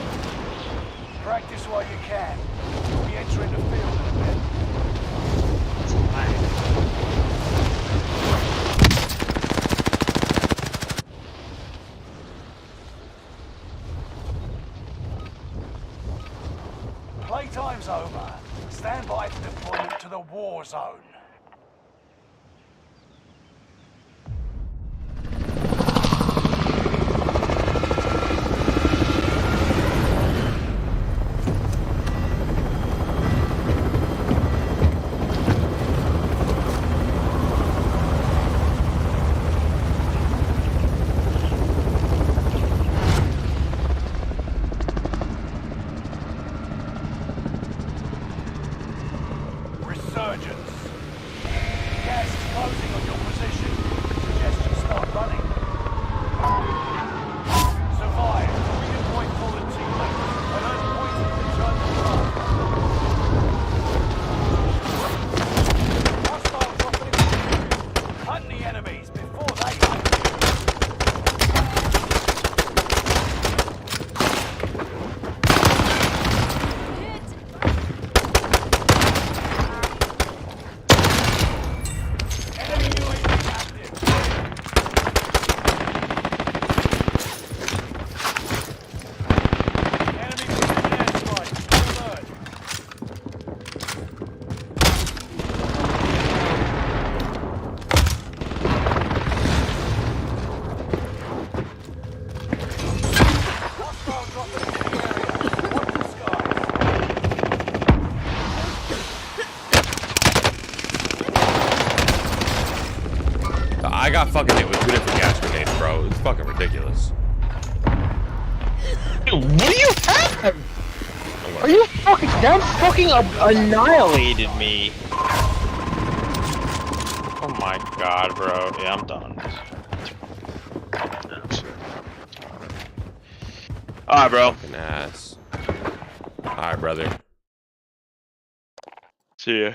Practice while you can. We'll be entering the field in a bit. Playtime's over. Stand by for deployment to the war zone. Resurgence. Gas is closing on your position. Suggest you start running. Survive. Redeploy fallen teammates. And earn points to return to home. Hostile dropping in. Hunt the enemies before they hunt you. Enemy UAV active. Enemy precision airstrike. Alert. Hostile dropping into the area. Watch the skies. I got fucking hit with 2 different gas grenades, bro. It's fucking ridiculous. Dude, what do you have? I'm Are going- you fucking... That fucking annihilated me. Oh my god, bro. Yeah, I'm done. Alright, bro. Fucking ass. Alright, brother. See ya.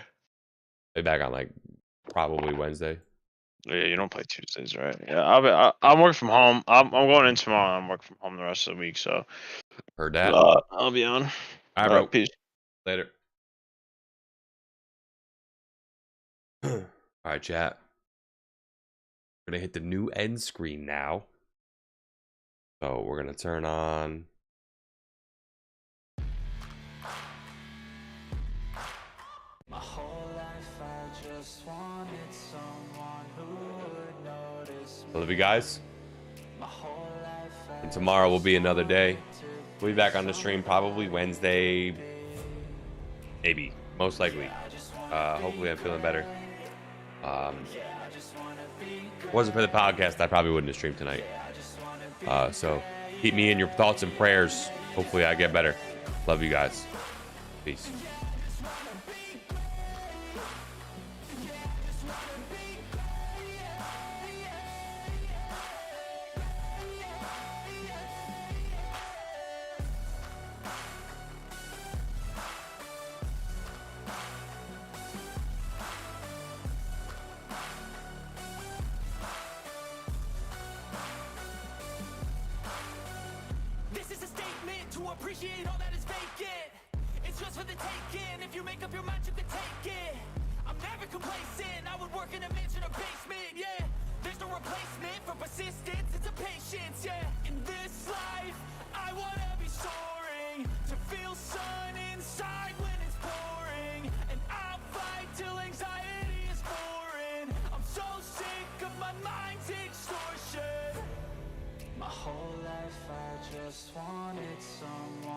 Be back on like probably Wednesday. Yeah, you don't play Tuesdays, right? Yeah, I'm working from home. I'm going in tomorrow. I'm working from home the rest of the week, so Heard that? I'll be on. Alright, bro. Peace. Later. Alright, chat. We're gonna hit the new end screen now. So we're gonna turn on. My whole life I just wanted someone who would notice me. Love you guys. My whole life I And tomorrow will be another day. We'll be back on the stream probably Wednesday. Maybe. Most likely. Hopefully I'm feeling better. Wasn't for the podcast, I probably wouldn't have streamed tonight. So keep me in your thoughts and prayers. Hopefully I get better. Love you guys. Peace. to appreciate all that is vacant. It's just for the taking. If you make up your mind, you can take it. I'm never complacent. I would work in a mansion or basement, yeah. There's no replacement for persistence, it's a patience, yeah. In this life, I wanna be soaring, to feel sun inside when it's pouring, and I'll fight till anxiety is foreign. I'm so sick of my mind's extortion. My whole life I just wanted someone